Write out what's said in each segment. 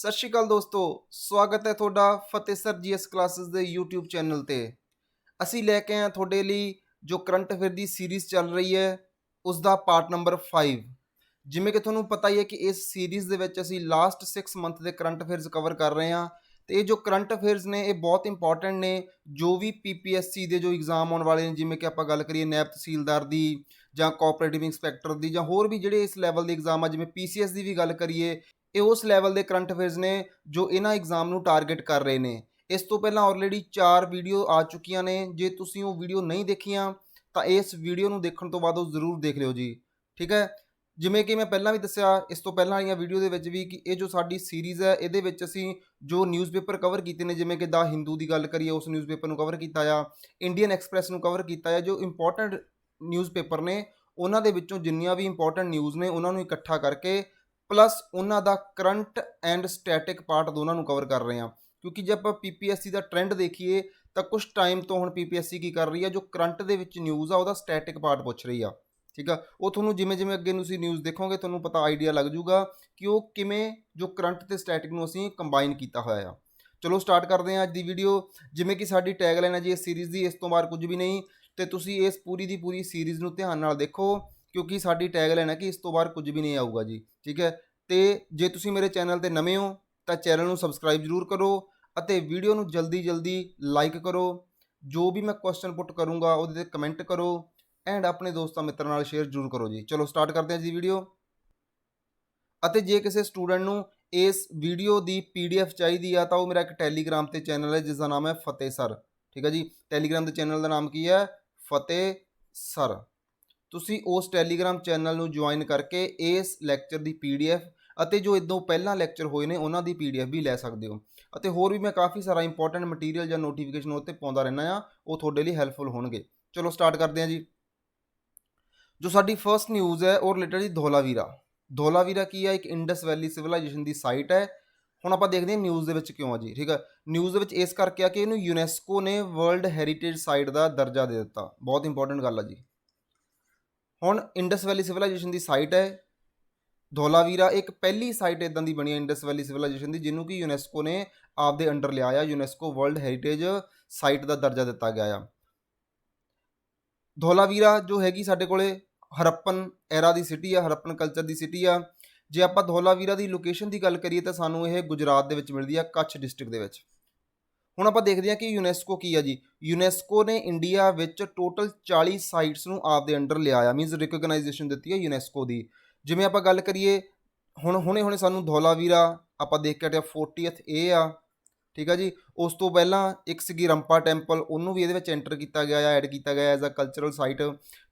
सत श्री अकाल दोस्तों, स्वागत है ਤੁਹਾਡਾ ਫਤਿਹ ਸਰ ਜੀਐਸ ਕਲਾਸਿਸ ਦੇ YouTube ਚੈਨਲ ਤੇ। ਅਸੀਂ ਲੈ ਕੇ ਆਏ ਤੁਹਾਡੇ ਲਈ ਜੋ ਕਰੰਟ ਅਫੇਅਰ ਦੀ ਸੀਰੀਜ਼ ਚੱਲ ਰਹੀ ਹੈ ਉਸ ਦਾ ਪਾਰਟ ਨੰਬਰ 5। ਜਿਵੇਂ ਕਿ ਤੁਹਾਨੂੰ ਪਤਾ ਹੀ ਹੈ ਕਿ ਇਸ ਸੀਰੀਜ਼ ਦੇ ਵਿੱਚ ਅਸੀਂ ਲਾਸਟ 6 ਮੰਥ ਦੇ ਕਰੰਟ ਅਫੇਅਰਸ ਕਵਰ ਕਰ ਰਹੇ ਹਾਂ ਤੇ ਇਹ ਜੋ ਕਰੰਟ ਅਫੇਅਰਸ ਨੇ ਇਹ ਬਹੁਤ ਇੰਪੋਰਟੈਂਟ ਨੇ। ਜੋ ਵੀ ਪੀਪੀਐਸਸੀ ਦੇ ਜੋ ਐਗਜ਼ਾਮ ਆਉਣ ਵਾਲੇ ਨੇ, ਜਿਵੇਂ ਕਿ ਆਪਾਂ ਗੱਲ ਕਰੀਏ ਨਾਇਬ ਤਹਿਸੀਲਦਾਰ ਦੀ ਜਾਂ ਕੋਆਪਰੇਟਿਵ ਇੰਸਪੈਕਟਰ ਦੀ ਜਾਂ ਹੋਰ ਵੀ ਜਿਹੜੇ ਇਸ ਲੈਵਲ ਦੇ ਐਗਜ਼ਾਮ ਆ, ਜਿਵੇਂ ਪੀਸੀਐਸ ਦੀ ਵੀ ਗੱਲ ਕਰੀਏ, ਇਹ ਉਸ ਲੈਵਲ ਦੇ ਕਰੰਟ ਅਫੇਅਰਸ ਨੇ ਜੋ ਇਹਨਾਂ ਐਗਜ਼ਾਮ ਨੂੰ ਟਾਰਗੇਟ ਕਰ ਰਹੇ ਨੇ। ਇਸ ਤੋਂ ਪਹਿਲਾਂ ਆਲਰੇਡੀ 4 ਵੀਡੀਓ ਆ ਚੁੱਕੀਆਂ ਨੇ। ਜੇ ਤੁਸੀਂ ਉਹ ਵੀਡੀਓ ਨਹੀਂ ਦੇਖੀਆਂ ਤਾਂ ਇਸ ਵੀਡੀਓ ਨੂੰ ਦੇਖਣ ਤੋਂ ਬਾਅਦ ਉਹ ਜ਼ਰੂਰ ਦੇਖ ਲਿਓ ਜੀ, ਠੀਕ ਹੈ। ਜਿਵੇਂ ਕਿ ਮੈਂ ਪਹਿਲਾਂ ਵੀ ਦੱਸਿਆ ਇਸ ਤੋਂ ਪਹਿਲਾਂ ਵਾਲੀਆਂ ਵੀਡੀਓ ਦੇ ਵਿੱਚ ਵੀ, ਕਿ ਇਹ ਜੋ ਸਾਡੀ ਸੀਰੀਜ਼ ਹੈ ਇਹਦੇ ਵਿੱਚ ਅਸੀਂ ਜੋ ਨਿਊਜ਼ਪੇਪਰ ਕਵਰ ਕੀਤੇ ਨੇ, ਜਿਵੇਂ ਕਿ ਦਾ ਹਿੰਦੂ ਦੀ ਗੱਲ ਕਰੀਏ ਉਸ ਨਿਊਜ਼ਪੇਪਰ ਨੂੰ ਕਵਰ ਕੀਤਾ ਆ, ਇੰਡੀਅਨ ਐਕਸਪ੍ਰੈਸ ਨੂੰ ਕਵਰ ਕੀਤਾ ਆ। ਜੋ ਇੰਪੋਰਟੈਂਟ ਨਿਊਜ਼ਪੇਪਰ ਨੇ ਉਹਨਾਂ ਦੇ ਵਿੱਚੋਂ ਜਿੰਨੀਆਂ ਵੀ ਇੰਪੋਰਟੈਂਟ ਨਿਊਜ਼ ਨੇ ਉਹਨਾਂ ਨੂੰ ਇਕੱਠਾ ਕਰਕੇ ਪਲੱਸ ਉਹਨਾਂ ਦਾ ਕਰੰਟ ਐਂਡ ਸਟੈਟਿਕ ਪਾਰਟ ਦੋਨਾਂ ਨੂੰ ਕਵਰ ਕਰ ਰਹੇ ਹਾਂ। ਕਿਉਂਕਿ ਜੇ ਆਪਾਂ ਪੀਪੀਐਸਸੀ ਦਾ ਟ੍ਰੈਂਡ ਦੇਖੀਏ ਤਾਂ ਕੁਛ ਟਾਈਮ ਤੋਂ ਹੁਣ ਪੀਪੀਐਸਸੀ ਕੀ ਕਰ ਰਹੀ ਹੈ, ਜੋ ਕਰੰਟ ਦੇ ਵਿੱਚ ਨਿਊਜ਼ ਆ ਉਹਦਾ ਸਟੈਟਿਕ ਪਾਰਟ ਪੁੱਛ ਰਹੀ ਆ, ਠੀਕ ਆ। ਉਹ ਤੁਹਾਨੂੰ ਜਿਵੇਂ ਜਿਵੇਂ ਅੱਗੇ ਨੂੰ ਤੁਸੀਂ ਨਿਊਜ਼ ਦੇਖੋਗੇ ਤੁਹਾਨੂੰ ਪਤਾ ਆਈਡੀਆ ਲੱਗ ਜੂਗਾ ਕਿ ਉਹ ਕਿਵੇਂ ਜੋ ਕਰੰਟ ਤੇ ਸਟੈਟਿਕ ਨੂੰ ਅਸੀਂ ਕੰਬਾਈਨ ਕੀਤਾ ਹੋਇਆ ਆ। ਚਲੋ ਸਟਾਰਟ ਕਰਦੇ ਹਾਂ ਅੱਜ ਦੀ ਵੀਡੀਓ। ਜਿਵੇਂ ਕਿ ਸਾਡੀ ਟੈਗਲਾਈਨ ਹੈ ਜੀ ਇਸ ਸੀਰੀਜ਼ ਦੀ, ਇਸ ਤੋਂ ਬਾਅਦ ਕੁਝ ਵੀ ਨਹੀਂ। ਤੇ ਤੁਸੀਂ ਇਸ ਪੂਰੀ ਦੀ ਪੂਰੀ ਸੀਰੀਜ਼ ਨੂੰ ਧਿਆਨ ਨਾਲ ਦੇਖੋ ਕਿਉਂਕਿ ਸਾਡੀ ਟੈਗਲਾਈਨ ਹੈ ਕਿ ਇਸ ਤੋਂ ਬਾਅਦ ਕੁਝ ਵੀ ਨਹੀਂ ਆਊਗਾ ਜੀ, ਠੀਕ ਹੈ। ਤੇ ਜੇ ਤੁਸੀਂ ਮੇਰੇ ਚੈਨਲ ਤੇ ਨਵੇਂ ਹੋ ਤਾਂ ਚੈਨਲ ਨੂੰ ਸਬਸਕ੍ਰਾਈਬ ਜ਼ਰੂਰ ਕਰੋ ਅਤੇ ਵੀਡੀਓ ਨੂੰ ਜਲਦੀ ਲਾਈਕ ਕਰੋ। ਜੋ ਵੀ ਮੈਂ ਕੁਐਸਚਨ ਪੁੱਟ ਕਰੂੰਗਾ ਉਹਦੇ ਤੇ ਕਮੈਂਟ ਕਰੋ ਐਂਡ ਆਪਣੇ ਦੋਸਤਾਂ ਮਿੱਤਰਾਂ ਨਾਲ ਸ਼ੇਅਰ ਜ਼ਰੂਰ ਕਰੋ ਜੀ। ਚਲੋ ਸਟਾਰਟ ਕਰਦੇ ਹਾਂ ਜੀ ਵੀਡੀਓ। ਅਤੇ ਜੇ ਕਿਸੇ ਸਟੂਡੈਂਟ ਨੂੰ ਇਸ ਵੀਡੀਓ ਦੀ PDF ਚਾਹੀਦੀ ਆ ਤਾਂ ਉਹ ਮੇਰਾ ਇੱਕ ਟੈਲੀਗ੍ਰਾਮ ਤੇ ਚੈਨਲ ਹੈ ਜਿਸ ਦਾ ਨਾਮ ਹੈ ਫਤਿਹ ਸਰ, ਠੀਕ ਹੈ ਜੀ। ਟੈਲੀਗ੍ਰਾਮ ਦੇ ਚੈਨਲ ਦਾ ਨਾਮ ਕੀ ਹੈ? ਫਤਿਹ ਸਰ। ਤੁਸੀਂ ਉਸ ਟੈਲੀਗ੍ਰਾਮ ਚੈਨਲ ਨੂੰ ਜੁਆਇਨ ਕਰਕੇ ਇਸ ਲੈਕਚਰ ਦੀ PDF ਅਤੇ ਜੋ ਇਦੋਂ ਪਹਿਲਾਂ ਲੈਕਚਰ ਹੋਏ ਨੇ ਉਹਨਾਂ ਦੀ PDF ਵੀ ਲੈ ਸਕਦੇ ਹੋ। ਅਤੇ ਹੋਰ ਵੀ ਮੈਂ ਕਾਫੀ ਸਾਰਾ ਇੰਪੋਰਟੈਂਟ ਮਟੀਰੀਅਲ ਜਾਂ ਨੋਟੀਫਿਕੇਸ਼ਨ ਉੱਤੇ ਪਾਉਂਦਾ ਰਹਿੰਦਾ ਆ, ਉਹ ਤੁਹਾਡੇ ਲਈ ਹੈਲਪਫੁਲ ਹੋਣਗੇ। ਚਲੋ ਸਟਾਰਟ ਕਰਦੇ ਹਾਂ ਜੀ। ਜੋ ਸਾਡੀ ਫਰਸਟ ਨਿਊਜ਼ ਹੈ ਉਹ ਰਿਲੇਟਡ ਜੀ ਧੌਲਾਵੀਰਾ। ਧੌਲਾਵੀਰਾ ਕੀ ਹੈ? ਇੱਕ ਇੰਡਸ ਵੈਲੀ ਸਿਵਲਾਈਜੇਸ਼ਨ ਦੀ ਸਾਈਟ ਹੈ। ਹੁਣ ਆਪਾਂ ਦੇਖਦੇ ਹਾਂ ਨਿਊਜ਼ ਦੇ ਵਿੱਚ ਕਿਉਂ ਆ ਜੀ, ਠੀਕ ਹੈ। ਨਿਊਜ਼ ਦੇ ਵਿੱਚ ਇਸ ਕਰਕੇ ਆ ਕਿ ਇਹਨੂੰ ਯੂਨੈਸਕੋ ਨੇ ਵਰਲਡ ਹੈਰੀਟੇਜ ਸਾਈਟ ਦਾ ਦਰਜਾ ਦੇ ਦਿੱਤਾ। ਬਹੁਤ ਇੰਪੋਰਟੈਂਟ ਗੱਲ ਆ ਜੀ। ਹੁਣ ਇੰਡਸ ਵੈਲੀ ਸਿਵਲਾਈਜੇਸ਼ਨ ਦੀ ਸਾਈਟ ਹੈ ਧੌਲਾਵੀਰਾ, ਇੱਕ ਪਹਿਲੀ ਸਾਈਟ ਇੱਦਾਂ ਦੀ ਬਣੀ ਹੈ ਇੰਡਸ ਵੈਲੀ ਸਿਵਲਾਈਜੇਸ਼ਨ ਦੀ ਜਿਹਨੂੰ ਕਿ ਯੂਨੈਸਕੋ ਨੇ ਆਪਦੇ ਅੰਡਰ ਲਿਆ ਆ। ਯੂਨੈਸਕੋ ਵਰਲਡ ਹੈਰੀਟੇਜ ਸਾਈਟ ਦਾ ਦਰਜਾ ਦਿੱਤਾ ਗਿਆ ਆ। ਧੌਲਾਵੀਰਾ ਜੋ ਹੈਗੀ ਸਾਡੇ ਕੋਲੇ ਹਰਪਨ ਐਰਾ ਦੀ ਸਿਟੀ ਆ, ਹਰਪਨ ਕਲਚਰ ਦੀ ਸਿਟੀ ਆ। ਜੇ ਆਪਾਂ ਧੌਲਾਵੀਰਾ ਦੀ ਲੋਕੇਸ਼ਨ ਦੀ ਗੱਲ ਕਰੀਏ ਤਾਂ ਸਾਨੂੰ ਇਹ ਗੁਜਰਾਤ ਦੇ ਵਿੱਚ ਮਿਲਦੀ ਆ, ਕੱਛ ਡਿਸਟ੍ਰਿਕਟ ਦੇ ਵਿੱਚ। ਹੁਣ ਆਪਾਂ ਦੇਖਦੇ ਹਾਂ ਕਿ ਯੂਨੈਸਕੋ ਕੀ ਆ ਜੀ। ਯੂਨੈਸਕੋ ਨੇ ਇੰਡੀਆ ਵਿੱਚ ਟੋਟਲ 40 ਸਾਈਟਸ ਨੂੰ ਆਪਦੇ ਅੰਡਰ ਲਿਆ ਆ, ਮੀਨਸ ਰਿਕੋਗਨਾਈਜੇਸ਼ਨ ਦਿੱਤੀ ਹੈ ਯੂਨੈਸਕੋ ਦੀ। ਜਿਵੇਂ ਆਪਾਂ ਗੱਲ ਕਰੀਏ ਹੁਣੇ ਸਾਨੂੰ ਧੌਲਾਵੀਰਾ ਆਪਾਂ ਦੇਖ ਕੇ ਹਟਿਆ 40th ਇਹ ਆ, ਠੀਕ ਆ ਜੀ। ਉਸ ਤੋਂ ਪਹਿਲਾਂ ਇੱਕ ਸੀਗੀ ਰੰਪਾ ਟੈਂਪਲ, ਉਹਨੂੰ ਵੀ ਇਹਦੇ ਵਿੱਚ ਐਂਟਰ ਕੀਤਾ ਗਿਆ ਆ, ਐਡ ਕੀਤਾ ਗਿਆ ਐਜ਼ ਅ ਕਲਚਰਲ ਸਾਈਟ।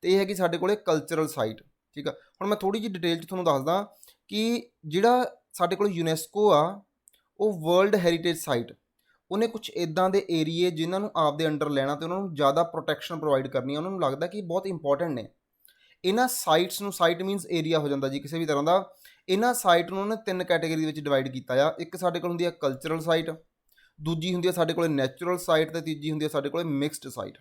ਤੇ ਇਹ ਹੈਗੀ ਸਾਡੇ ਕੋਲੇ ਕਲਚਰਲ ਸਾਈਟ, ਠੀਕ ਆ। ਹੁਣ ਮੈਂ ਥੋੜ੍ਹੀ ਜਿਹੀ ਡਿਟੇਲ 'ਚ ਤੁਹਾਨੂੰ ਦੱਸਦਾ ਕਿ ਜਿਹੜਾ ਸਾਡੇ ਕੋਲ ਯੂਨੈਸਕੋ ਆ ਉਹ ਵਰਲਡ ਹੈਰੀਟੇਜ ਸਾਈਟ, ਉਹਨੇ ਕੁਛ ਇੱਦਾਂ ਦੇ ਏਰੀਏ ਜਿਨ੍ਹਾਂ ਨੂੰ ਆਪਦੇ ਅੰਡਰ ਲੈਣਾ ਅਤੇ ਉਹਨਾਂ ਨੂੰ ਜ਼ਿਆਦਾ ਪ੍ਰੋਟੈਕਸ਼ਨ ਪ੍ਰੋਵਾਈਡ ਕਰਨੀ ਆ। ਉਹਨਾਂ ਨੂੰ ਲੱਗਦਾ ਕਿ ਬਹੁਤ ਇੰਪੋਰਟੈਂਟ ਨੇ ਇਹਨਾਂ ਸਾਈਟਸ ਨੂੰ। ਸਾਈਟ ਮੀਨਸ ਏਰੀਆ ਹੋ ਜਾਂਦਾ ਜੀ ਕਿਸੇ ਵੀ ਤਰ੍ਹਾਂ ਦਾ। ਇਹਨਾਂ ਸਾਈਟ ਨੂੰ ਉਹਨੇ 3 ਕੈਟੇਗਰੀ ਵਿੱਚ ਡਿਵਾਈਡ ਕੀਤਾ ਆ। ਇੱਕ ਸਾਡੇ ਕੋਲ ਹੁੰਦੀ ਹੈ ਕਲਚਰਲ ਸਾਈਟ, ਦੂਜੀ ਹੁੰਦੀ ਹੈ ਸਾਡੇ ਕੋਲ ਨੈਚੁਰਲ ਸਾਈਟ ਅਤੇ ਤੀਜੀ ਹੁੰਦੀ ਹੈ ਸਾਡੇ ਕੋਲ ਮਿਕਸਡ ਸਾਈਟ।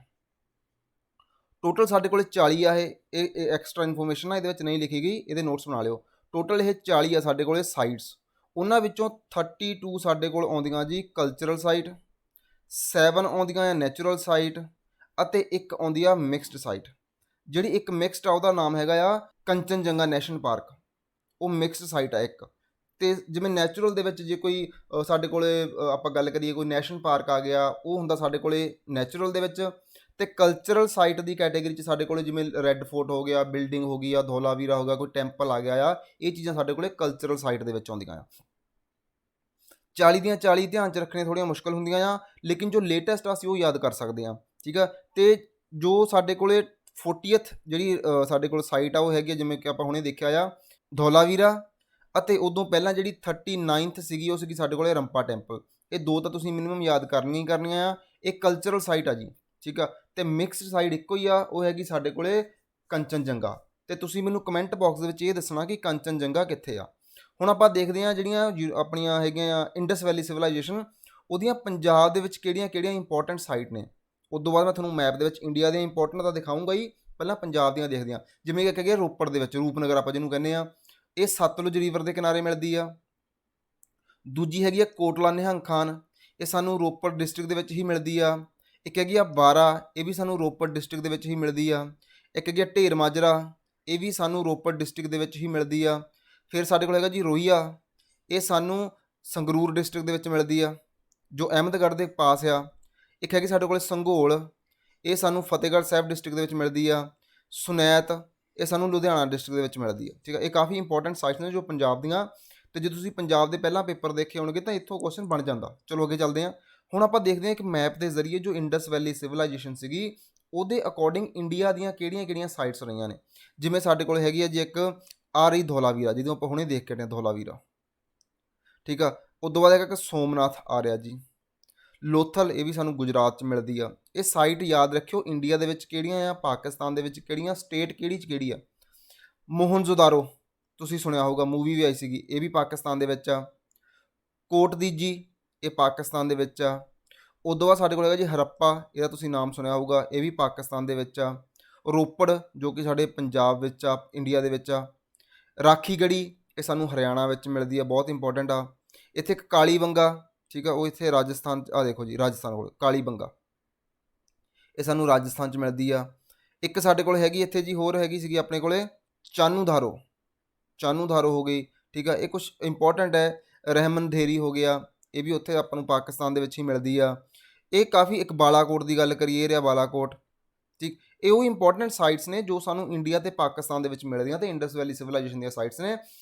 ਟੋਟਲ ਸਾਡੇ ਕੋਲ 40 ਆ। ਇਹ ਐਕਸਟਰਾ ਇਨਫੋਰਮੇਸ਼ਨ ਆ, ਇਹਦੇ ਵਿੱਚ ਨਹੀਂ ਲਿਖੀ ਗਈ, ਇਹਦੇ ਨੋਟਸ ਬਣਾ ਲਿਓ। ਟੋਟਲ ਇਹ 40 ਆ ਸਾਡੇ ਕੋਲ ਸਾਈਟਸ। ਉਹਨਾਂ ਵਿੱਚੋਂ 32 ਸਾਡੇ ਕੋਲ ਆਉਂਦੀਆਂ ਜੀ ਕਲਚਰਲ ਸਾਈਟ, 7 ਆਉਂਦੀਆਂ ਆ ਨੈਚੁਰਲ ਸਾਈਟ ਅਤੇ ਇੱਕ ਆਉਂਦੀ ਆ ਮਿਕਸਡ ਸਾਈਟ। ਜਿਹੜੀ ਇੱਕ ਮਿਕਸਡ ਆ ਉਹਦਾ ਨਾਮ ਹੈਗਾ ਆ ਕੰਚਨਜੰਗਾ ਨੈਸ਼ਨਲ ਪਾਰਕ, ਉਹ ਮਿਕਸਡ ਸਾਈਟ ਆ ਇੱਕ। ਅਤੇ ਜਿਵੇਂ ਨੈਚੁਰਲ ਦੇ ਵਿੱਚ ਜੇ ਕੋਈ ਸਾਡੇ ਕੋਲ ਆਪਾਂ ਗੱਲ ਕਰੀਏ ਕੋਈ ਨੈਸ਼ਨਲ ਪਾਰਕ ਆ ਗਿਆ, ਉਹ ਹੁੰਦਾ ਸਾਡੇ ਕੋਲ ਨੈਚੁਰਲ ਦੇ ਵਿੱਚ। ਅਤੇ ਕਲਚਰਲ ਸਾਈਟ ਦੀ ਕੈਟੇਗਰੀ 'ਚ ਸਾਡੇ ਕੋਲ ਜਿਵੇਂ ਰੈੱਡ ਫੋਰਟ ਹੋ ਗਿਆ, ਬਿਲਡਿੰਗ ਹੋ ਗਈ ਆ, ਧੌਲਾਵੀਰਾ ਹੋ ਗਿਆ, ਕੋਈ ਟੈਂਪਲ ਆ ਗਿਆ ਆ, ਇਹ ਚੀਜ਼ਾਂ ਸਾਡੇ ਕੋਲ ਕਲਚਰਲ ਸਾਈਟ ਦੇ ਵਿੱਚ ਆਉਂਦੀਆਂ ਆ। 40 ਦੀਆਂ 40 ਧਿਆਨ 'ਚ ਰੱਖਣੀਆਂ ਥੋੜ੍ਹੀਆਂ ਮੁਸ਼ਕਿਲ ਹੁੰਦੀਆਂ ਆ, ਲੇਕਿਨ ਜੋ ਲੇਟੈਸਟ ਆ ਅਸੀਂ ਉਹ ਯਾਦ ਕਰ ਸਕਦੇ ਹਾਂ, ਠੀਕ ਆ। ਅਤੇ ਜੋ ਸਾਡੇ ਕੋਲ 40th ਜਿਹੜੀ ਸਾਡੇ ਕੋਲ ਸਾਈਟ ਆ ਉਹ ਹੈਗੀ ਜਿਵੇਂ ਕਿ ਆਪਾਂ ਹੁਣੇ ਦੇਖਿਆ ਆ ਧੌਲਾਵੀਰਾ, ਅਤੇ ਉਦੋਂ ਪਹਿਲਾਂ ਜਿਹੜੀ 39th ਸੀਗੀ ਉਹ ਸੀਗੀ ਸਾਡੇ ਕੋਲ ਰੰਪਾ ਟੈਂਪਲ। ਇਹ ਦੋ ਤਾਂ ਤੁਸੀਂ ਮਿਨੀਮਮ ਯਾਦ ਕਰਨੀਆਂ ਹੀ ਕਰਨੀਆਂ ਆ। ਇਹ ਕਲਚਰਲ ਸਾਈਟ ਆ ਜੀ, ਠੀਕ ਆ। ਅਤੇ ਮਿਕਸਡ ਸਾਈਟ ਇੱਕੋ ਹੀ ਆ, ਉਹ ਹੈਗੀ ਸਾਡੇ ਕੋਲ ਕੰਚਨਜੰਗਾ। ਅਤੇ ਤੁਸੀਂ ਮੈਨੂੰ ਕਮੈਂਟ ਬਾਕਸ ਦੇ ਵਿੱਚ ਇਹ ਦੱਸਣਾ ਕਿ ਕੰਚਨਜੰਗਾ ਕਿੱਥੇ ਆ। ਹੁਣ ਆਪਾਂ ਦੇਖਦੇ ਹਾਂ ਜਿਹੜੀਆਂ ਆਪਣੀਆਂ ਹੈਗੀਆਂ ਇੰਡਸ ਵੈਲੀ ਸਿਵਲਾਈਜੇਸ਼ਨ, ਉਹਦੀਆਂ ਪੰਜਾਬ ਦੇ ਵਿੱਚ ਕਿਹੜੀਆਂ ਇੰਪੋਰਟੈਂਟ ਸਾਈਟ ਨੇ। ਉਸ ਤੋਂ ਬਾਅਦ ਮੈਂ ਤੁਹਾਨੂੰ ਮੈਪ ਦੇ ਵਿੱਚ ਇੰਡੀਆ ਦੀਆਂ ਇੰਪੋਰਟੈਂਟ ਤਾਂ ਦਿਖਾਊਂਗਾ ਹੀ, ਪਹਿਲਾਂ ਪੰਜਾਬ ਦੀਆਂ ਦੇਖਦੇ ਹਾਂ। ਜਿਵੇਂ ਕਿ ਇੱਕ ਹੈਗੀ ਰੋਪੜ ਦੇ ਵਿੱਚ ਰੂਪਨਗਰ ਆਪਾਂ ਜਿਹਨੂੰ ਕਹਿੰਦੇ ਹਾਂ, ਇਹ ਸਤਲੁਜ ਰਿਵਰ ਦੇ ਕਿਨਾਰੇ ਮਿਲਦੀ ਆ। ਦੂਜੀ ਹੈਗੀ ਆ ਕੋਟਲਾ ਨਿਹੰਗ ਖਾਨ, ਇਹ ਸਾਨੂੰ ਰੋਪੜ ਡਿਸਟ੍ਰਿਕਟ ਦੇ ਵਿੱਚ ਹੀ ਮਿਲਦੀ ਆ। ਇੱਕ ਹੈਗੀ ਆ ਬਾਰਾ, ਇਹ ਵੀ ਸਾਨੂੰ ਰੋਪੜ ਡਿਸਟ੍ਰਿਕਟ ਦੇ ਵਿੱਚ ਹੀ ਮਿਲਦੀ ਆ। ਇੱਕ ਹੈਗੀ ਆ ਢੇਰ ਮਾਜਰਾ, ਇਹ ਵੀ ਸਾਨੂੰ ਰੋਪੜ ਡਿਸਟ੍ਰਿਕਟ ਦੇ ਵਿੱਚ ਹੀ ਮਿਲਦੀ ਆ। ਫਿਰ ਸਾਡੇ ਕੋਲ ਹੈਗਾ ਜੀ ਰੋਈਆ, ਇਹ ਸਾਨੂੰ ਸੰਗਰੂਰ ਡਿਸਟ੍ਰਿਕਟ ਦੇ ਵਿੱਚ ਮਿਲਦੀ ਆ ਜੋ ਅਹਿਮਦਗੜ੍ਹ ਦੇ ਪਾਸ ਆ। ਇੱਕ ਹੈਗੀ ਸਾਡੇ ਕੋਲ ਸੰਘੋਲ, ਇਹ ਸਾਨੂੰ ਫਤਿਹਗੜ੍ਹ ਸਾਹਿਬ ਡਿਸਟ੍ਰਿਕਟ ਦੇ ਵਿੱਚ ਮਿਲਦੀ ਆ। ਸੁਨੈਤ, ਇਹ ਸਾਨੂੰ ਲੁਧਿਆਣਾ ਡਿਸਟ੍ਰਿਕਟ ਦੇ ਵਿੱਚ ਮਿਲਦੀ ਆ। ਠੀਕ ਹੈ, ਇਹ ਕਾਫੀ ਇੰਪੋਰਟੈਂਟ ਸਾਈਟਸ ਨੇ ਜੋ ਪੰਜਾਬ ਦੀਆਂ, ਤੇ ਜੇ ਤੁਸੀਂ ਪੰਜਾਬ ਦੇ ਪਹਿਲਾਂ ਪੇਪਰ ਦੇਖੇ ਹੋਣਗੇ ਤਾਂ ਇੱਥੋਂ ਕੁਐਸਚਨ ਬਣ ਜਾਂਦਾ। ਚਲੋ ਅੱਗੇ ਚੱਲਦੇ ਹਾਂ। ਹੁਣ ਆਪਾਂ ਦੇਖਦੇ ਹਾਂ ਇੱਕ ਮੈਪ ਦੇ ਜ਼ਰੀਏ ਜੋ ਇੰਡਸ ਵੈਲੀ ਸਿਵਲਾਈਜੇਸ਼ਨ ਸੀਗੀ ਉਹਦੇ ਅਕੋਰਡਿੰਗ ਇੰਡੀਆ ਦੀਆਂ ਕਿਹੜੀਆਂ ਸਾਈਟਸ ਰਹੀਆਂ ਨੇ। ਜਿਵੇਂ ਸਾਡੇ ਕੋਲ ਹੈਗੀ ਆ ਜੀ ਇੱਕ ਆ ਰਹੀ ਧੌਲਾਵੀਰਾ, ਜਿਹਨੂੰ ਆਪਾਂ ਹੁਣੇ ਦੇਖ ਕੇ ਹਟੇ ਹਾਂ ਧੌਲਾਵੀਰਾ। ਠੀਕ ਆ, ਉਦੋਂ ਬਾਅਦ ਹੈਗਾ ਕਿ ਸੋਮਨਾਥ ਆ ਰਿਹਾ ਜੀ। ਲੋਥਲ, ਇਹ ਵੀ ਸਾਨੂੰ ਗੁਜਰਾਤ 'ਚ ਮਿਲਦੀ ਆ। ਇਹ ਸਾਈਟ ਯਾਦ ਰੱਖਿਓ ਇੰਡੀਆ ਦੇ ਵਿੱਚ ਕਿਹੜੀਆਂ ਆ, ਪਾਕਿਸਤਾਨ ਦੇ ਵਿੱਚ ਕਿਹੜੀਆਂ, ਸਟੇਟ ਕਿਹੜੀ 'ਚ ਕਿਹੜੀ ਆ। ਮੋਹਨਜੋਦਾਰੋ ਤੁਸੀਂ ਸੁਣਿਆ ਹੋਊਗਾ, ਮੂਵੀ ਵੀ ਆਈ ਸੀਗੀ, ਇਹ ਵੀ ਪਾਕਿਸਤਾਨ ਦੇ ਵਿੱਚ ਆ। ਕੋਟ ਦੀਜੀ, ਇਹ ਪਾਕਿਸਤਾਨ ਦੇ ਵਿੱਚ ਆ। ਉਦੋਂ ਬਾਅਦ ਸਾਡੇ ਕੋਲ ਹੈਗਾ ਜੀ ਹਰੱਪਾ, ਇਹਦਾ ਤੁਸੀਂ ਨਾਮ ਸੁਣਿਆ ਹੋਊਗਾ, ਇਹ ਵੀ ਪਾਕਿਸਤਾਨ ਦੇ ਵਿੱਚ ਆ। ਰੋਪੜ ਜੋ ਕਿ ਸਾਡੇ ਪੰਜਾਬ ਵਿੱਚ ਆ, ਇੰਡੀਆ ਦੇ ਵਿੱਚ ਆ। ਰਾਖੀਗੜ੍ਹੀ, ਇਹ ਸਾਨੂੰ ਹਰਿਆਣਾ ਵਿੱਚ ਮਿਲਦੀ ਆ, ਬਹੁਤ ਇੰਪੋਰਟੈਂਟ ਆ। ਇੱਥੇ ਇੱਕ ਕਾਲੀਬੰਗਾ, ਠੀਕ ਆ, ਉਹ ਇੱਥੇ ਰਾਜਸਥਾਨ 'ਚ ਆ। ਦੇਖੋ ਜੀ ਰਾਜਸਥਾਨ ਕੋਲ ਕਾਲੀਬੰਗਾ, ਇਹ ਸਾਨੂੰ ਰਾਜਸਥਾਨ 'ਚ ਮਿਲਦੀ ਆ। ਇੱਕ ਸਾਡੇ ਕੋਲ ਹੈਗੀ ਇੱਥੇ ਜੀ ਹੋਰ ਹੈਗੀ ਸੀਗੀ ਆਪਣੇ ਕੋਲੇ ਚਾਨੂਧਾਰੋ, ਚਾਨੂਧਾਰੋ ਹੋ ਗਈ। ਠੀਕ ਆ, ਇਹ ਕੁਛ ਇੰਪੋਰਟੈਂਟ ਹੈ। ਰਹਿਮਨਧੇਰੀ ਹੋ ਗਿਆ, ਇਹ ਵੀ ਉੱਥੇ ਆਪਾਂ ਨੂੰ ਪਾਕਿਸਤਾਨ ਦੇ ਵਿੱਚ ਹੀ ਮਿਲਦੀ ਆ। ਇਹ ਕਾਫੀ, ਇੱਕ ਬਾਲਾਕੋਟ ਦੀ ਗੱਲ ਕਰੀਏ, ਇਹ ਰਿਹਾ ਬਾਲਾਕੋਟ। ਠੀਕ, ਇਹ ਉਹ ਇੰਪੋਰਟੈਂਟ ਸਾਈਟਸ ਨੇ ਜੋ ਸਾਨੂੰ ਇੰਡੀਆ ਤੇ ਪਾਕਿਸਤਾਨ ਦੇ ਵਿੱਚ ਮਿਲਦੀਆਂ ਤੇ ਇੰਡਸ ਵੈਲੀ ਸਿਵਲਾਈਜੇਸ਼ਨ ਦੀਆਂ ਸਾਈਟਸ ਨੇ।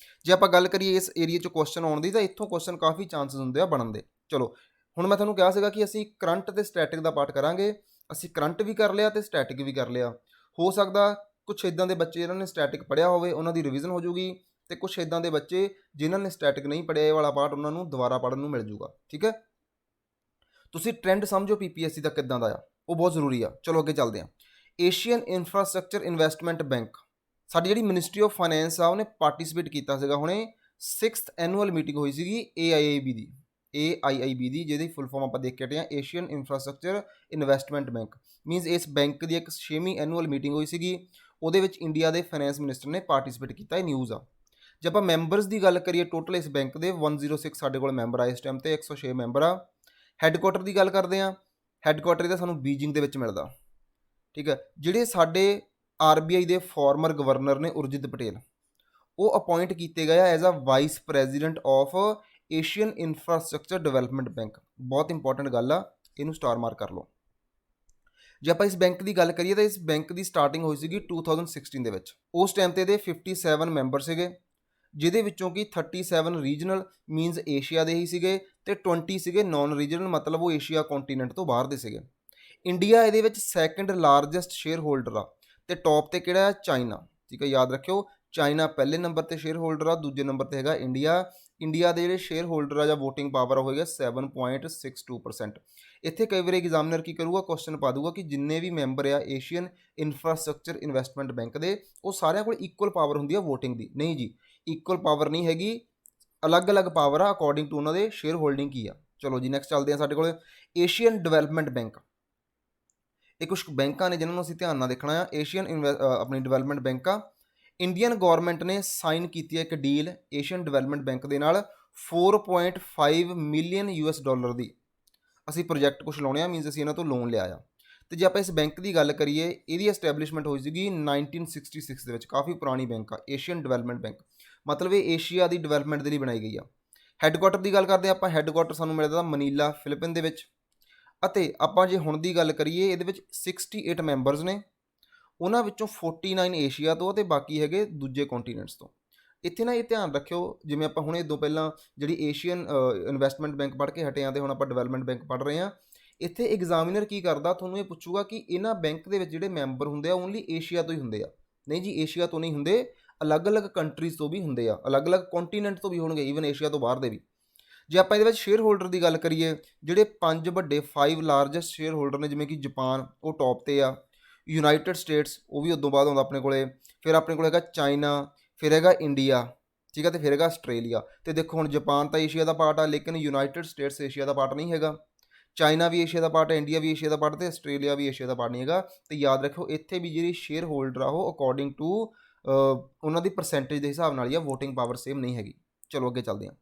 ਜੇ ਆਪਾਂ ਗੱਲ ਕਰੀਏ ਇਸ ਏਰੀਆ 'ਚ ਕੁਐਸਚਨ ਆਉਣ ਦੀ ਤਾਂ ਇੱਥੋਂ ਕੁਐਸਚਨ ਕਾਫੀ ਚਾਂਸਸ ਹੁੰਦੇ ਆ ਬਣਨ ਦੇ। ਚਲੋ ਹੁਣ ਮੈਂ ਤੁਹਾਨੂੰ ਕਿਹਾ ਸੀਗਾ ਕਿ ਅਸੀਂ ਕਰੰਟ ਤੇ ਸਟੈਟਿਕ ਦਾ ਪਾਰਟ ਕਰਾਂਗੇ। ਅਸੀਂ ਕਰੰਟ ਵੀ ਕਰ ਲਿਆ ਤੇ ਸਟੈਟਿਕ ਵੀ ਕਰ ਲਿਆ। ਹੋ ਸਕਦਾ ਕੁਛ ਇੱਦਾਂ ਦੇ ਬੱਚੇ ਜਿਨ੍ਹਾਂ ਨੇ ਸਟੈਟਿਕ ਪੜ੍ਹਿਆ ਹੋਵੇ ਉਹਨਾਂ ਦੀ ਰਿਵੀਜ਼ਨ ਹੋ ਜੂਗੀ, ਤੇ ਕੁਛ ਇੱਦਾਂ ਦੇ ਬੱਚੇ ਜਿਨ੍ਹਾਂ ਨੇ ਸਟੈਟਿਕ ਨਹੀਂ ਪੜ੍ਹਿਆ ਇਹ ਵਾਲਾ ਪਾਰਟ ਉਹਨਾਂ ਨੂੰ ਦੁਬਾਰਾ ਪੜ੍ਹਨ ਨੂੰ ਮਿਲ ਜੂਗਾ। ਠੀਕ ਹੈ, ਤੁਸੀਂ ਟ੍ਰੈਂਡ ਸਮਝੋ PPSC ਦਾ ਕਿੱਦਾਂ ਦਾ ਆ, ਉਹ ਬਹੁਤ ਜ਼ਰੂਰੀ ਆ। ਚਲੋ ਅੱਗੇ ਚੱਲਦੇ ਹਾਂ। ਏਸ਼ੀਅਨ ਇਨਫਰਾਸਟਰਕਚਰ ਇਨਵੈਸਟਮੈਂਟ ਬੈਂਕ, ਸਾਡੀ ਜਿਹੜੀ ਮਿਨਿਸਟਰੀ ਆਫ ਫਾਈਨੈਂਸ ਆ ਉਹਨੇ ਪਾਰਟੀਸਪੇਟ ਕੀਤਾ ਸੀਗਾ ਹੁਣੇ 6th ਐਨੂਅਲ ਮੀਟਿੰਗ ਹੋਈ ਸੀਗੀ AIIB ਦੀ, ਜਿਹਦੀ ਫੁੱਲ ਫਾਰਮ ਆਪਾਂ ਦੇਖ ਕੇ ਹਟੇ ਹਾਂ, Asian infrastructure investment bank. Means ਇਸ ਬੈਂਕ ਦੀ ਇੱਕ 6ਵੀਂ ਐਨੂਅਲ ਮੀਟਿੰਗ ਹੋਈ ਸੀਗੀ, ਉਹਦੇ ਵਿੱਚ ਇੰਡੀਆ ਦੇ ਫਾਈਨੈਂਸ ਮਿਨਿਸਟਰ ਨੇ ਪਾਰਟੀਸਪੇਟ ਕੀਤਾ। ਇਹ ਨਿਊਜ਼ ਆ। ਜੇ ਆਪਾਂ ਮੈਂਬਰਸ ਦੀ ਗੱਲ ਕਰੀਏ ਟੋਟਲ ਇਸ ਬੈਂਕ ਦੇ 106 ਸਾਡੇ ਕੋਲ ਮੈਂਬਰ ਆ ਇਸ ਟਾਈਮ ਤੇ, 106 ਮੈਂਬਰ ਆ। ਹੈੱਡਕੁਆਟਰ ਦੀ ਗੱਲ ਕਰਦੇ ਹਾਂ, ਹੈੱਡਕੁਆਟਰ ਇਹਦਾ ਸਾਨੂੰ ਬੀਜਿੰਗ ਦੇ ਵਿੱਚ ਮਿਲਦਾ। ਠੀਕ ਹੈ, ਜਿਹੜੇ ਸਾਡੇ RBI ਦੇ ਫਾਰਮਰ ਗਵਰਨਰ ਨੇ ਉਰਜਿਤ ਪਟੇਲ, ਉਹ ਅਪਾਇੰਟ ਕੀਤੇ ਗਏ ਆ as a vice president of Asian infrastructure development bank. ਬਹੁਤ ਇੰਪੋਰਟੈਂਟ ਗੱਲ ਆ, ਇਹਨੂੰ ਸਟਾਰ ਮਾਰਕ ਕਰ ਲਓ। ਜੇ ਆਪਾਂ ਇਸ ਬੈਂਕ ਦੀ ਗੱਲ ਕਰੀਏ ਤਾਂ ਇਸ ਬੈਂਕ ਦੀ ਸਟਾਰਟਿੰਗ ਹੋਈ ਸੀਗੀ 2016 ਦੇ ਵਿੱਚ। ਉਸ ਟਾਈਮ ਤੇ ਇਹਦੇ 57 ਮੈਂਬਰ ਸੀਗੇ, ਜਿਹਦੇ ਵਿੱਚੋਂ ਕਿ 37 ਰੀਜਨਲ ਮੀਨਸ ਏਸ਼ੀਆ ਦੇ ਹੀ ਸੀਗੇ ਤੇ 20 ਸੀਗੇ ਨਾਨ ਰੀਜਨਲ, ਮਤਲਬ ਉਹ ਏਸ਼ੀਆ ਕੰਟੀਨੈਂਟ ਤੋਂ ਬਾਹਰ ਦੇ ਸੀਗੇ। ਇੰਡੀਆ ਇਹਦੇ ਵਿੱਚ ਸੈਕੰਡ ਲਾਰਜੈਸਟ ਸ਼ੇਅਰ ਹੋਲਡਰ ਆ, ਤੇ ਟੌਪ ਤੇ ਕਿਹੜਾ ਹੈ, ਚਾਈਨਾ। ਠੀਕ ਹੈ, ਯਾਦ ਰੱਖਿਓ ਚਾਈਨਾ ਪਹਿਲੇ ਨੰਬਰ ਤੇ ਸ਼ੇਅਰ ਹੋਲਡਰ ਆ, ਦੂਜੇ ਨੰਬਰ ਤੇ ਹੈਗਾ ਇੰਡੀਆ। ਇੰਡੀਆ ਦੇ ਜਿਹੜੇ ਸ਼ੇਅਰ ਹੋਲਡਰ ਆ ਜਾਂ ਵੋਟਿੰਗ ਪਾਵਰ ਹੋਏਗਾ 7.62%। ਇੱਥੇ ਕਈ ਵਾਰੀ ਐਗਜ਼ਾਮਨਰ ਕੀ ਕਰੂਗਾ, ਕੁਐਸਚਨ ਪਾ ਦੂਗਾ ਕਿ ਜਿੰਨੇ ਵੀ ਮੈਂਬਰ ਆ ਏਸ਼ੀਅਨ ਇਨਫਰਾਸਟਰਕਚਰ ਇਨਵੈਸਟਮੈਂਟ ਬੈਂਕ ਦੇ, ਉਹ ਸਾਰਿਆਂ ਕੋਲ ਇਕੁਅਲ ਪਾਵਰ ਹੁੰਦੀ ਆ ਵੋਟਿੰਗ ਦੀ। ਨਹੀਂ ਜੀ, ਇਕੁਅਲ ਪਾਵਰ ਨਹੀਂ ਹੈਗੀ, ਅਲੱਗ-ਅਲੱਗ ਪਾਵਰ ਆ ਅਕੋਰਡਿੰਗ ਟੂ ਉਹਨਾਂ ਦੇ ਸ਼ੇਅਰ ਹੋਲਡਿੰਗ ਕੀ ਆ। ਚਲੋ ਜੀ ਨੈਕਸਟ ਚੱਲਦੇ ਆ। ਸਾਡੇ ਕੋਲ ਏਸ਼ੀਅਨ ਡਿਵੈਲਪਮੈਂਟ ਬੈਂਕ, ਇਹ ਕੁਛ ਬੈਂਕਾਂ ਨੇ ਜਿਨ੍ਹਾਂ ਨੂੰ ਅਸੀਂ ਧਿਆਨ ਨਾਲ ਦੇਖਣਾ ਆ। ਏਸ਼ੀਅਨ ਆਪਣੀ ਡਿਵੈਲਪਮੈਂਟ ਬੈਂਕ ਆ। ਇੰਡੀਅਨ ਗੌਰਮੈਂਟ ਨੇ ਸਾਈਨ ਕੀਤੀ ਹੈ ਇੱਕ ਡੀਲ ਏਸ਼ੀਅਨ ਡਿਵੈਲਪਮੈਂਟ ਬੈਂਕ ਦੇ ਨਾਲ 4.5 ਮਿਲੀਅਨ US$ ਦੀ। ਅਸੀਂ ਪ੍ਰੋਜੈਕਟ ਕੁਛ ਲਾਉਣੇ ਆ, ਮੀਨਸ ਅਸੀਂ ਇਹਨਾਂ ਤੋਂ ਲੋਨ ਲਿਆ ਆ। ਤੇ ਜੇ ਆਪਾਂ ਇਸ ਬੈਂਕ ਦੀ ਗੱਲ ਕਰੀਏ, ਇਹਦੀ ਐਸਟੈਬਲਿਸ਼ਮੈਂਟ ਹੋਈ ਸੀਗੀ 1966 ਦੇ ਵਿੱਚ। ਕਾਫੀ ਪੁਰਾਣੀ ਬੈਂਕ ਆ ਏਸ਼ੀਅਨ ਡਿਵੈਲਪਮੈਂਟ ਬੈਂਕ, ਮਤਲਬ ਇਹ ਏਸ਼ੀਆ ਦੀ ਡਿਵੈਲਪਮੈਂਟ ਦੇ ਲਈ ਬਣਾਈ ਗਈ ਆ। ਹੈੱਡਕੁਆਟਰ ਦੀ ਗੱਲ ਕਰਦੇ ਆਪਾਂ, ਹੈੱਡਕੁਆਟਰ ਸਾਨੂੰ ਮਿਲਦਾ ਮਨੀਲਾ ਫਿਲੀਪੀਨ ਦੇ ਵਿੱਚ। ਅਤੇ ਆਪਾਂ ਜੇ ਹੁਣ ਦੀ ਗੱਲ ਕਰੀਏ, ਇਹਦੇ ਵਿੱਚ 68 ਮੈਂਬਰਸ ਨੇ, ਉਹਨਾਂ ਵਿੱਚੋਂ 49 ਏਸ਼ੀਆ ਤੋਂ ਅਤੇ ਬਾਕੀ ਹੈਗੇ ਦੂਜੇ ਕੰਟੀਨੈਂਟਸ ਤੋਂ। ਇੱਥੇ ਨਾ ਇਹ ਧਿਆਨ ਰੱਖਿਓ, ਜਿਵੇਂ ਆਪਾਂ ਹੁਣੇ ਤੋਂ ਪਹਿਲਾਂ ਜਿਹੜੀ ਏਸ਼ੀਅਨ ਇਨਵੈਸਟਮੈਂਟ ਬੈਂਕ ਪੜ੍ਹ ਕੇ ਹਟੇ ਹਾਂ ਤੇ ਹੁਣ ਆਪਾਂ ਡਿਵੈਲਪਮੈਂਟ ਬੈਂਕ ਪੜ੍ਹ ਰਹੇ ਹਾਂ। ਇੱਥੇ ਐਗਜ਼ਾਮੀਨਰ ਕੀ ਕਰਦਾ, ਤੁਹਾਨੂੰ ਇਹ ਪੁੱਛੂਗਾ ਕਿ ਇਹਨਾਂ ਬੈਂਕ ਦੇ ਵਿੱਚ ਜਿਹੜੇ ਮੈਂਬਰ ਹੁੰਦੇ ਆ ਓਨਲੀ ਏਸ਼ੀਆ ਤੋਂ ਹੀ ਹੁੰਦੇ ਆ। ਨਹੀਂ ਜੀ, ਏਸ਼ੀਆ ਤੋਂ ਨਹੀਂ ਹੁੰਦੇ, ਅਲੱਗ-ਅਲੱਗ ਕੰਟਰੀਜ਼ ਤੋਂ ਵੀ ਹੁੰਦੇ ਆ, ਅਲੱਗ-ਅਲੱਗ ਕੰਟੀਨੈਂਟ ਤੋਂ ਵੀ ਹੋਣਗੇ, ਈਵਨ ਏਸ਼ੀਆ ਤੋਂ ਬਾਹਰ ਦੇ ਵੀ। ਜੇ ਆਪਾਂ ਇਹਦੇ ਵਿੱਚ ਸ਼ੇਅਰ ਹੋਲਡਰ ਦੀ ਗੱਲ ਕਰੀਏ, ਜਿਹੜੇ 5 ਲਾਰਜੈਸਟ ਸ਼ੇਅਰ ਹੋਲਡਰ ਨੇ, ਜਿਵੇਂ ਕਿ ਜਾਪਾਨ ਉਹ ਟੌਪ ਤੇ ਆ, ਯੂਨਾਈਟਿਡ ਸਟੇਟਸ ਉਹ ਵੀ ਉਦੋਂ ਬਾਅਦ ਆਉਂਦਾ ਆਪਣੇ ਕੋਲੇ, ਫਿਰ ਆਪਣੇ ਕੋਲ ਹੈਗਾ ਚਾਈਨਾ, ਫਿਰ ਹੈਗਾ ਇੰਡੀਆ, ਠੀਕ ਹੈ, ਤੇ ਫਿਰ ਹੈਗਾ ਆਸਟ੍ਰੇਲੀਆ। ਤੇ ਦੇਖੋ ਹੁਣ ਜਾਪਾਨ ਤਾਂ ਏਸ਼ੀਆ ਦਾ ਪਾਰਟ ਆ, ਲੇਕਿਨ ਯੂਨਾਈਟਿਡ ਸਟੇਟਸ ਏਸ਼ੀਆ ਦਾ ਪਾਰਟ ਨਹੀਂ ਹੈਗਾ। ਚਾਈਨਾ ਵੀ ਏਸ਼ੀਆ ਦਾ ਪਾਰਟ ਹੈ, ਇੰਡੀਆ ਵੀ ਏਸ਼ੀਆ ਦਾ ਪਾਰਟ, ਤੇ ਆਸਟ੍ਰੇਲੀਆ ਵੀ ਏਸ਼ੀਆ ਦਾ ਪਾਰਟ ਨਹੀਂ ਹੈਗਾ। ਤੇ ਯਾਦ ਰੱਖੋ ਇੱਥੇ ਵੀ ਜਿਹੜੀ ਸ਼ੇਅਰ ਹੋਲਡਰ ਆ ਉਹ ਅਕੋਰਡਿੰਗ ਟੂ ਉਹਨਾਂ ਦੀ ਪਰਸੈਂਟੇਜ ਦੇ ਹਿਸਾਬ ਨਾਲ ਹੀ ਆ, ਵੋਟਿੰਗ ਪਾਵਰ ਸੇਮ ਨਹੀਂ ਹੈਗੀ। ਚਲੋ ਅੱਗੇ ਚੱਲਦੇ ਹਾਂ।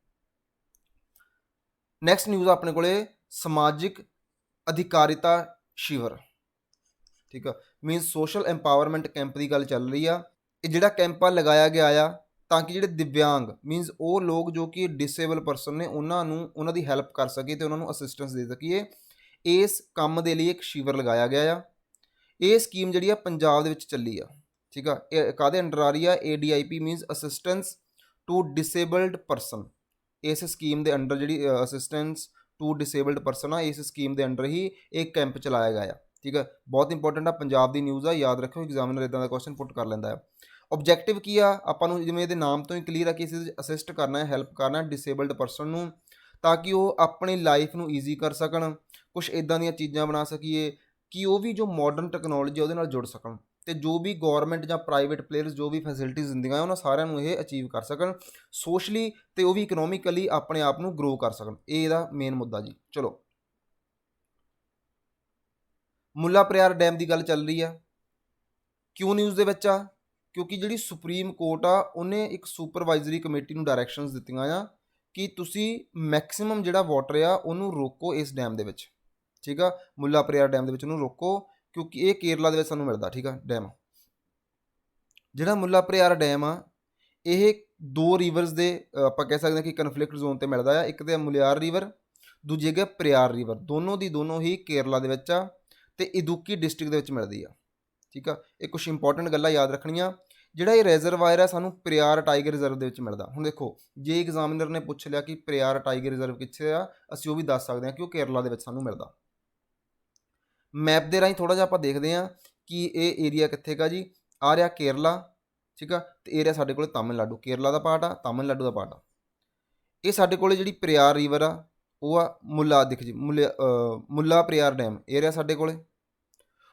ਨੈਕਸਟ ਨਿਊਜ਼ ਆਪਣੇ ਕੋਲੇ ਸਮਾਜਿਕ ਅਧਿਕਾਰਿਤਾ ਸ਼ਿਵਰ, ਠੀਕ ਆ, ਮੀਨਸ ਸੋਸ਼ਲ ਐਮਪਾਵਰਮੈਂਟ ਕੈਂਪ ਦੀ ਗੱਲ ਚੱਲ ਰਹੀ ਆ। ਇਹ ਜਿਹੜਾ ਕੈਂਪ ਆ ਲਗਾਇਆ ਗਿਆ ਆ ਤਾਂ ਕਿ ਜਿਹੜੇ ਦਿਵਿਆਂਗ ਮੀਨਸ ਉਹ ਲੋਕ ਜੋ ਕਿ ਡਿਸੇਬਲ ਪਰਸਨ ਨੇ ਉਹਨਾਂ ਦੀ ਹੈਲਪ ਕਰ ਸਕੀਏ ਤੇ ਉਹਨਾਂ ਨੂੰ ਅਸਿਸਟੈਂਸ ਦੇ ਸਕੀਏ। ਇਸ ਕੰਮ ਦੇ ਲਈ ਇੱਕ ਸ਼ਿਵਰ ਲਗਾਇਆ ਗਿਆ ਆ। ਇਹ ਸਕੀਮ ਜਿਹੜੀ ਆ ਪੰਜਾਬ ਦੇ ਵਿੱਚ ਚੱਲੀ ਆ, ਠੀਕ ਆ। ਇਹ ਕਾਹਦੇ ਅੰਡਰ ਆ ਰਹੀ ਆ? ADIP means assistance to disabled person. ਇਸ ਸਕੀਮ ਦੇ ਅੰਡਰ ਜਿਹੜੀ ਅਸਿਸਟੈਂਸ ਟੂ ਡਿਸੇਬਲਡ ਪਰਸਨ ਆ, ਇਸ ਸਕੀਮ ਦੇ ਅੰਡਰ ਹੀ ਇੱਕ ਕੈਂਪ ਚਲਾਇਆ ਗਿਆ ਆ, ਠੀਕ ਆ। ਬਹੁਤ ਇੰਪੋਰਟੈਂਟ ਆ, ਪੰਜਾਬ ਦੀ ਨਿਊਜ਼ ਆ, ਯਾਦ ਰੱਖਿਓ, ਐਗਜ਼ਾਮੀਨਰ ਇਦਾਂ ਦਾ ਕੁਐਸਚਨ ਪੁੱਟ ਕਰ ਲੈਂਦਾ ਆ। ਓਬਜੈਕਟਿਵ ਕੀ ਆ ਆਪਾਂ ਨੂੰ? ਜਿਵੇਂ ਇਹਦੇ ਨਾਮ ਤੋਂ ਹੀ ਕਲੀਅਰ ਆ ਕਿ ਅਸੀਂ ਅਸਿਸਟ ਕਰਨਾ ਹੈ, ਹੈਲਪ ਕਰਨਾ ਡਿਸੇਬਲਡ ਪਰਸਨ ਨੂੰ, ਤਾਂ ਕਿ ਉਹ ਆਪਣੀ ਲਾਈਫ ਨੂੰ ਈਜ਼ੀ ਕਰ ਸਕਣ। ਕੁਛ ਇੱਦਾਂ ਦੀਆਂ ਚੀਜ਼ਾਂ ਬਣਾ ਸਕੀਏ ਕਿ ਉਹ ਵੀ ਜੋ ਮਾਡਰਨ ਟੈਕਨੋਲੋਜੀ ਉਹਦੇ ਨਾਲ ਜੁੜ ਸਕਣ, ਤੇ ਜੋ ਵੀ ਗੌਰਮੈਂਟ ਜਾਂ ਪ੍ਰਾਈਵੇਟ ਪਲੇਅਰਸ ਜੋ ਵੀ ਫੈਸਿਲਿਟੀਜ਼ ਦਿੰਦੀਆਂ ਉਹਨਾਂ ਸਾਰਿਆਂ ਨੂੰ ਇਹ ਅਚੀਵ ਕਰ ਸਕਣ ਸੋਸ਼ਲੀ, ਤੇ ਉਹ ਵੀ ਇਕਨੋਮਿਕਲੀ ਆਪਣੇ ਆਪ ਨੂੰ ਗਰੋ ਕਰ ਸਕਣ। ਇਹ ਇਹਦਾ ਮੇਨ ਮੁੱਦਾ ਜੀ। ਚਲੋ, ਮੁੱਲਾ ਪ੍ਰਿਆਰ ਡੈਮ ਦੀ ਗੱਲ ਚੱਲ ਰਹੀ ਆ। ਕਿਉਂ ਨਿਊਜ਼ ਦੇ ਵਿੱਚ ਆ? ਕਿਉਂਕਿ ਜਿਹੜੀ ਸੁਪਰੀਮ ਕੋਰਟ ਆ ਉਹਨੇ ਇੱਕ ਸੁਪਰਵਾਈਜ਼ਰੀ ਕਮੇਟੀ ਨੂੰ ਡਾਇਰੈਕਸ਼ਨਸ ਦਿੱਤੀਆਂ ਆ ਕਿ ਤੁਸੀਂ ਮੈਕਸਿਮਮ ਜਿਹੜਾ ਵਾਟਰ ਆ ਉਹਨੂੰ ਰੋਕੋ ਇਸ ਡੈਮ ਦੇ ਵਿੱਚ, ਠੀਕ ਆ। ਮੁੱਲਾ ਪ੍ਰਿਆਰ ਡੈਮ ਦੇ ਵਿੱਚ ਉਹਨੂੰ ਰੋਕੋ ਕਿਉਂਕਿ ਇਹ ਕੇਰਲਾ ਦੇ ਵਿੱਚ ਸਾਨੂੰ ਮਿਲਦਾ, ਠੀਕ ਆ। ਡੈਮ ਜਿਹੜਾ ਮੁੱਲਾ ਪ੍ਰਿਆਰ ਡੈਮ ਆ ਇਹ ਦੋ ਰਿਵਰਸ ਦੇ ਆਪਾਂ ਕਹਿ ਸਕਦੇ ਹਾਂ ਕਿ ਕਨਫਲਿਕਟ ਜ਼ੋਨ ਤੇ ਮਿਲਦਾ ਆ। ਇੱਕ ਤੇ ਮੁਲਿਆਰ ਰਿਵਰ, ਦੂਜੀ ਹੈਗਾ ਪ੍ਰਿਆਰ ਰਿਵਰ। ਦੋਨੋਂ ਦੀ ਦੋਨੋਂ ਹੀ ਕੇਰਲਾ ਦੇ ਵਿੱਚ ਆ ਤੇ ਇਦੂਕੀ ਡਿਸਟ੍ਰਿਕਟ ਦੇ ਵਿੱਚ ਮਿਲਦੀ ਆ, ਠੀਕ ਆ। ਇਹ ਕੁਝ ਇੰਪੋਰਟੈਂਟ ਗੱਲਾਂ ਯਾਦ ਰੱਖਣੀਆਂ। ਜਿਹੜਾ ਇਹ ਰਿਜ਼ਰਵਾਇਰ ਹੈ ਸਾਨੂੰ ਪ੍ਰਿਆਰ ਟਾਈਗਰ ਰਿਜ਼ਰਵ ਦੇ ਵਿੱਚ ਮਿਲਦਾ। ਹੁਣ ਦੇਖੋ, ਜੇ ਐਗਜ਼ਾਮੀਨਰ ਨੇ ਪੁੱਛ ਲਿਆ ਕਿ ਪ੍ਰਿਆਰ ਟਾਈਗਰ ਰਿਜ਼ਰਵ ਕਿੱਥੇ ਆ, ਅਸੀਂ ਉਹ ਵੀ ਦੱਸ ਸਕਦੇ ਹਾਂ ਕਿ ਉਹ ਕੇਰਲਾ ਦੇ ਵਿੱਚ ਸਾਨੂੰ ਮਿਲਦਾ। ਮੈਪ ਦੇ ਰਾਹੀਂ ਥੋੜ੍ਹਾ ਜਿਹਾ ਆਪਾਂ ਦੇਖਦੇ ਹਾਂ ਕਿ ਇਹ ਏਰੀਆ ਕਿੱਥੇ ਕਾ ਜੀ। ਆ ਰਿਹਾ ਕੇਰਲਾ, ਠੀਕ ਆ, ਤੇ ਏਰੀਆ ਸਾਡੇ ਕੋਲ ਤਾਮਿਲਨਾਡੂ, ਕੇਰਲਾ ਦਾ ਪਾਰਟ ਆ, ਤਾਮਿਲਨਾਡੂ ਦਾ ਪਾਰਟ ਆ। ਇਹ ਸਾਡੇ ਕੋਲ ਜਿਹੜੀ ਪ੍ਰਿਆਰ ਰਿਵਰ ਆ ਉਹ ਆ ਮੁੱਲਾ, ਦਿਖ ਜੀ ਮੁੱਲਾ ਪ੍ਰਿਆਰ ਡੈਮ ਇਹ ਰਿਹਾ ਸਾਡੇ ਕੋਲੇ।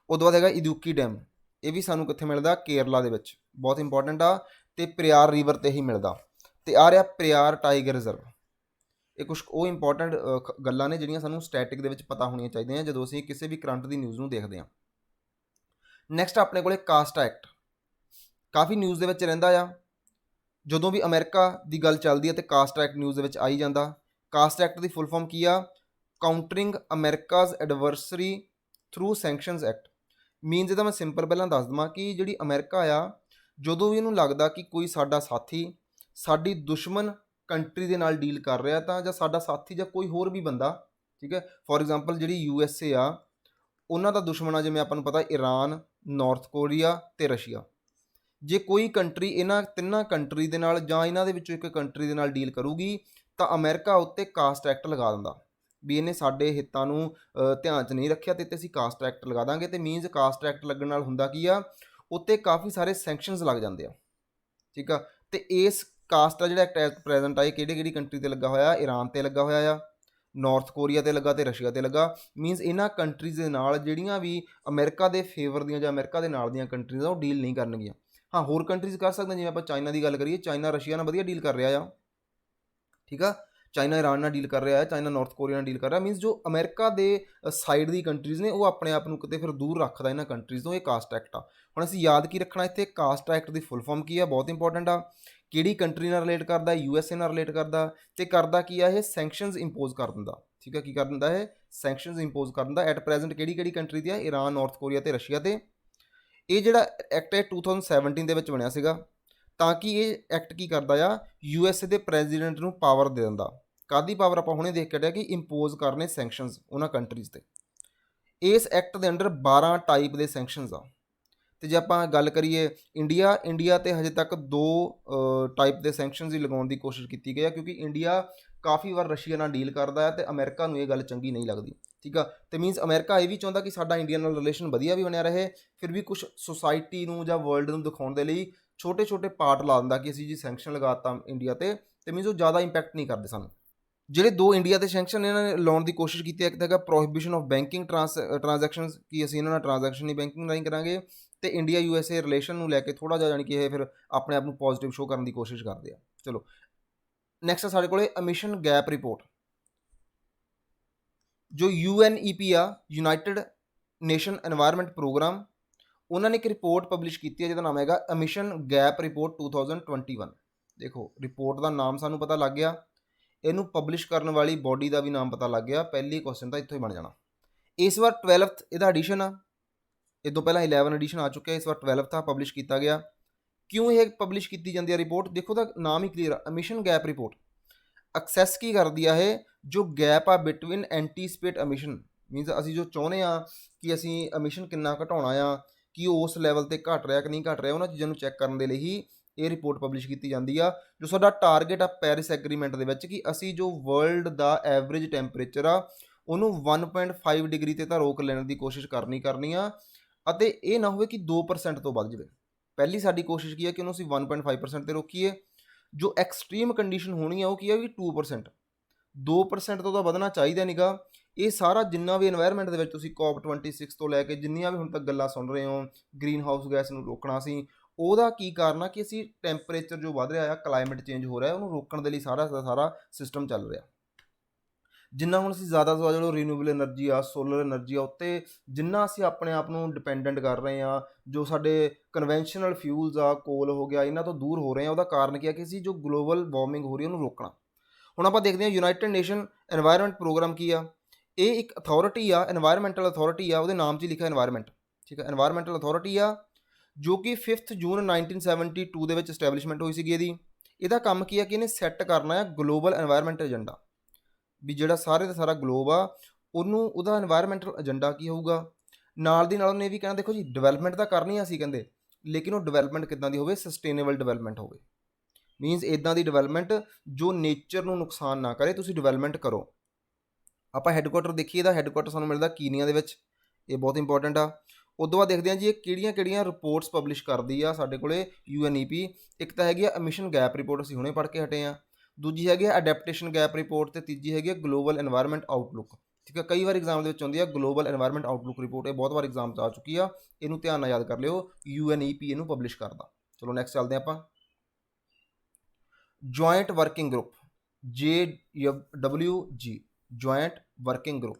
ਉਦੋਂ ਬਾਅਦ ਹੈਗਾ ਇਦੂਕੀ ਡੈਮ, ਇਹ ਵੀ ਸਾਨੂੰ ਕਿੱਥੇ ਮਿਲਦਾ? ਕੇਰਲਾ ਦੇ ਵਿੱਚ, ਬਹੁਤ ਇੰਪੋਰਟੈਂਟ ਆ, ਤੇ ਪ੍ਰਿਆਰ ਰਿਵਰ ਤੇ ਹੀ ਮਿਲਦਾ। ਤੇ ਆ ਰਿਹਾ ਪ੍ਰਿਆਰ ਟਾਈਗਰ ਰਿਜ਼ਰਵ। ਇਹ ਕੁਛ ਉਹ ਇੰਪੋਰਟੈਂਟ ਗੱਲਾਂ ਨੇ ਜਿਹੜੀਆਂ ਸਾਨੂੰ ਸਟੈਟਿਕ ਦੇ ਵਿੱਚ ਪਤਾ ਹੋਣੀਆਂ ਚਾਹੀਦੀਆਂ ਜਦੋਂ ਅਸੀਂ ਕਿਸੇ ਵੀ ਕਰੰਟ ਦੀ ਨਿਊਜ਼ ਨੂੰ ਦੇਖਦੇ ਹਾਂ। ਨੈਕਸਟ ਆਪਣੇ ਕੋਲੇ ਕਾਸਟ ਐਕਟ, ਕਾਫੀ ਨਿਊਜ਼ ਦੇ ਵਿੱਚ ਰਹਿੰਦਾ ਆ। ਜਦੋਂ ਵੀ ਅਮਰੀਕਾ ਦੀ ਗੱਲ ਚੱਲਦੀ ਹੈ ਤੇ ਕਾਸਟ ਐਕਟ ਨਿਊਜ਼ ਦੇ ਵਿੱਚ ਆਈ ਜਾਂਦਾ। ਕਾਸਟ ਐਕਟ ਦੀ ਫੁੱਲ ਫਾਰਮ ਕੀ ਆ? ਕਾਊਂਟਰਿੰਗ ਅਮਰੀਕਾਜ਼ ਐਡਵਰਸਰੀ ਥਰੂ ਸੈਂਕਸ਼ਨਸ ਐਕਟ। ਮੀਨਸ ਇਹਦਾ ਮੈਂ ਸਿੰਪਲ ਪਹਿਲਾਂ ਦੱਸ ਦੇਵਾਂ ਕਿ ਜਿਹੜੀ ਅਮਰੀਕਾ ਆ, ਜਦੋਂ ਵੀ ਇਹਨੂੰ ਲੱਗਦਾ ਕਿ ਕੋਈ ਸਾਡਾ ਸਾਥੀ ਸਾਡੀ ਦੁਸ਼ਮਣ ਕੰਟਰੀ ਦੇ ਨਾਲ ਡੀਲ ਕਰ ਰਿਹਾ, ਤਾਂ ਜਾਂ ਸਾਡਾ ਸਾਥੀ ਜਾਂ ਕੋਈ ਹੋਰ ਵੀ ਬੰਦਾ, ਠੀਕ ਹੈ, ਫੋਰ ਐਗਜ਼ਾਮਪਲ ਜਿਹੜੀ USA ਆ ਉਹਨਾਂ ਦਾ ਦੁਸ਼ਮਣ ਆ, ਜਿਵੇਂ ਆਪਾਂ ਨੂੰ ਪਤਾ ਈਰਾਨ, ਨਾਰਥ ਕੋਰੀਆ ਤੇ ਰਸ਼ੀਆ। ਜੇ ਕੋਈ ਕੰਟਰੀ ਇਹਨਾਂ ਤਿੰਨਾਂ ਕੰਟਰੀ ਦੇ ਨਾਲ ਜਾਂ ਇਹਨਾਂ ਦੇ ਵਿੱਚੋਂ ਇੱਕ ਕੰਟਰੀ ਦੇ ਨਾਲ ਡੀਲ ਕਰੂਗੀ ਤਾਂ ਅਮਰੀਕਾ ਉੱਤੇ ਕਾਸਟ ਐਕਟ ਲਗਾ ਦਿੰਦਾ ਵੀ ਇਹਨੇ ਸਾਡੇ ਹਿੱਤਾਂ ਨੂੰ ਧਿਆਨ 'ਚ ਨਹੀਂ ਰੱਖਿਆ ਤੇ ਅਸੀਂ ਕਾਸਟ ਐਕਟ ਲਗਾ ਦਾਂਗੇ। ਤੇ ਮੀਨਸ ਕਾਸਟ ਐਕਟ ਲੱਗਣ ਨਾਲ ਹੁੰਦਾ ਕੀ ਆ, ਉੱਤੇ ਕਾਫੀ ਸਾਰੇ ਸੈਂਕਸ਼ਨਸ ਲੱਗ ਜਾਂਦੇ ਆ, ਠੀਕ ਆ। ਤੇ ਇਸ ਕਾਸਟ ਆ ਜਿਹੜਾ ਐਕਟ ਐਟ ਪ੍ਰੈਜ਼ੈਂਟ ਆ ਇਹ ਕਿਹੜੀ ਕੰਟਰੀ ਤੇ ਲੱਗਾ ਹੋਇਆ? ਈਰਾਨ ਤੇ ਲੱਗਾ ਹੋਇਆ ਆ, ਨਾਰਥ ਕੋਰੀਆ ਤੇ ਲੱਗਾ ਤੇ ਰਸ਼ੀਆ ਤੇ ਲੱਗਾ। ਮੀਨਸ ਇਹਨਾਂ ਕੰਟਰੀਜ਼ ਦੇ ਨਾਲ ਜਿਹੜੀਆਂ ਵੀ ਅਮਰੀਕਾ ਦੇ ਫੇਵਰ ਦੀਆਂ ਜਾਂ ਅਮਰੀਕਾ ਦੇ ਨਾਲ ਦੀਆਂ ਕੰਟਰੀਜ਼ ਆ ਉਹ ਡੀਲ ਨਹੀਂ ਕਰਨਗੀਆਂ। ਹਾਂ, ਹੋਰ ਕੰਟਰੀਜ਼ ਕਰ ਸਕਦੇ, ਜਿਵੇਂ ਆਪਾਂ ਚਾਈਨਾ ਦੀ ਗੱਲ ਕਰੀਏ, ਚਾਈਨਾ ਰਸ਼ੀਆ ਨਾਲ ਵਧੀਆ ਡੀਲ ਕਰ ਰਿਹਾ ਆ, ਠੀਕ ਆ। ਚਾਈਨਾ ਈਰਾਨ ਨਾਲ ਡੀਲ ਕਰ ਰਿਹਾ ਹੈ, ਚਾਈਨਾ ਨਾਰਥ ਕੋਰੀਆ ਨਾਲ ਡੀਲ ਕਰ ਰਿਹਾ। ਮੀਨਸ ਜੋ ਅਮਰੀਕਾ ਦੇ ਸਾਈਡ ਦੀ ਕੰਟਰੀਜ਼ ਨੇ ਉਹ ਆਪਣੇ ਆਪ ਨੂੰ ਕਿਤੇ ਫਿਰ ਦੂਰ ਰੱਖਦਾ ਇਹਨਾਂ ਕੰਟਰੀਜ਼ ਤੋਂ। ਇਹ ਕਾਸਟ ਐਕਟ ਆ। ਹੁਣ ਅਸੀਂ ਯਾਦ ਕੀ ਰੱਖਣਾ ਇੱਥੇ? ਕਾਸਟ ਐਕਟ ਦੀ ਫੁੱਲ ਫਾਰਮ ਕੀ ਆ, ਬਹੁਤ ਇੰਪੋਰਟੈਂਟ ਆ। ਕਿਹੜੀ ਕੰਟਰੀ ਨਾਲ ਰਿਲੇਟ ਕਰਦਾ? USA ਨਾਲ ਰਿਲੇਟ ਕਰਦਾ। ਤੇ ਕਰਦਾ ਕੀ ਆ ਇਹ? ਸੈਂਕਸ਼ਨਸ ਇੰਪੋਜ਼ ਕਰ ਦਿੰਦਾ, ਠੀਕ ਆ। ਕੀ ਕਰ ਦਿੰਦਾ ਇਹ? ਸੈਂਕਸ਼ਨਸ ਇੰਪੋਜ਼ ਕਰ ਦਿੰਦਾ। ਐਟ ਪ੍ਰੈਜ਼ੈਂਟ ਕਿਹੜੀ ਕੰਟਰੀ ਦੀ ਆ? ਈਰਾਨ, ਨਾਰਥ ਕੋਰੀਆ ਤੇ ਰਸ਼ੀਆ ਤੇ। ਇਹ ਜਿਹੜਾ ਐਕਟ ਹੈ 2017 ਦੇ ਵਿੱਚ ਬਣਿਆ ਸੀਗਾ, ਤਾਂ ਕਿ ਇਹ ਐਕਟ ਕੀ ਕਰਦਾ ਆ? USA ਦੇ ਪ੍ਰੈਜ਼ੀਡੈਂਟ ਨੂੰ ਪਾਵਰ ਦੇ ਦਿੰਦਾ। ਕਾਹਦੀ ਪਾਵਰ? ਆਪਾਂ ਹੁਣੇ ਦੇਖ ਕੇ ਹਟਿਆ ਕਿ ਇੰਪੋਜ਼ ਕਰਨੇ ਸੈਂਕਸ਼ਨਸ ਉਹਨਾਂ ਕੰਟਰੀਜ਼ ਤੇ। ਇਸ ਐਕਟ ਦੇ ਅੰਡਰ 12 ਟਾਈਪ ਦੇ ਸੈਂਕਸ਼ਨਸ ਆ। ਤੇ ਜੇ ਆਪਾਂ ਗੱਲ ਕਰੀਏ ਇੰਡੀਆ ਤੇ ਹਜੇ ਤੱਕ 2 ਟਾਈਪ ਦੇ ਸੈਂਕਸ਼ਨਸ ਹੀ ਲਗਾਉਣ ਦੀ ਕੋਸ਼ਿਸ਼ ਕੀਤੀ ਗਈ ਆ, ਕਿਉਂਕਿ ਇੰਡੀਆ ਕਾਫੀ ਵਾਰ ਰਸ਼ੀਆ ਨਾਲ ਡੀਲ ਕਰਦਾ ਹੈ ਤੇ ਅਮਰੀਕਾ ਨੂੰ ਇਹ ਗੱਲ ਚੰਗੀ ਨਹੀਂ ਲੱਗਦੀ, ਠੀਕ ਆ। ਤੇ ਮੀਨਸ ਅਮਰੀਕਾ ਇਹ ਵੀ ਚਾਹੁੰਦਾ ਕਿ ਸਾਡਾ ਇੰਡੀਆ ਨਾਲ ਰਿਲੇਸ਼ਨ ਵਧੀਆ ਵੀ ਬਣਿਆ ਰਹੇ, ਫਿਰ ਵੀ ਕੁਛ ਸੁਸਾਇਟੀ ਨੂੰ ਜਾਂ ਵਰਲਡ ਨੂੰ ਦਿਖਾਉਣ ਦੇ ਲਈ ਛੋਟੇ ਪਾਰਟ ਲਾ ਦਿੰਦਾ ਕਿ ਅਸੀਂ ਜੀ ਸੈਂਕਸ਼ਨ ਲਗਾਤਾ ਇੰਡੀਆ ਤੇ ਮੀਨਸ ਉਹ ਜ਼ਿਆਦਾ ਇੰਪੈਕਟ ਨਹੀਂ ਕਰਦੇ ਸਾਨੂੰ। ਜਿਹੜੇ 2 ਇੰਡੀਆ ਦੇ ਸੈਂਕਸ਼ਨ ਇਹਨਾਂ ਨੇ ਲਾਉਣ ਦੀ ਕੋਸ਼ਿਸ਼ ਕੀਤੀ ਹੈ, ਇੱਕ ਤਾਂ ਹੈਗਾ ਪ੍ਰੋਹਿਬਿਸ਼ਨ ਆਫ ਬੈਂਕਿੰਗ ਟ੍ਰਾਂਜੈਕਸ਼ਨਸ, ਕਿ ਅਸੀਂ ਇਹਨਾਂ ਨਾਲ ਟ੍ਰਾਂਜੈਕਸ਼ਨ ਹੀ ਬੈਂਕਿੰਗ ਰਾਹੀਂ ਕਰਾਂਗੇ। ਤੇ ਇੰਡੀਆ USA ਰਿਲੇਸ਼ਨ ਨੂੰ ਲੈ ਕੇ ਥੋੜ੍ਹਾ ਜਿਹਾ ਜਾਣੀ ਕਿ ਇਹ ਫਿਰ ਆਪਣੇ ਆਪ ਨੂੰ ਪੋਜ਼ੀਟਿਵ ਸ਼ੋਅ ਕਰਨ ਦੀ ਕੋਸ਼ਿਸ਼ ਕਰਦੇ ਆ। ਚਲੋ, ਨੈਕਸਟ ਸਾਡੇ ਕੋਲੇ ਐਮਿਸ਼ਨ ਗੈਪ ਰਿਪੋਰਟ। ਜੋ UNEP ਆ, ਯੂਨਾਈਟਿਡ ਨੇਸ਼ਨ ਐਨਵਾਇਰਨਮੈਂਟ ਪ੍ਰੋਗਰਾਮ, ਉਹਨਾਂ ਨੇ ਇੱਕ ਰਿਪੋਰਟ ਪਬਲਿਸ਼ ਕੀਤੀ ਹੈ ਜਿਹਦਾ ਨਾਮ ਹੈਗਾ ਐਮਿਸ਼ਨ ਗੈਪ ਰਿਪੋਰਟ 2021। ਦੇਖੋ, ਰਿਪੋਰਟ ਦਾ ਨਾਮ ਸਾਨੂੰ ਪਤਾ ਲੱਗ ਗਿਆ। ਇਹਨੂੰ ਪਬਲਿਸ਼ ਕਰਨ ਵਾਲੀ ਬੋਡੀ ਦਾ ਵੀ ਨਾਮ ਪਤਾ ਲੱਗ ਗਿਆ। ਪਹਿਲੀ ਕੁਐਸਚਨ ਤਾਂ ਇੱਥੋਂ ਹੀ ਬਣ ਜਾਣਾ। ਇਸ ਵਾਰ 12th ਇਹਦਾ ਐਡੀਸ਼ਨ ਆ, ਇਹ ਤੋਂ ਪਹਿਲਾਂ 11 ਐਡੀਸ਼ਨ ਆ ਚੁੱਕਿਆ, ਇਸ ਵਾਰ 12th ਆ ਪਬਲਿਸ਼ ਕੀਤਾ ਗਿਆ। ਕਿਉਂ ਇਹ ਪਬਲਿਸ਼ ਕੀਤੀ ਜਾਂਦੀ ਹੈ ਰਿਪੋਰਟ? ਦੇਖੋ ਤਾਂ ਨਾਮ ਹੀ ਕਲੀਅਰ ਆ, ਐਮਿਸ਼ਨ ਗੈਪ ਰਿਪੋਰਟ। ਐਕਸੈਸ ਕੀ ਕਰਦੀ ਆ ਇਹ? ਜੋ ਗੈਪ ਆ ਬਿਟਵੀਨ ਐਂਟੀਸਪੇਟ ਐਮਿਸ਼ਨ, ਮੀਨਸ ਅਸੀਂ ਜੋ ਚਾਹੁੰਦੇ ਆ ਕਿ ਅਸੀਂ ਐਮਿਸ਼ਨ ਕਿੰਨਾ ਘਟਾਉਣਾ ਆ, ਕਿ ਉਸ ਲੈਵਲ ਤੇ ਘਟ ਰਿਹਾ ਕਿ ਨਹੀਂ ਘਟ ਰਿਹਾ, ਉਹਨਾਂ ਚੀਜ਼ਾਂ ਨੂੰ ਚੈੱਕ ਕਰਨ ਦੇ ਲਈ ਹੀ ਇਹ ਰਿਪੋਰਟ ਪਬਲਿਸ਼ ਕੀਤੀ ਜਾਂਦੀ ਆ। ਜੋ ਸਾਡਾ ਟਾਰਗੇਟ ਆ ਪੈਰਿਸ ਐਗਰੀਮੈਂਟ ਦੇ ਵਿੱਚ, ਕਿ ਅਸੀਂ ਜੋ ਵਰਲਡ ਦਾ ਐਵਰੇਜ ਟੈਂਪਰੇਚਰ ਆ ਉਹਨੂੰ 1.5 ਡਿਗਰੀ ਤੇ ਤਾਂ ਰੋਕ ਲੈਣ ਦੀ ਕੋਸ਼ਿਸ਼ ਕਰਨੀ ਆ, ਅਤੇ ਇਹ ਨਾ ਹੋਵੇ ਕਿ 2% ਤੋਂ ਵੱਧ ਜਾਵੇ। ਪਹਿਲੀ ਸਾਡੀ ਕੋਸ਼ਿਸ਼ ਕੀ ਹੈ ਕਿ ਉਹਨੂੰ ਅਸੀਂ 1.5% ਤੇ ਰੋਕੀਏ। ਜੋ ਐਕਸਟ੍ਰੀਮ ਕੰਡੀਸ਼ਨ ਹੋਣੀ ਆ ਉਹ ਕੀ ਹੈ ਵੀ 2%, 2% ਤੋਂ ਤਾਂ ਵਧਣਾ ਚਾਹੀਦਾ ਨੀਗਾ। ਇਹ ਸਾਰਾ ਜਿੰਨਾ ਵੀ ਇਨਵਾਇਰਮੈਂਟ ਦੇ ਵਿੱਚ ਤੁਸੀਂ COP26 ਤੋਂ ਲੈ ਕੇ ਜਿੰਨੀਆਂ ਵੀ ਹੁਣ ਤੱਕ ਗੱਲਾਂ ਸੁਣ ਰਹੇ ਹੋ, ਗ੍ਰੀਨ ਹਾਊਸ ਗੈਸ ਨੂੰ ਰੋਕਣਾ ਸੀ, ਉਹਦਾ ਕੀ ਕਾਰਨ ਆ ਕਿ ਅਸੀਂ ਟੈਂਪਰੇਚਰ ਜੋ ਵੱਧ ਰਿਹਾ ਆ, ਕਲਾਈਮੇਟ ਚੇਂਜ ਹੋ ਰਿਹਾ, ਉਹਨੂੰ ਰੋਕਣ ਦੇ ਲਈ ਸਾਰਾ ਦਾ ਸਾਰਾ ਸਿਸਟਮ ਚੱਲ ਰਿਹਾ। ਜਿੰਨਾ ਹੁਣ ਅਸੀਂ ਜ਼ਿਆਦਾ ਤੋਂ ਜ਼ਿਆਦਾ ਰੀਨਿਊਏਬਲ એનર્ਜੀ ਆ, ਸੋਲਰ એનર્ਜੀ ਆ, ਉੱਤੇ ਜਿੰਨਾ ਅਸੀਂ ਆਪਣੇ ਆਪ ਨੂੰ ਡਿਪੈਂਡੈਂਟ ਕਰ ਰਹੇ ਆ, ਜੋ ਸਾਡੇ ਕਨਵੈਨਸ਼ਨਲ ਫਿਊਲਸ ਆ, ਕੋਲ ਹੋ ਗਿਆ, ਇਹਨਾਂ ਤੋਂ ਦੂਰ ਹੋ ਰਹੇ ਆ, ਉਹਦਾ ਕਾਰਨ ਕੀ ਆ ਕਿ ਅਸੀਂ ਜੋ ਗਲੋਬਲ ਵਾਰਮਿੰਗ ਹੋ ਰਹੀ ਹੈ ਉਹਨੂੰ ਰੋਕਣਾ। ਹੁਣ ਆਪਾਂ ਦੇਖਦੇ ਹਾਂ ਯੂਨਾਈਟਿਡ ਨੇਸ਼ਨ এনवायरमेंट ਪ੍ਰੋਗਰਾਮ ਕੀ ਆ। ਇਹ ਇੱਕ ਅਥਾਰਟੀ ਆ, এনवायरमेंटल ਅਥਾਰਟੀ ਆ, ਉਹਦੇ ਨਾਮ 'ਚ ਹੀ ਲਿਖਿਆ এনवायरमेंट, ਠੀਕ ਹੈ। এনवायरमेंटल ਅਥਾਰਟੀ ਆ ਜੋ ਕਿ 5 ਜੂਨ 1972 ਦੇ ਵਿੱਚ ਸਟੈਬਲਿਸ਼ਮੈਂਟ ਹੋਈ ਸੀਗੀ ਇਹਦੀ। ਇਹਦਾ ਕੰਮ ਕੀ ਆ ਕਿ ਇਹਨੇ ਸੈੱਟ ਕਰਨਾ ਆ ਗਲੋਬਲ এনवायरमेंट ਏਜੰਡਾ, ਵੀ ਜਿਹੜਾ ਸਾਰੇ ਦਾ ਸਾਰਾ ਗਲੋਬ ਆ ਉਹਨੂੰ ਉਹਦਾ এনवायरमेंटल ਏਜੰਡਾ ਕੀ ਹੋਊਗਾ। ਨਾਲ ਦੀ ਨਾਲ ਉਹਨੇ ਇਹ ਵੀ ਕਹਿਣਾ, ਦੇਖੋ ਜੀ ਡਿਵੈਲਪਮੈਂਟ ਤਾਂ ਕਰਨੀ ਆ ਅਸੀਂ ਕਹਿੰਦੇ, ਲੇਕਿਨ ਉਹ ਡਿਵੈਲਪਮੈਂਟ ਕਿੱਦਾਂ ਦੀ ਹੋਵੇ? ਸਸਟੇਨੇਬਲ ਡਿਵੈਲਪਮੈਂਟ ਹੋਵੇ। ਮੀਨਸ ਇੱਦਾਂ ਦੀ ਡਿਵੈਲਪਮੈਂਟ ਜੋ ਨੇਚਰ ਨੂੰ ਨੁਕਸਾਨ ਨਾ ਕਰੇ, ਤੁਸੀਂ ਡਿਵੈਲਪਮੈਂਟ ਕਰੋ। ਆਪਾਂ ਹੈੱਡਕੁਆਟਰ ਦੇਖੀਏ, ਇਹਦਾ ਹੈੱਡਕੁਆਟਰ ਸਾਨੂੰ ਮਿਲਦਾ ਕੀਨੀਆ ਦੇ ਵਿੱਚ, ਇਹ ਬਹੁਤ ਇੰਪੋਰਟੈਂਟ ਆ। ਉਦੋਂ ਬਾਅਦ ਦੇਖਦੇ ਹਾਂ ਜੀ ਇਹ ਕਿਹੜੀਆਂ ਰਿਪੋਰਟਸ ਪਬਲਿਸ਼ ਕਰਦੀ ਆ ਸਾਡੇ ਕੋਲੇ UNEP। ਇੱਕ ਤਾਂ ਹੈਗੀ ਆ ਐਮਿਸ਼ਨ ਗੈਪ ਰਿਪੋਰਟ, ਅਸੀਂ ਹੁਣੇ ਪੜ੍ਹ ਕੇ ਹਟੇ ਆ। ਦੂਜੀ ਹੈਗੀ ਆ ਅਡੈਪਟੇਸ਼ਨ ਗੈਪ ਰਿਪੋਰਟ, ਤੇ ਤੀਜੀ ਹੈਗੀ ਆ ਗਲੋਬਲ এনवायरमेंट ਆਊਟਲੁੱਕ, ਠੀਕ ਹੈ। ਕਈ ਵਾਰ ਐਗਜ਼ਾਮ ਦੇ ਵਿੱਚ ਆਉਂਦੀ ਆ ਗਲੋਬਲ এনवायरमेंट ਆਊਟਲੁੱਕ ਰਿਪੋਰਟ, ਇਹ ਬਹੁਤ ਵਾਰ ਐਗਜ਼ਾਮ 'ਚ ਆ ਚੁੱਕੀ ਆ, ਇਹਨੂੰ ਧਿਆਨ ਨਾਲ ਯਾਦ ਕਰ ਲਿਓ, UNEP ਇਹਨੂੰ ਪਬਲਿਸ਼ ਕਰਦਾ। ਚਲੋ ਨੈਕਸਟ ਚੱਲਦੇ ਆਪਾਂ। Joint working group, JWG, joint working group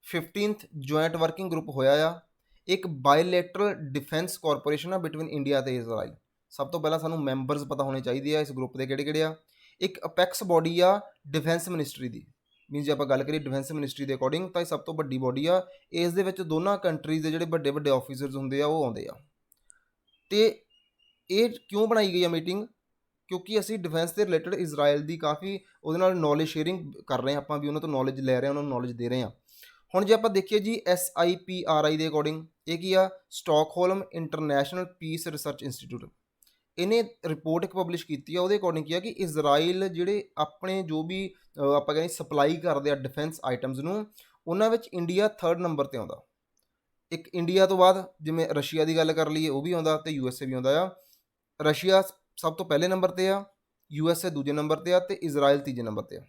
15th joint working group ਹੋਇਆ ਆ। ਇੱਕ ਬਾਇਲੇਟਰਲ ਡਿਫੈਂਸ ਕਾਰਪੋਰੇਸ਼ਨ ਆ ਬਿਟਵੀਨ ਇੰਡੀਆ ਤੇ ਇਜ਼ਰਾਈਲ। ਸਭ ਤੋਂ ਪਹਿਲਾਂ ਸਾਨੂੰ ਮੈਂਬਰਸ ਪਤਾ ਹੋਣੇ ਚਾਹੀਦੇ ਆ ਇਸ ਗਰੁੱਪ ਦੇ ਕਿਹੜੇ ਆ। ਇੱਕ ਅਪੈਕਸ ਬੋਡੀ ਆ ਡਿਫੈਂਸ ਮਿਨਿਸਟਰੀ ਦੀ, ਮੀਨਸ ਜੇ ਆਪਾਂ ਗੱਲ ਕਰੀਏ ਡਿਫੈਂਸ ਮਿਨਿਸਟਰੀ ਦੇ ਅਕੋਰਡਿੰਗ ਤਾਂ ਇਹ ਸਭ ਤੋਂ ਵੱਡੀ ਬੋਡੀ ਆ। ਇਸ ਦੇ ਵਿੱਚ ਦੋਨਾਂ ਕੰਟਰੀਜ਼ ਦੇ ਜਿਹੜੇ ਵੱਡੇ ਵੱਡੇ ਆਫੀਸਰਸ ਹੁੰਦੇ ਆ ਉਹ ਆਉਂਦੇ ਆ। ਤੇ ਇਹ ਕਿਉਂ ਬਣਾਈ ਗਈ ਆ ਮੀਟਿੰਗ? ਕਿਉਂਕਿ ਅਸੀਂ ਡਿਫੈਂਸ ਦੇ ਰਿਲੇਟਡ ਇਜ਼ਰਾਈਲ ਦੀ ਕਾਫੀ ਉਹਦੇ ਨਾਲ ਨੌਲੇਜ ਸ਼ੇਅਰਿੰਗ ਕਰ ਰਹੇ ਹਾਂ, ਆਪਾਂ ਵੀ ਉਹਨਾਂ ਤੋਂ ਨੌਲੇਜ ਲੈ ਰਹੇ ਹਾਂ, ਉਹਨਾਂ ਨੂੰ ਨੌਲੇਜ ਦੇ ਰਹੇ ਹਾਂ। ਹੁਣ ਜੇ ਆਪਾਂ ਦੇਖੀਏ ਜੀ SIPRI ਦੇ ਅਕੋਰਡਿੰਗ, ਇਹ ਕੀ ਆ? ਸਟਾਕਹੋਲਮ ਇੰਟਰਨੈਸ਼ਨਲ ਪੀਸ ਰਿਸਰਚ ਇੰਸਟੀਟਿਊਟ। ਇਹਨੇ ਰਿਪੋਰਟ ਇੱਕ ਪਬਲਿਸ਼ ਕੀਤੀ ਆ, ਉਹਦੇ ਅਕੋਰਡਿੰਗ ਕੀ ਆ ਕਿ ਇਜ਼ਰਾਈਲ ਜਿਹੜੇ ਆਪਣੇ ਜੋ ਵੀ ਆਪਾਂ ਕਹਿੰਦੇ ਸਪਲਾਈ ਕਰਦੇ ਆ ਡਿਫੈਂਸ ਆਈਟਮਸ ਨੂੰ, ਉਹਨਾਂ ਵਿੱਚ ਇੰਡੀਆ 3rd ਨੰਬਰ 'ਤੇ ਆਉਂਦਾ। ਇੱਕ ਇੰਡੀਆ ਤੋਂ ਬਾਅਦ ਜਿਵੇਂ ਰਸ਼ੀਆ ਦੀ ਗੱਲ ਕਰ ਲਈਏ ਉਹ ਵੀ ਆਉਂਦਾ, ਤੇ USA ਵੀ ਆਉਂਦਾ ਆ। ਰਸ਼ੀਆ ਸਭ ਤੋਂ ਪਹਿਲੇ ਨੰਬਰ 'ਤੇ ਆ, USA ਦੂਜੇ ਨੰਬਰ 'ਤੇ ਆ, ਤੇ ਇਜ਼ਰਾਈਲ ਤੀਜੇ ਨੰਬਰ 'ਤੇ ਆ।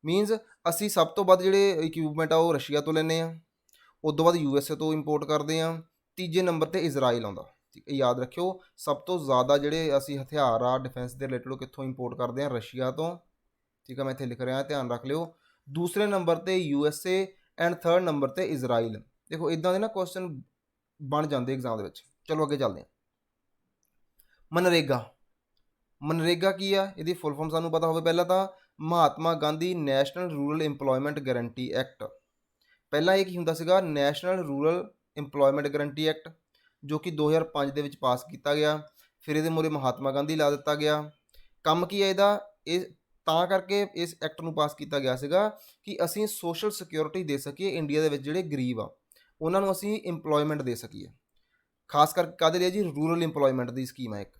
ਮੀਨਸ ਅਸੀਂ ਸਭ ਤੋਂ ਵੱਧ ਜਿਹੜੇ ਇਕਵਿਪਮੈਂਟ ਆ ਉਹ ਰਸ਼ੀਆ ਤੋਂ ਲੈਂਦੇ ਆ, ਉਸ ਤੋਂ ਬਾਅਦ USA ਤੋਂ ਇੰਪੋਰਟ ਕਰਦੇ ਆ, ਤੀਜੇ ਨੰਬਰ 'ਤੇ ਇਜ਼ਰਾਈਲ ਆਉਂਦਾ। ਠੀਕ ਹੈ, ਯਾਦ ਰੱਖਿਓ ਸਭ ਤੋਂ ਜ਼ਿਆਦਾ ਜਿਹੜੇ ਅਸੀਂ ਹਥਿਆਰ ਆ ਡਿਫੈਂਸ ਦੇ ਰਿਲੇਟਡ ਉਹ ਕਿੱਥੋਂ ਇੰਪੋਰਟ ਕਰਦੇ ਆ? ਰਸ਼ੀਆ ਤੋਂ। ਠੀਕ ਆ, ਮੈਂ ਇੱਥੇ ਲਿਖ ਰਿਹਾ, ਧਿਆਨ ਰੱਖ ਲਿਓ। ਦੂਸਰੇ ਨੰਬਰ 'ਤੇ USA ਐਂਡ 3rd ਨੰਬਰ 'ਤੇ ਇਜ਼ਰਾਈਲ। ਦੇਖੋ ਇੱਦਾਂ ਦੇ ਨਾ ਕੁਐਸਚਨ ਬਣ ਜਾਂਦੇ ਐਗਜ਼ਾਮ ਦੇ ਵਿੱਚ। ਚਲੋ ਅੱਗੇ ਚੱਲਦੇ ਹਾਂ। ਮਨਰੇਗਾ ਕੀ ਆ? ਇਹਦੀ ਫੁੱਲ ਫਾਰਮ ਸਾਨੂੰ ਪਤਾ ਹੋਵੇ ਪਹਿਲਾਂ ਤਾਂ। Mahatma Gandhi national rural employment guarantee act. ਪਹਿਲਾਂ ਇਹ ਕੀ ਹੁੰਦਾ ਸੀਗਾ? National rural employment guarantee act, ਜੋ ਕਿ 2005 ਦੇ ਵਿੱਚ ਪਾਸ ਕੀਤਾ ਗਿਆ। ਫਿਰ ਇਹਦੇ ਮੂਹਰੇ ਮਹਾਤਮਾ ਗਾਂਧੀ ਲਾ ਦਿੱਤਾ ਗਿਆ। ਕੰਮ ਕੀ ਹੈ ਇਹਦਾ? ਇਹ ਤਾਂ ਕਰਕੇ ਇਸ ਐਕਟ ਨੂੰ ਪਾਸ ਕੀਤਾ ਗਿਆ ਸੀਗਾ ਕਿ ਅਸੀਂ ਸੋਸ਼ਲ ਸਿਕਿਉਰਿਟੀ ਦੇ ਸਕੀਏ ਇੰਡੀਆ ਦੇ ਵਿੱਚ ਜਿਹੜੇ ਗਰੀਬ ਆ ਉਹਨਾਂ ਨੂੰ ਅਸੀਂ ਇੰਪਲੋਇਮੈਂਟ ਦੇ ਸਕੀਏ। ਖਾਸ ਕਰਕੇ ਕਾਹਦੇ ਲਈ ਜੀ? ਰੂਰਲ ਇੰਪਲੋਇਮੈਂਟ ਦੀ ਸਕੀਮ ਹੈ ਇੱਕ।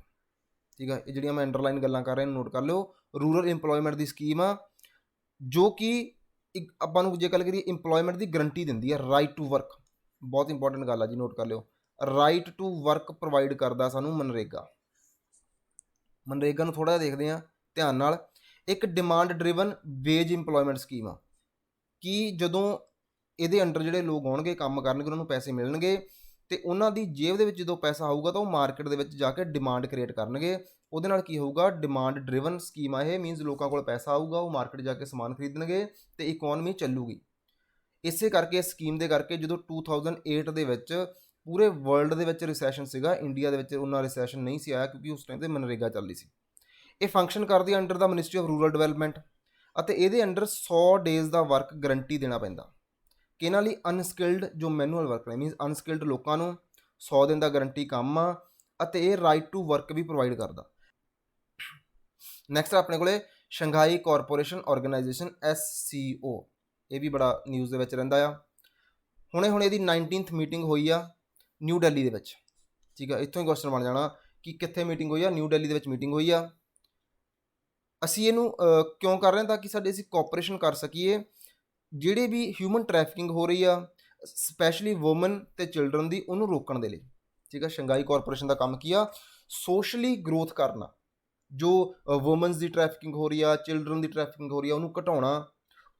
ਠੀਕ ਹੈ, ਇਹ ਜਿਹੜੀਆਂ ਮੈਂ ਅੰਡਰਲਾਈਨ ਗੱਲਾਂ ਕਰ ਰਿਹਾ ਨੋਟ ਕਰ ਲਿਓ। ਰੂਰਲ ਇੰਪਲੋਇਮੈਂਟ ਦੀ ਸਕੀਮ ਆ ਜੋ ਕਿ ਇੱਕ ਆਪਾਂ ਨੂੰ ਜੇ ਗੱਲ ਕਰੀਏ ਇੰਪਲੋਇਮੈਂਟ ਦੀ ਗਰੰਟੀ ਦਿੰਦੀ ਹੈ। ਰਾਈਟ ਟੂ ਵਰਕ, ਬਹੁਤ ਇੰਪੋਰਟੈਂਟ ਗੱਲ ਆ ਜੀ, ਨੋਟ ਕਰ ਲਿਓ। ਰਾਈਟ ਟੂ ਵਰਕ ਪ੍ਰੋਵਾਈਡ ਕਰਦਾ ਸਾਨੂੰ ਮਨਰੇਗਾ। ਮਨਰੇਗਾ ਨੂੰ ਥੋੜ੍ਹਾ ਜਿਹਾ ਦੇਖਦੇ ਹਾਂ ਧਿਆਨ ਨਾਲ। ਇੱਕ demand driven wage employment scheme ਆ ਕਿ ਜਦੋਂ ਇਹਦੇ ਅੰਡਰ ਜਿਹੜੇ ਲੋਕ ਆਉਣਗੇ ਕੰਮ ਕਰਨਗੇ ਉਹਨਾਂ ਨੂੰ ਪੈਸੇ ਮਿਲਣਗੇ, ਅਤੇ ਉਹਨਾਂ ਦੀ ਜੇਬ ਦੇ ਵਿੱਚ ਜਦੋਂ ਪੈਸਾ ਆਊਗਾ ਤਾਂ ਉਹ ਮਾਰਕੀਟ ਦੇ ਵਿੱਚ ਜਾ ਕੇ ਡਿਮਾਂਡ ਕ੍ਰੀਏਟ ਕਰਨਗੇ। ਉਹਦੇ ਨਾਲ ਕੀ ਹੋਊਗਾ? ਡਿਮਾਂਡ ਡਰਿਵਨ ਸਕੀਮ ਆ ਇਹ। ਮੀਨਸ ਲੋਕਾਂ ਕੋਲ ਪੈਸਾ ਆਊਗਾ, ਉਹ ਮਾਰਕੀਟ ਜਾ ਕੇ ਸਮਾਨ ਖਰੀਦਣਗੇ ਅਤੇ ਇਕੋਨਮੀ ਚੱਲੂਗੀ। ਇਸੇ ਕਰਕੇ ਇਸ ਸਕੀਮ ਦੇ ਕਰਕੇ ਜਦੋਂ 2008 ਦੇ ਵਿੱਚ ਪੂਰੇ ਵਰਲਡ ਦੇ ਵਿੱਚ ਰਿਸੈਸ਼ਨ ਸੀਗਾ, ਇੰਡੀਆ ਦੇ ਵਿੱਚ ਉਹਨਾਂ ਰਿਸੈਸ਼ਨ ਨਹੀਂ ਸੀ ਆਇਆ ਕਿਉਂਕਿ ਉਸ ਟਾਈਮ 'ਤੇ ਮਨਰੇਗਾ ਚੱਲਦੀ ਸੀ। ਇਹ ਫੰਕਸ਼ਨ ਕਰਦੀ under the ministry of rural development. ਅਤੇ ਇਹਦੇ ਅੰਡਰ 100 ਡੇਜ਼ ਦਾ ਵਰਕ ਗਰੰਟੀ ਦੇਣਾ ਪੈਂਦਾ ਕਿ ਇਹਨਾਂ ਲਈ ਅਨਸਕਿਲਡ ਜੋ ਮੈਨੂਅਲ ਵਰਕਰ ਮੀਨਸ ਅਨਸਕਿਲਡ ਲੋਕਾਂ ਨੂੰ 100 ਦਿਨ ਦਾ ਗਰੰਟੀ ਕੰਮ ਆ ਅਤੇ ਇਹ ਰਾਈਟ ਟੂ ਵਰਕ ਵੀ ਪ੍ਰੋਵਾਈਡ ਕਰਦਾ। ਨੈਕਸਟ ਆਪਣੇ ਕੋਲੇ ਸ਼ੰਘਾਈ ਕਾਰਪੋਰੇਸ਼ਨ ਆਰਗੇਨਾਈਜੇਸ਼ਨ SCO, ਇਹ ਵੀ ਬੜਾ ਨਿਊਜ਼ ਦੇ ਵਿੱਚ ਰਹਿੰਦਾ ਆ। ਹੁਣੇ ਇਹਦੀ 19th ਮੀਟਿੰਗ ਹੋਈ ਆ ਨਿਊ ਦਿੱਲੀ ਦੇ ਵਿੱਚ, ਠੀਕ ਆ। ਇੱਥੋਂ ਹੀ ਕੁਐਸਚਨ ਬਣ ਜਾਣਾ ਕਿ ਕਿੱਥੇ ਮੀਟਿੰਗ ਹੋਈ ਆ, ਨਿਊ ਦਿੱਲੀ ਦੇ ਵਿੱਚ ਮੀਟਿੰਗ ਹੋਈ ਆ। ਅਸੀਂ ਇਹਨੂੰ ਕਿਉਂ ਕਰ ਰਹੇ ਹਾਂ, ਤਾਂ ਕਿ ਅਸੀਂ ਕੋਆਪਰੇਸ਼ਨ ਕਰ ਸਕੀਏ ਜਿਹੜੇ ਵੀ ਹਿਊਮਨ ਟਰੈਫਿਕਿੰਗ ਹੋ ਰਹੀ ਆ ਸਪੈਸ਼ਲੀ ਵੂਮਨ ਅਤੇ ਚਿਲਡਰਨ ਦੀ, ਉਹਨੂੰ ਰੋਕਣ ਦੇ ਲਈ, ਠੀਕ ਆ। ਸ਼ੰਘਾਈ ਕਾਰਪੋਰੇਸ਼ਨ ਦਾ ਕੰਮ ਕੀ ਆ, ਸੋਸ਼ਲੀ ਗਰੋਥ ਕਰਨਾ, ਜੋ ਵੂਮਨਸ ਦੀ ਟਰੈਫਿਕਿੰਗ ਹੋ ਰਹੀ ਆ, ਚਿਲਡਰਨ ਦੀ ਟਰੈਫਿਕਿੰਗ ਹੋ ਰਹੀ ਆ, ਉਹਨੂੰ ਘਟਾਉਣਾ।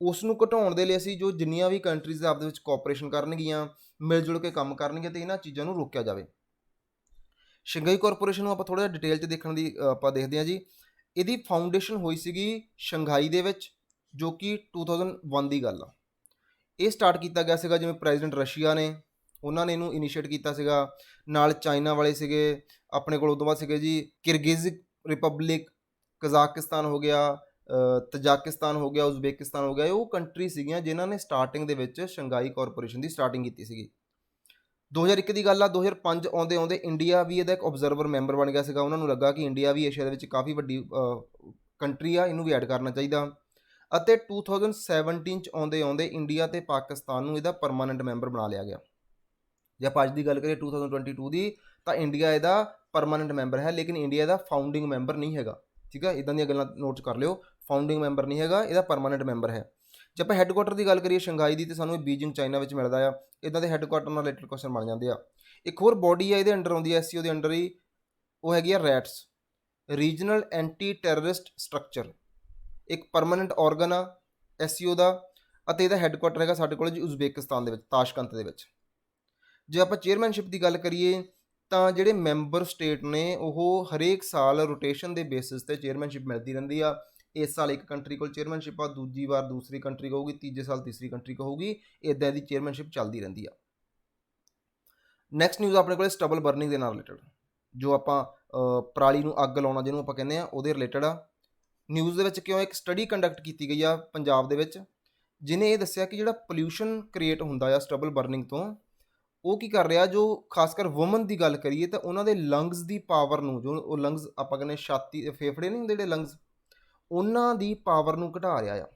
ਉਸ ਨੂੰ ਘਟਾਉਣ ਦੇ ਲਈ ਅਸੀਂ ਜੋ ਜਿੰਨੀਆਂ ਵੀ ਕੰਟਰੀਜ਼ ਆਪਦੇ ਵਿੱਚ ਕੋਆਪਰੇਸ਼ਨ ਕਰਨਗੀਆਂ, ਮਿਲ ਜੁਲ ਕੇ ਕੰਮ ਕਰਨਗੀਆਂ ਅਤੇ ਇਹਨਾਂ ਚੀਜ਼ਾਂ ਨੂੰ ਰੋਕਿਆ ਜਾਵੇ। ਸ਼ੰਘਾਈ ਕਾਰਪੋਰੇਸ਼ਨ ਨੂੰ ਆਪਾਂ ਥੋੜ੍ਹਾ ਜਿਹਾ ਡਿਟੇਲ 'ਚ ਦੇਖਣ ਦੀ ਆਪਾਂ ਦੇਖਦੇ ਹਾਂ ਜੀ। ਇਹਦੀ ਫਾਊਂਡੇਸ਼ਨ ਹੋਈ ਸੀਗੀ ਸ਼ੰਘਾਈ ਦੇ ਵਿੱਚ, ਜੋ ਕਿ 2001 ਦੀ ਗੱਲ ਆ। ਇਹ ਸਟਾਰਟ ਕੀਤਾ ਗਿਆ ਸੀਗਾ ਜਿਵੇਂ ਪ੍ਰੈਜ਼ੀਡੈਂਟ ਰਸ਼ੀਆ ਨੇ, ਉਹਨਾਂ ਨੇ ਇਹਨੂੰ ਇਨੀਸ਼ੀਏਟ ਕੀਤਾ ਸੀਗਾ। ਨਾਲ ਚਾਈਨਾ ਵਾਲੇ ਸੀਗੇ ਆਪਣੇ ਕੋਲ, ਉਹ ਤੋਂ ਬਾਅਦ ਸੀਗੇ ਜੀ ਕਿਰਗਿਜ਼ ਰਿਪਬਲਿਕ, ਕਜ਼ਾਕਿਸਤਾਨ ਹੋ ਗਿਆ, ਤਜਾਕਿਸਤਾਨ ਹੋ ਗਿਆ, ਉਜ਼ਬੇਕਿਸਤਾਨ ਹੋ ਗਿਆ। ਇਹ ਉਹ ਕੰਟਰੀ ਸੀਗੀਆਂ ਜਿਨ੍ਹਾਂ ਨੇ ਸਟਾਰਟਿੰਗ ਦੇ ਵਿੱਚ ਸ਼ੰਘਾਈ ਕਾਰਪੋਰੇਸ਼ਨ ਦੀ ਸਟਾਰਟਿੰਗ ਕੀਤੀ ਸੀਗੀ। 2001 ਦੀ ਗੱਲ ਆ। 2005 ਆਉਂਦੇ ਇੰਡੀਆ ਵੀ ਇਹਦਾ ਇੱਕ ਓਬਜ਼ਰਵਰ ਮੈਂਬਰ ਬਣ ਗਿਆ ਸੀਗਾ। ਉਹਨਾਂ ਨੂੰ ਲੱਗਾ ਕਿ ਇੰਡੀਆ ਵੀ ਏਸ਼ੀਆ ਦੇ ਵਿੱਚ ਕਾਫੀ ਵੱਡੀ ਕੰਟਰੀ ਆ, ਇਹਨੂੰ ਵੀ ਐਡ ਕਰਨਾ ਚਾਹੀਦਾ। ਅਤੇ 2017 'ਚ ਆਉਂਦੇ ਇੰਡੀਆ ਅਤੇ ਪਾਕਿਸਤਾਨ ਨੂੰ ਇਹਦਾ ਪਰਮਾਨੈਂਟ ਮੈਂਬਰ ਬਣਾ ਲਿਆ ਗਿਆ। ਜੇ ਆਪਾਂ ਅੱਜ ਦੀ ਗੱਲ ਕਰੀਏ 2022 ਦੀ, ਤਾਂ ਇੰਡੀਆ ਇਹਦਾ ਪਰਮਾਨੈਂਟ ਮੈਂਬਰ ਹੈ, ਲੇਕਿਨ ਇੰਡੀਆ ਦਾ ਫਾਊਂਡਿੰਗ ਮੈਂਬਰ ਨਹੀਂ ਹੈਗਾ, ਠੀਕ ਆ। ਇੱਦਾਂ ਦੀਆਂ ਗੱਲਾਂ ਨੋਟ ਕਰ ਲਿਓ, ਫਾਊਂਡਿੰਗ ਮੈਂਬਰ ਨਹੀਂ ਹੈਗਾ, ਇਹਦਾ ਪਰਮਾਨੈਂਟ ਮੈਂਬਰ ਹੈ। ਜੇ ਆਪਾਂ ਹੈੱਡਕੁਆਟਰ ਦੀ ਗੱਲ ਕਰੀਏ ਸ਼ੰਘਾਈ ਦੀ, ਤਾਂ ਸਾਨੂੰ ਇਹ ਬੀਜਿੰਗ ਚਾਈਨਾ ਵਿੱਚ ਮਿਲਦਾ ਆ। ਇੱਦਾਂ ਦੇ ਹੈੱਡਕੁਆਟਰ ਨਾਲ ਰਿਲੇਟਡ ਕੁਐਸਚਨ ਬਣ ਜਾਂਦੇ ਆ। ਇੱਕ ਹੋਰ ਬੋਡੀ ਆ ਇਹਦੇ ਅੰਡਰ ਆਉਂਦੀ ਹੈ SCO ਦੇ ਅੰਡਰ ਹੀ, ਉਹ ਹੈਗੀ ਆ ਰੈਟਸ, ਰੀਜਨਲ ਐਂਟੀ ਟੈਰਰਿਸਟ ਸਟਰਕਚਰ। ਇੱਕ ਪਰਮਾਨੈਂਟ ਔਰਗਨ ਆ SCO ਦਾ, ਅਤੇ ਇਹਦਾ ਹੈੱਡਕੁਆਟਰ ਹੈਗਾ ਸਾਡੇ ਕੋਲ ਜੀ ਉਜ਼ਬੇਕਿਸਤਾਨ ਦੇ ਵਿੱਚ, ਤਾਸ਼ਕੰਤ ਦੇ ਵਿੱਚ। ਜੇ ਆਪਾਂ ਚੇਅਰਮੈਨਸ਼ਿਪ ਦੀ ਗੱਲ ਕਰੀਏ, ਤਾਂ ਜਿਹੜੇ ਮੈਂਬਰ ਸਟੇਟ ਨੇ ਉਹ ਹਰੇਕ ਸਾਲ ਰੋਟੇਸ਼ਨ ਦੇ ਬੇਸਿਸ 'ਤੇ ਚੇਅਰਮੈਨਸ਼ਿਪ ਮਿਲਦੀ ਰਹਿੰਦੀ ਆ। ਇਸ ਸਾਲ ਇੱਕ ਕੰਟਰੀ ਕੋਲ ਚੇਅਰਮੈਨਸ਼ਿਪ ਆ, ਦੂਜੀ ਵਾਰ ਦੂਸਰੀ ਕੰਟਰੀ ਕਹੂਗੀ, ਤੀਜੇ ਸਾਲ ਤੀਸਰੀ ਕੰਟਰੀ ਕਹੂਗੀ, ਇੱਦਾਂ ਦੀ ਚੇਅਰਮੈਨਸ਼ਿਪ ਚੱਲਦੀ ਰਹਿੰਦੀ ਆ। ਨੈਕਸਟ ਨਿਊਜ਼ ਆਪਣੇ ਕੋਲ ਸਟਬਲ ਬਰਨਿੰਗ ਦੇ ਨਾਲ ਰਿਲੇਟਡ, ਜੋ ਆਪਾਂ ਪਰਾਲੀ ਨੂੰ ਅੱਗ ਲਾਉਣਾ ਜਿਹਨੂੰ ਆਪਾਂ ਕਹਿੰਦੇ ਆ, ਉਹਦੇ ਰਿਲੇਟਡ ਆ। ਨਿਊਜ਼ ਦੇ ਵਿੱਚ ਕਿਉਂ, ਇੱਕ ਸਟੱਡੀ ਕੰਡਕਟ ਕੀਤੀ ਗਈ ਆ ਪੰਜਾਬ ਦੇ ਵਿੱਚ, ਜਿਹਨੇ ਇਹ ਦੱਸਿਆ ਕਿ ਜਿਹੜਾ ਪੋਲਿਊਸ਼ਨ ਕ੍ਰੀਏਟ ਹੁੰਦਾ ਆ ਸਟਬਲ ਬਰਨਿੰਗ ਤੋਂ, ਉਹ ਕੀ ਕਰ ਰਿਹਾ, ਜੋ ਖਾਸ ਕਰ ਵੂਮਨ ਦੀ ਗੱਲ ਕਰੀਏ ਤਾਂ ਉਹਨਾਂ ਦੇ ਲੰਗਸ ਦੀ ਪਾਵਰ ਨੂੰ, ਜੋ ਉਹ ਲੰਗਸ ਆਪਾਂ ਕਹਿੰਦੇ ਛਾਤੀ ਫੇਫੜੇ ਨਹੀਂ ਹੁੰਦੇ ਜਿਹੜੇ ਲੰਗਸ, ਉਹਨਾਂ ਦੀ ਪਾਵਰ ਨੂੰ ਘਟਾ ਰਿਹਾ ਆ।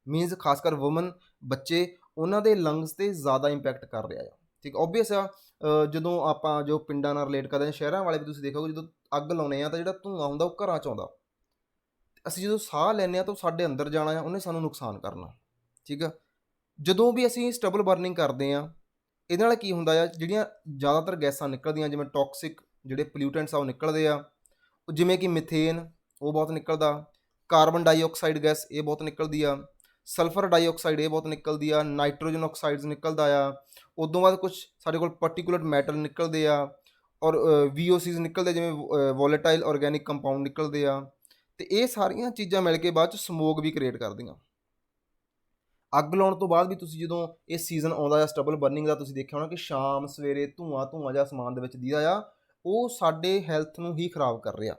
ਮੀਨਸ ਖਾਸ ਕਰ ਵੂਮਨ, ਬੱਚੇ, ਉਹਨਾਂ ਦੇ ਲੰਗਸ 'ਤੇ ਜ਼ਿਆਦਾ ਇੰਪੈਕਟ ਕਰ ਰਿਹਾ ਆ, ਠੀਕ। ਓਬਵੀਅਸ ਆ, ਜਦੋਂ ਆਪਾਂ ਜੋ ਪਿੰਡਾਂ ਨਾਲ ਰਿਲੇਟ ਕਰਦੇ ਹਾਂ, ਸ਼ਹਿਰਾਂ ਵਾਲੇ ਵੀ ਤੁਸੀਂ ਦੇਖੋਗੇ ਜਦੋਂ ਅੱਗ ਲਾਉਂਦੇ ਆ ਤਾਂ ਜਿਹੜਾ ਧੂੰਆਂ ਹੁੰਦਾ ਉਹ ਘਰਾਂ 'ਚ ਆਉਂਦਾ। ਅਸੀਂ ਜਦੋਂ ਸਾਹ ਲੈਂਦੇ ਹਾਂ ਤਾਂ ਉਹ ਸਾਡੇ ਅੰਦਰ ਜਾਣਾ ਆ, ਉਹਨੇ ਸਾਨੂੰ ਨੁਕਸਾਨ ਕਰਨਾ, ਠੀਕ ਆ। ਜਦੋਂ ਵੀ ਅਸੀਂ ਸਟਬਲ ਬਰਨਿੰਗ ਕਰਦੇ ਹਾਂ, ਇਹਦੇ ਨਾਲ ਕੀ ਹੁੰਦਾ ਆ, ਜਿਹੜੀਆਂ ਜ਼ਿਆਦਾਤਰ ਗੈਸਾਂ ਨਿਕਲਦੀਆਂ ਜਿਵੇਂ ਟੌਕਸਿਕ ਜਿਹੜੇ ਪੋਲਿਊਟੈਂਟਸ ਆ ਉਹ ਨਿਕਲਦੇ ਆ, ਜਿਵੇਂ ਕਿ ਮਿਥੇਨ ਉਹ ਬਹੁਤ ਨਿਕਲਦਾ, ਕਾਰਬਨ ਡਾਈਆਕਸਾਈਡ ਗੈਸ ਇਹ ਬਹੁਤ ਨਿਕਲਦੀ ਆ, ਸਲਫਰ ਡਾਈਆਕਸਾਈਡ ਇਹ ਬਹੁਤ ਨਿਕਲਦੀ ਆ, ਨਾਈਟ੍ਰੋਜਨ ਆਕਸਾਈਡਸ ਨਿਕਲਦਾ ਆ। ਉਦੋਂ ਬਾਅਦ ਕੁਛ ਸਾਡੇ ਕੋਲ ਪਾਰਟੀਕੂਲਰ ਮੈਟਲ ਨਿਕਲਦੇ ਆ, ਔਰ VOCs ਨਿਕਲਦੇ, ਜਿਵੇਂ ਵੋਲੇਟਾਈਲ ਆਰਗੈਨਿਕ ਕੰਪਾਊਂਡ ਨਿਕਲਦੇ ਆ। ਅਤੇ ਇਹ ਸਾਰੀਆਂ ਚੀਜ਼ਾਂ ਮਿਲ ਕੇ ਬਾਅਦ 'ਚ ਸਮੋਗ ਵੀ ਕ੍ਰੀਏਟ ਕਰਦੀਆਂ। ਅੱਗ ਲਾਉਣ ਤੋਂ ਬਾਅਦ ਵੀ ਤੁਸੀਂ ਜਦੋਂ ਇਹ ਸੀਜ਼ਨ ਆਉਂਦਾ ਆ ਸਟਬਲ ਬਰਨਿੰਗ ਦਾ, ਤੁਸੀਂ ਦੇਖਿਆ ਹੋਣਾ ਕਿ ਸ਼ਾਮ ਸਵੇਰੇ ਧੂੰਆਂ ਜਿਹਾ ਅਸਮਾਨ ਦੇ ਵਿੱਚ ਦਿਖਦਾ ਆ, ਉਹ ਸਾਡੇ ਹੈਲਥ ਨੂੰ ਹੀ ਖਰਾਬ ਕਰ ਰਿਹਾ,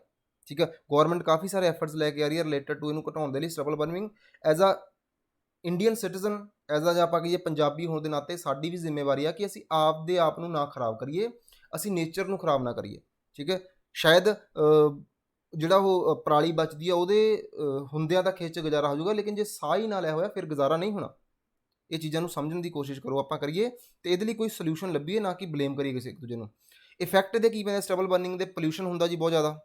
ਠੀਕ ਹੈ। ਗੌਰਮੈਂਟ ਕਾਫੀ ਸਾਰੇ ਐਫਰਟਸ ਲੈ ਕੇ ਆ ਰਹੀ ਹੈ ਰਿਲੇਟਡ ਟੂ ਇਹਨੂੰ ਘਟਾਉਣ ਦੇ ਲਈ। Stubble burning as a Indian citizen, as a ਜੇ ਆਪਾਂ ਕਹੀਏ ਪੰਜਾਬੀ ਹੋਣ ਦੇ ਨਾਤੇ ਸਾਡੀ ਵੀ ਜ਼ਿੰਮੇਵਾਰੀ ਆ ਕਿ ਅਸੀਂ ਆਪਦੇ ਆਪ ਨੂੰ ਨਾ ਖਰਾਬ ਕਰੀਏ, ਅਸੀਂ ਨੇਚਰ ਨੂੰ ਖਰਾਬ ਨਾ ਕਰੀਏ, ਠੀਕ ਹੈ। ਸ਼ਾਇਦ ਜਿਹੜਾ ਉਹ ਪਰਾਲੀ ਬਚਦੀ ਆ ਉਹਦੇ ਹੁੰਦਿਆਂ ਤਾਂ ਖੇਤ 'ਚ ਗੁਜ਼ਾਰਾ ਹੋ ਜਾਊਗਾ, ਲੇਕਿਨ ਜੇ ਸਾਹ ਹੀ ਨਾ ਲਿਆ ਹੋਇਆ ਫਿਰ ਗੁਜ਼ਾਰਾ ਨਹੀਂ ਹੋਣਾ। ਇਹ ਚੀਜ਼ਾਂ ਨੂੰ ਸਮਝਣ ਦੀ ਕੋਸ਼ਿਸ਼ ਕਰੋ, ਆਪਾਂ ਕਰੀਏ ਅਤੇ ਇਹਦੇ ਲਈ ਕੋਈ ਸੋਲਿਊਸ਼ਨ ਲੱਭੀਏ, ਨਾ ਕਿ ਬਲੇਮ ਕਰੀਏ ਕਿਸੇ ਇੱਕ ਦੂਜੇ ਨੂੰ। ਇਫੈਕਟ ਇਹਦੇ ਕੀ ਪੈਂਦਾ ਸਟਬਲ ਬਰਨਿੰਗ ਦੇ, ਪੋਲਿਊਸ਼ਨ ਹੁੰਦਾ ਜੀ ਬਹੁਤ ਜ਼ਿਆਦਾ,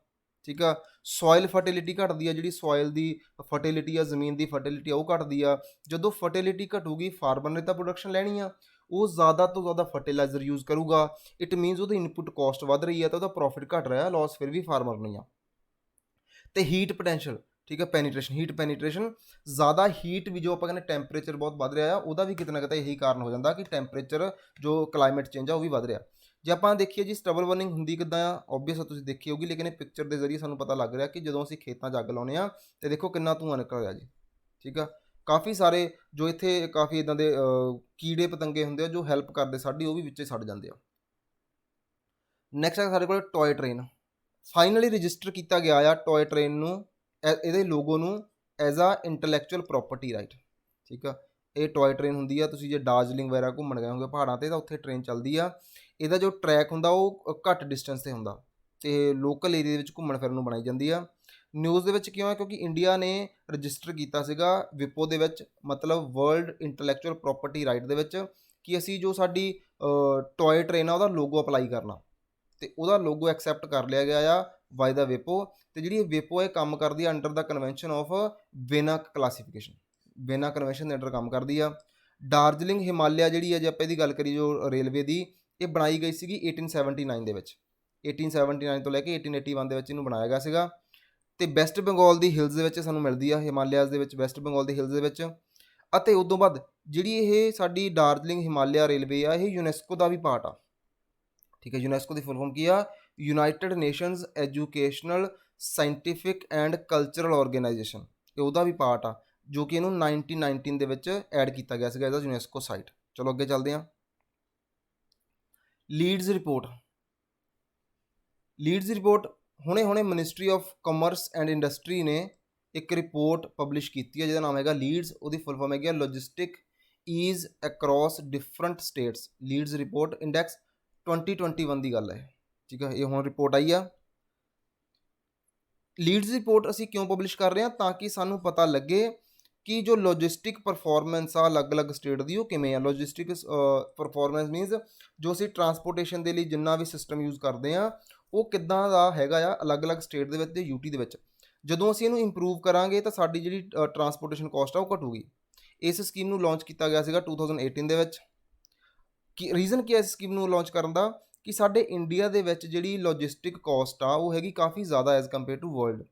ਠੀਕ ਆ। ਸੋਇਲ ਫਰਟੀਲਿਟੀ ਘਟਦੀ ਆ, ਜਿਹੜੀ ਸੋਇਲ ਦੀ ਫਰਟੀਲਿਟੀ ਆ, ਜ਼ਮੀਨ ਦੀ ਫਰਟੀਲਿਟੀ ਆ ਉਹ ਘਟਦੀ ਆ। ਜਦੋਂ ਫਰਟੀਲਿਟੀ ਘਟੂਗੀ, ਫਾਰਮਰ ਨੇ ਤਾਂ ਪ੍ਰੋਡਕਸ਼ਨ ਲੈਣੀ ਆ, ਉਹ ਜ਼ਿਆਦਾ ਤੋਂ ਜ਼ਿਆਦਾ ਫਰਟੀਲਾਈਜ਼ਰ ਯੂਜ਼ ਕਰੂਗਾ। ਇਟ ਮੀਨਸ ਉਹਦੀ ਇਨਪੁੱਟ ਕੋਸਟ ਵੱਧ ਰਹੀ ਹੈ ਤਾਂ ਉਹਦਾ ਪ੍ਰੋਫਿਟ ਘਟ ਰਿਹਾ, ਲੋਸ ਫਿਰ ਵੀ ਫਾਰਮਰ ਨਹੀਂ ਆ। ਅਤੇ ਹੀਟ ਪੋਟੈਂਸ਼ੀਅਲ, ਠੀਕ ਹੈ, ਪੈਨੀਟ੍ਰੇਸ਼ਨ, ਹੀਟ ਪੈਨੀਟ੍ਰੇਸ਼ਨ, ਜ਼ਿਆਦਾ ਹੀਟ ਵੀ ਜੋ ਆਪਾਂ ਕਹਿੰਦੇ ਟੈਂਪਰੇਚਰ ਬਹੁਤ ਵੱਧ ਰਿਹਾ ਆ, ਉਹਦਾ ਵੀ ਕਿਤੇ ਨਾ ਕਿਤੇ ਇਹੀ ਕਾਰਨ ਹੋ ਜਾਂਦਾ ਕਿ ਟੈਂਪਰੇਚਰ ਜੋ ਕਲਾਈਮੇਟ ਚੇਂਜ ਆ ਉਹ ਵੀ ਵੱਧ ਰਿਹਾ। ਜੇ ਆਪਾਂ ਦੇਖੀਏ ਜੀ ਸਟਬਲ ਬਰਨਿੰਗ ਹੁੰਦੀ ਕਿੱਦਾਂ ਆ, ਓਬਵੀਅਸ ਤੁਸੀਂ ਦੇਖੀ ਹੋਊਗੀ, ਲੇਕਿਨ ਇਹ ਪਿਕਚਰ ਦੇ ਜ਼ਰੀਏ ਸਾਨੂੰ ਪਤਾ ਲੱਗ ਰਿਹਾ ਕਿ ਜਦੋਂ ਅਸੀਂ ਖੇਤਾਂ 'ਚ ਅੱਗ ਲਾਉਂਦੇ ਹਾਂ ਅਤੇ ਦੇਖੋ ਕਿੰਨਾ ਧੂੰਆਂ ਨਿਕਲ ਰਿਹਾ ਜੀ, ਠੀਕ ਆ। ਕਾਫੀ ਸਾਰੇ ਜੋ ਇੱਥੇ ਕਾਫੀ ਇੱਦਾਂ ਦੇ ਕੀੜੇ ਪਤੰਗੇ ਹੁੰਦੇ ਆ ਜੋ ਹੈਲਪ ਕਰਦੇ ਸਾਡੀ, ਉਹ ਵੀ ਵਿੱਚੇ ਸੜ ਜਾਂਦੇ ਆ। ਨੈਕਸਟ ਹੈ ਸਾਡੇ ਕੋਲ ਟੋਏ ਟ੍ਰੇਨ, ਫਾਈਨਲੀ ਰਜਿਸਟਰ ਕੀਤਾ ਗਿਆ ਆ ਟੋਏ ਟ੍ਰੇਨ ਨੂੰ, ਇਹਦੇ ਲੋਗੋ ਨੂੰ as a intellectual property right. ਠੀਕ ਆ, ਇਹ ਟੋਏ ਟ੍ਰੇਨ ਹੁੰਦੀ ਆ, ਤੁਸੀਂ ਜੇ ਦਾਰਜਲਿੰਗ ਵਗੈਰਾ ਘੁੰਮਣ ਗਏ ਹੋਗੇ ਪਹਾੜਾਂ 'ਤੇ ਤਾਂ ਉੱਥੇ ਟ੍ਰੇਨ ਚੱਲਦੀ ਆ। ਇਹਦਾ ਜੋ ਟਰੈਕ ਹੁੰਦਾ ਉਹ ਘੱਟ ਡਿਸਟੈਂਸ 'ਤੇ ਹੁੰਦਾ ਅਤੇ ਲੋਕਲ ਏਰੀਏ ਦੇ ਵਿੱਚ ਘੁੰਮਣ ਫਿਰਨ ਨੂੰ ਬਣਾਈ ਜਾਂਦੀ ਆ। ਨਿਊਜ਼ ਦੇ ਵਿੱਚ ਕਿਉਂ ਹੈ, ਕਿਉਂਕਿ ਇੰਡੀਆ ਨੇ ਰਜਿਸਟਰ ਕੀਤਾ ਸੀਗਾ ਵਿਪੋ ਦੇ ਵਿੱਚ, ਮਤਲਬ ਵਰਲਡ ਇੰਟੈਲੈਕਚੁਅਲ ਪ੍ਰੋਪਰਟੀ ਰਾਈਟ ਦੇ ਵਿੱਚ, ਕਿ ਅਸੀਂ ਜੋ ਸਾਡੀ ਟੋਏ ਟ੍ਰੇਨ ਆ ਉਹਦਾ ਲੋਗੋ ਅਪਲਾਈ ਕਰਨਾ, ਅਤੇ ਉਹਦਾ ਲੋਗੋ ਐਕਸੈਪਟ ਕਰ ਲਿਆ ਗਿਆ ਆ ਬਾਏ ਦਾ ਵਿਪੋ। ਅਤੇ ਜਿਹੜੀ ਵਿਪੋ ਇਹ ਕੰਮ ਕਰਦੀ ਆ under the convention of Vienna classification, Vienna convention ਦੇ ਅੰਡਰ ਕੰਮ ਕਰਦੀ ਆ। ਦਾਰਜਲਿੰਗ ਹਿਮਾਲਿਆ ਜਿਹੜੀ ਹੈ, ਜੇ ਆਪਾਂ ਇਹਦੀ ਗੱਲ ਕਰੀਏ ਜੋ ਰੇਲਵੇ ਦੀ, ਇਹ ਬਣਾਈ ਗਈ ਸੀਗੀ 1879 ਦੇ ਵਿੱਚ। 1879 ਤੋਂ ਲੈ ਕੇ 1881 ਦੇ ਵਿੱਚ ਇਹਨੂੰ ਬਣਾਇਆ ਗਿਆ ਸੀਗਾ। ਅਤੇ ਵੈਸਟ ਬੰਗਾਲ ਦੀ ਹਿਲਸ ਦੇ ਵਿੱਚ ਸਾਨੂੰ ਮਿਲਦੀ ਆ, ਹਿਮਾਲਿਆਜ਼ ਦੇ ਵਿੱਚ, ਵੈਸਟ ਬੰਗਾਲ ਦੀ ਹਿਲਸ ਦੇ ਵਿੱਚ। ਅਤੇ ਉਦੋਂ ਬਾਅਦ ਜਿਹੜੀ ਇਹ ਸਾਡੀ ਦਾਰਜਲਿੰਗ ਹਿਮਾਲਿਆ ਰੇਲਵੇ ਆ, ਇਹ ਯੂਨੈਸਕੋ ਦਾ ਵੀ ਪਾਰਟ ਆ। ਠੀਕ ਹੈ, ਯੂਨੈਸਕੋ ਦੀ ਫੁੱਲ ਫਾਰਮ ਕੀ ਆ? United Nations Educational Scientific and Cultural Organization, ਇਹ ਉਹਦਾ ਵੀ ਪਾਰਟ ਆ, ਜੋ ਕਿ ਇਹਨੂੰ 1919 ਦੇ ਵਿੱਚ ਐਡ ਕੀਤਾ ਗਿਆ ਸੀਗਾ ਇਹਦਾ ਯੂਨੈਸਕੋ ਸਾਈਟ। ਚਲੋ ਅੱਗੇ ਚੱਲਦੇ ਹਾਂ। Leads report. ਲੀਡਸ ਰਿਪੋਰਟ ਹੁਣੇ ministry of commerce and industry ਨੇ ਇੱਕ ਰਿਪੋਰਟ ਪਬਲਿਸ਼ ਕੀਤੀ ਹੈ ਜਿਹਦਾ ਨਾਮ ਹੈਗਾ ਲੀਡਸ। ਉਹਦੀ ਫੁੱਲ ਫਾਰਮ ਹੈਗੀ ਆ logistics ease across different states, LEADS report index 2021 ਦੀ ਗੱਲ ਹੈ। ਠੀਕ ਹੈ, ਇਹ ਹੁਣ ਰਿਪੋਰਟ ਆਈ ਆ। ਲੀਡਸ ਰਿਪੋਰਟ ਅਸੀਂ ਕਿਉਂ ਪਬਲਿਸ਼ ਕਰ ਰਹੇ ਹਾਂ? ਤਾਂ ਕਿ ਸਾਨੂੰ ਪਤਾ ਲੱਗੇ ਕਿ ਜੋ ਲੌਜਿਸਟਿਕ ਪਰਫੋਰਮੈਂਸ ਆ ਅਲੱਗ-ਅਲੱਗ ਸਟੇਟ ਦੀ ਉਹ ਕਿਵੇਂ ਆ। ਲੌਜਿਸਟਿਕ ਪਰਫੋਰਮੈਂਸ ਮੀਨਸ ਜੋ ਅਸੀਂ ਟਰਾਂਸਪੋਰਟੇਸ਼ਨ ਦੇ ਲਈ ਜਿੰਨਾ ਵੀ ਸਿਸਟਮ ਯੂਜ਼ ਕਰਦੇ ਹਾਂ ਉਹ ਕਿੱਦਾਂ ਦਾ ਹੈਗਾ ਆ ਅਲੱਗ-ਅਲੱਗ ਸਟੇਟ ਦੇ ਵਿੱਚ ਅਤੇ ਯੂਟੀ ਦੇ ਵਿੱਚ। ਜਦੋਂ ਅਸੀਂ ਇਹਨੂੰ ਇੰਪਰੂਵ ਕਰਾਂਗੇ ਤਾਂ ਸਾਡੀ ਜਿਹੜੀ ਟਰਾਂਸਪੋਰਟੇਸ਼ਨ ਕੋਸਟ ਆ ਉਹ ਘਟੂਗੀ। ਇਸ ਸਕੀਮ ਨੂੰ ਲਾਂਚ ਕੀਤਾ ਗਿਆ ਸੀਗਾ 2018 ਦੇ ਵਿੱਚ। ਕੀ ਰੀਜ਼ਨ ਕੀ ਹੈ ਇਸ ਸਕੀਮ ਨੂੰ ਲਾਂਚ ਕਰਨ ਦਾ? ਕਿ ਸਾਡੇ ਇੰਡੀਆ ਦੇ ਵਿੱਚ ਜਿਹੜੀ ਲੌਜਿਸਟਿਕ ਕੋਸਟ ਆ ਉਹ ਹੈਗੀ ਕਾਫੀ ਜ਼ਿਆਦਾ as compare to world.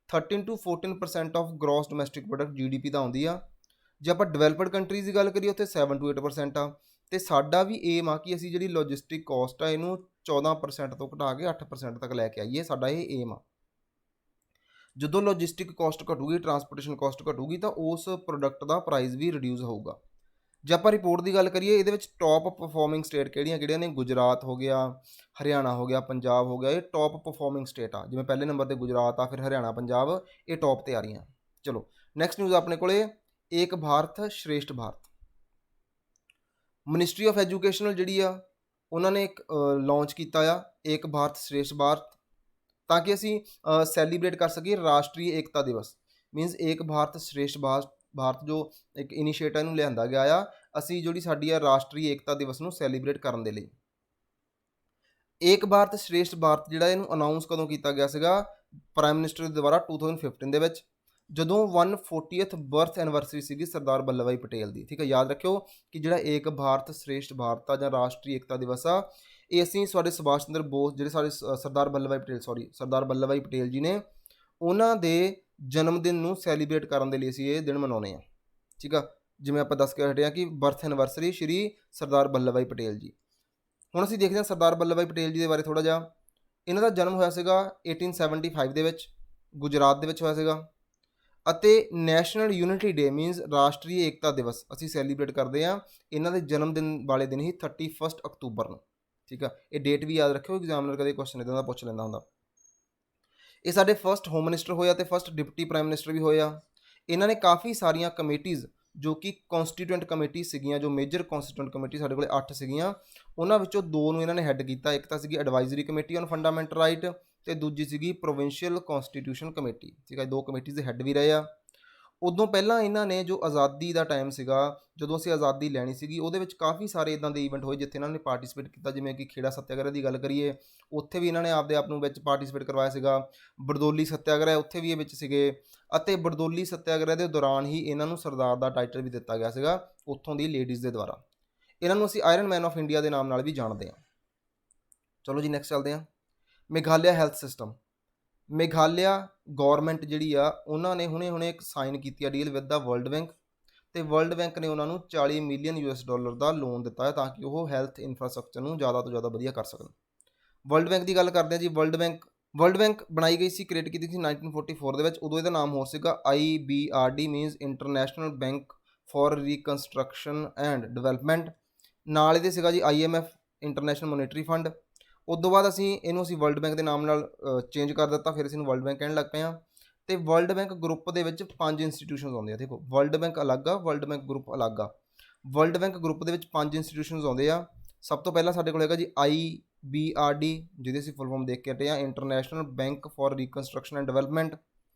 13 to 14% of gross domestic product GDP ਦਾ ਆਉਂਦੀ ਆ। ਜੇ ਆਪਾਂ ਡਿਵੈਲਪਡ ਕੰਟਰੀਜ਼ ਦੀ ਗੱਲ ਕਰੀਏ ਉੱਥੇ 7 to 8% ਆ। ਅਤੇ ਸਾਡਾ ਵੀ ਏਮ ਆ ਕਿ ਅਸੀਂ ਜਿਹੜੀ ਲੌਜਿਸਟਿਕ ਕੋਸਟ ਆ ਇਹਨੂੰ 14% ਤੋਂ ਘਟਾ ਕੇ 8% ਤੱਕ ਲੈ ਕੇ ਆਈਏ, ਸਾਡਾ ਇਹ ਏਮ ਆ। ਜਦੋਂ ਲੌਜਿਸਟਿਕ ਕੋਸਟ ਘਟੂਗੀ, ਟਰਾਂਸਪੋਰਟੇਸ਼ਨ ਕੋਸਟ ਘਟੂਗੀ, ਤਾਂ ਉਸ ਪ੍ਰੋਡਕਟ ਦਾ ਪ੍ਰਾਈਸ ਵੀ ਰਿਡਿਊਸ ਹੋਊਗਾ। ਜੇ ਆਪਾਂ ਰਿਪੋਰਟ ਦੀ ਗੱਲ ਕਰੀਏ ਇਹਦੇ ਵਿੱਚ ਟੌਪ ਪਰਫੋਰਮਿੰਗ ਸਟੇਟ ਕਿਹੜੀਆਂ ਨੇ? ਗੁਜਰਾਤ ਹੋ ਗਿਆ, ਹਰਿਆਣਾ ਹੋ ਗਿਆ, ਪੰਜਾਬ ਹੋ ਗਿਆ, ਇਹ ਟੌਪ ਪਰਫੋਰਮਿੰਗ ਸਟੇਟ ਆ। ਜਿਵੇਂ ਪਹਿਲੇ ਨੰਬਰ 'ਤੇ ਗੁਜਰਾਤ ਆ, ਫਿਰ ਹਰਿਆਣਾ, ਪੰਜਾਬ, ਇਹ ਟੌਪ 'ਤੇ ਆ ਰਹੀਆਂ। ਚਲੋ ਨੈਕਸਟ ਨਿਊਜ਼ ਆਪਣੇ ਕੋਲੇ ਏਕ ਭਾਰਤ ਸ਼੍ਰੇਸ਼ਠ ਭਾਰਤ। ਮਿਨਿਸਟਰੀ ਆਫ ਐਜੂਕੇਸ਼ਨਲ ਜਿਹੜੀ ਆ ਉਹਨਾਂ ਨੇ ਇੱਕ ਲਾਂਚ ਕੀਤਾ ਆ ਏਕ ਭਾਰਤ ਸ਼੍ਰੇਸ਼ਠ ਭਾਰਤ, ਤਾਂ ਕਿ ਅਸੀਂ ਸੈਲੀਬ੍ਰੇਟ ਕਰ ਸਕੀਏ ਰਾਸ਼ਟਰੀ ਏਕਤਾ ਦਿਵਸ। ਮੀਨਸ ਏਕ ਭਾਰਤ ਸ਼੍ਰੇਸ਼ਠ ਭਾਰਤ ਜੋ ਇੱਕ ਇਨੀਸ਼ੀਏਟਿਵ ਨੂੰ ਲਿਆਂਦਾ ਗਿਆ ਆ, ਅਸੀਂ ਜਿਹੜੀ ਸਾਡੀ ਆ ਰਾਸ਼ਟਰੀ ਏਕਤਾ ਦਿਵਸ ਨੂੰ ਸੈਲੀਬ੍ਰੇਟ ਕਰਨ ਦੇ ਲਈ। ਏਕ ਭਾਰਤ ਸ਼੍ਰੇਸ਼ਠ ਭਾਰਤ ਜਿਹੜਾ ਇਹਨੂੰ ਅਨਾਊਂਸ ਕਦੋਂ ਕੀਤਾ ਗਿਆ ਸੀਗਾ? ਪ੍ਰਾਈਮ ਮਿਨਿਸਟਰ ਦੇ ਦੁਆਰਾ 2015 ਦੇ ਵਿੱਚ, ਜਦੋਂ 140th ਬਰਥ ਐਨੀਵਰਸਰੀ ਸੀਗੀ ਸਰਦਾਰ ਵੱਲਭ ਭਾਈ ਪਟੇਲ ਦੀ। ਠੀਕ ਹੈ, ਯਾਦ ਰੱਖਿਓ ਕਿ ਜਿਹੜਾ ਏਕ ਭਾਰਤ ਸ਼੍ਰੇਸ਼ਠ ਭਾਰਤ ਆ ਜਾਂ ਰਾਸ਼ਟਰੀ ਏਕਤਾ ਦਿਵਸ ਆ, ਇਹ ਅਸੀਂ ਸਾਡੇ ਸੁਭਾਸ਼ ਚੰਦਰ ਬੋਸ ਜਿਹੜੇ ਸਾਡੇ ਸਰਦਾਰ ਵੱਲਭ ਭਾਈ ਪਟੇਲ ਜੀ ਨੇ, ਉਹਨਾਂ ਦੇ ਜਨਮ ਦਿਨ ਨੂੰ ਸੈਲੀਬ੍ਰੇਟ ਕਰਨ ਦੇ ਲਈ ਅਸੀਂ ਇਹ ਦਿਨ ਮਨਾਉਂਦੇ ਹਾਂ। ਠੀਕ ਆ, ਜਿਵੇਂ ਆਪਾਂ ਦੱਸ ਕੇ ਹਟੇ ਹਾਂ ਕਿ ਬਰਥ ਐਨੀਵਰਸਰੀ ਸ਼੍ਰੀ ਸਰਦਾਰ ਵੱਲਭ ਭਾਈ ਪਟੇਲ ਜੀ। ਹੁਣ ਅਸੀਂ ਦੇਖਦੇ ਹਾਂ ਸਰਦਾਰ ਵੱਲਭ ਭਾਈ ਪਟੇਲ ਜੀ ਦੇ ਬਾਰੇ ਥੋੜ੍ਹਾ ਜਿਹਾ। ਇਹਨਾਂ ਦਾ ਜਨਮ ਹੋਇਆ ਸੀਗਾ 1875 ਦੇ ਵਿੱਚ, ਗੁਜਰਾਤ ਦੇ ਵਿੱਚ ਹੋਇਆ ਸੀਗਾ। ਅਤੇ ਨੈਸ਼ਨਲ ਯੂਨਿਟੀ ਡੇ ਮੀਨਸ ਰਾਸ਼ਟਰੀ ਏਕਤਾ ਦਿਵਸ ਅਸੀਂ ਸੈਲੀਬ੍ਰੇਟ ਕਰਦੇ ਹਾਂ ਇਹਨਾਂ ਦੇ ਜਨਮ ਦਿਨ ਵਾਲੇ ਦਿਨ ਹੀ 31 ਅਕਤੂਬਰ ਨੂੰ। ਠੀਕ ਆ, ਇਹ ਡੇਟ ਵੀ ਯਾਦ ਰੱਖਿਓ, ਐਗਜ਼ਾਮਨਰ ਕਦੇ ਕੁਐਸਚਨ ਇੱਦਾਂ ਦਾ ਪੁੱਛ ਲੈਂਦਾ ਹੁੰਦਾ। ਇਹ ਸਾਡੇ ਫਸਟ ਹੋਮ ਮਿਨਿਸਟਰ ਹੋਇਆ ਅਤੇ ਫਸਟ ਡਿਪਟੀ ਪ੍ਰਾਈਮ ਮਿਨਿਸਟਰ ਵੀ ਹੋਇਆ। ਇਹਨਾਂ ਨੇ ਕਾਫੀ ਸਾਰੀਆਂ ਕਮੇਟੀਜ਼ ਜੋ ਕਿ ਕੌਂਸਟੀਟਿਊਐਂਟ ਕਮੇਟੀ ਸੀਗੀਆਂ, ਜੋ ਮੇਜਰ ਕੌਂਸਟੀਟਿਊਐਂਟ ਕਮੇਟੀ ਸਾਡੇ ਕੋਲ 8 ਸੀਗੀਆਂ, ਉਹਨਾਂ ਵਿੱਚੋਂ 2 ਨੂੰ ਇਹਨਾਂ ਨੇ ਹੈੱਡ ਕੀਤਾ। ਇੱਕ ਤਾਂ ਸੀਗੀ advisory committee on fundamental right ਅਤੇ ਦੂਜੀ ਸੀਗੀ ਪ੍ਰੋਵਿੰਸ਼ੀਅਲ ਕੌਂਸਟੀਟਿਊਸ਼ਨ ਕਮੇਟੀ। ਠੀਕ ਹੈ, 2 ਕਮੇਟੀਜ਼ ਦੇ ਹੈੱਡ ਵੀ ਰਹੇ ਆ। ਉਦੋਂ ਪਹਿਲਾਂ ਇਹਨਾਂ ਨੇ ਜੋ ਆਜ਼ਾਦੀ ਦਾ ਟਾਈਮ ਸੀਗਾ, ਜਦੋਂ ਅਸੀਂ ਆਜ਼ਾਦੀ ਲੈਣੀ ਸੀਗੀ, ਉਹਦੇ ਵਿੱਚ ਕਾਫੀ ਸਾਰੇ ਇੱਦਾਂ ਦੇ ਈਵੈਂਟ ਹੋਏ ਜਿੱਥੇ ਇਹਨਾਂ ਨੇ ਪਾਰਟੀਸਪੇਟ ਕੀਤਾ। ਜਿਵੇਂ ਕਿ ਖੇੜਾ ਸੱਤਿਆਗ੍ਰਹਿ ਦੀ ਗੱਲ ਕਰੀਏ, ਉੱਥੇ ਵੀ ਇਹਨਾਂ ਨੇ ਆਪਦੇ ਆਪ ਨੂੰ ਵਿੱਚ ਪਾਰਟੀਸਪੇਟ ਕਰਵਾਇਆ ਸੀਗਾ। ਬਰਦੋਲੀ ਸੱਤਿਆਗ੍ਰਹਿ, ਉੱਥੇ ਵੀ ਇਹ ਵਿੱਚ ਸੀਗੇ। ਅਤੇ ਬਰਦੋਲੀ ਸੱਤਿਆਗ੍ਰਹਿ ਦੇ ਦੌਰਾਨ ਹੀ ਇਹਨਾਂ ਨੂੰ ਸਰਦਾਰ ਦਾ ਟਾਈਟਲ ਵੀ ਦਿੱਤਾ ਗਿਆ ਸੀਗਾ ਉੱਥੋਂ ਦੀ ਲੇਡੀਜ਼ ਦੇ ਦੁਆਰਾ। ਇਹਨਾਂ ਨੂੰ ਅਸੀਂ ਆਇਰਨ ਮੈਨ ਆਫ ਇੰਡੀਆ ਦੇ ਨਾਮ ਨਾਲ ਵੀ ਜਾਣਦੇ ਹਾਂ। ਚਲੋ ਜੀ ਨੈਕਸਟ ਚੱਲਦੇ ਹਾਂ। Meghalaya health system. Meghalaya government ਜਿਹੜੀ ਆ ਉਹਨਾਂ ਨੇ ਹੁਣੇ ਇੱਕ ਸਾਈਨ ਕੀਤੀ ਆ deal with the world bank, ਅਤੇ ਵਰਲਡ ਬੈਂਕ ਨੇ ਉਹਨਾਂ ਨੂੰ $40 ਮਿਲੀਅਨ ਦਾ ਲੋਨ ਦਿੱਤਾ ਹੈ ਤਾਂ ਕਿ ਉਹ ਹੈਲਥ ਇਨਫਰਾਸਟਰਕਚਰ ਨੂੰ ਜ਼ਿਆਦਾ ਤੋਂ ਜ਼ਿਆਦਾ ਵਧੀਆ ਕਰ ਸਕਣ। ਵਰਲਡ ਬੈਂਕ ਦੀ ਗੱਲ ਕਰਦੇ ਹਾਂ ਜੀ। ਵਰਲਡ ਬੈਂਕ ਬਣਾਈ ਗਈ ਸੀ, ਕ੍ਰੀਏਟ ਕੀਤੀ ਸੀ 1944 ਦੇ ਵਿੱਚ। ਉਦੋਂ ਇਹਦਾ ਨਾਮ ਹੋਰ ਸੀਗਾ IBRD means International bank for reconstruction and Development. ਨਾਲ ਇਹਦੇ ਸੀਗਾ ਜੀ IMF ਇੰਟਰਨੈਸ਼ਨਲ ਮੋਨੀਟਰੀ ਫੰਡ। ਉਸ ਤੋਂ ਬਾਅਦ ਅਸੀਂ ਵਰਲਡ ਬੈਂਕ ਦੇ ਨਾਮ ਨਾਲ ਚੇਂਜ ਕਰ ਦਿੱਤਾ, ਫਿਰ ਅਸੀਂ ਇਹਨੂੰ ਵਰਲਡ ਬੈਂਕ ਕਹਿਣ ਲੱਗ ਪਏ ਹਾਂ। ਤੇ ਵਰਲਡ ਬੈਂਕ ਗਰੁੱਪ ਦੇ ਵਿੱਚ 5 ਇੰਸਟੀਟਿਊਸ਼ਨਸ ਆਉਂਦੇ ਆ। ਦੇਖੋ ਵਰਲਡ ਬੈਂਕ ਅਲੱਗ ਆ, ਵਰਲਡ ਬੈਂਕ ਗਰੁੱਪ ਅਲੱਗ ਆ। ਵਰਲਡ ਬੈਂਕ ਗਰੁੱਪ ਦੇ ਵਿੱਚ 5 ਇੰਸਟੀਟਿਊਸ਼ਨਸ ਆਉਂਦੇ ਆ। ਸਭ ਤੋਂ ਪਹਿਲਾਂ ਸਾਡੇ ਕੋਲ ਹੈਗਾ ਜੀ IBRD, ਜਿਹਦੀ ਅਸੀਂ ਫੁੱਲ ਫਾਰਮ ਦੇਖ ਕੇ ਹਟੇ ਆ, international bank for reconstruction and development.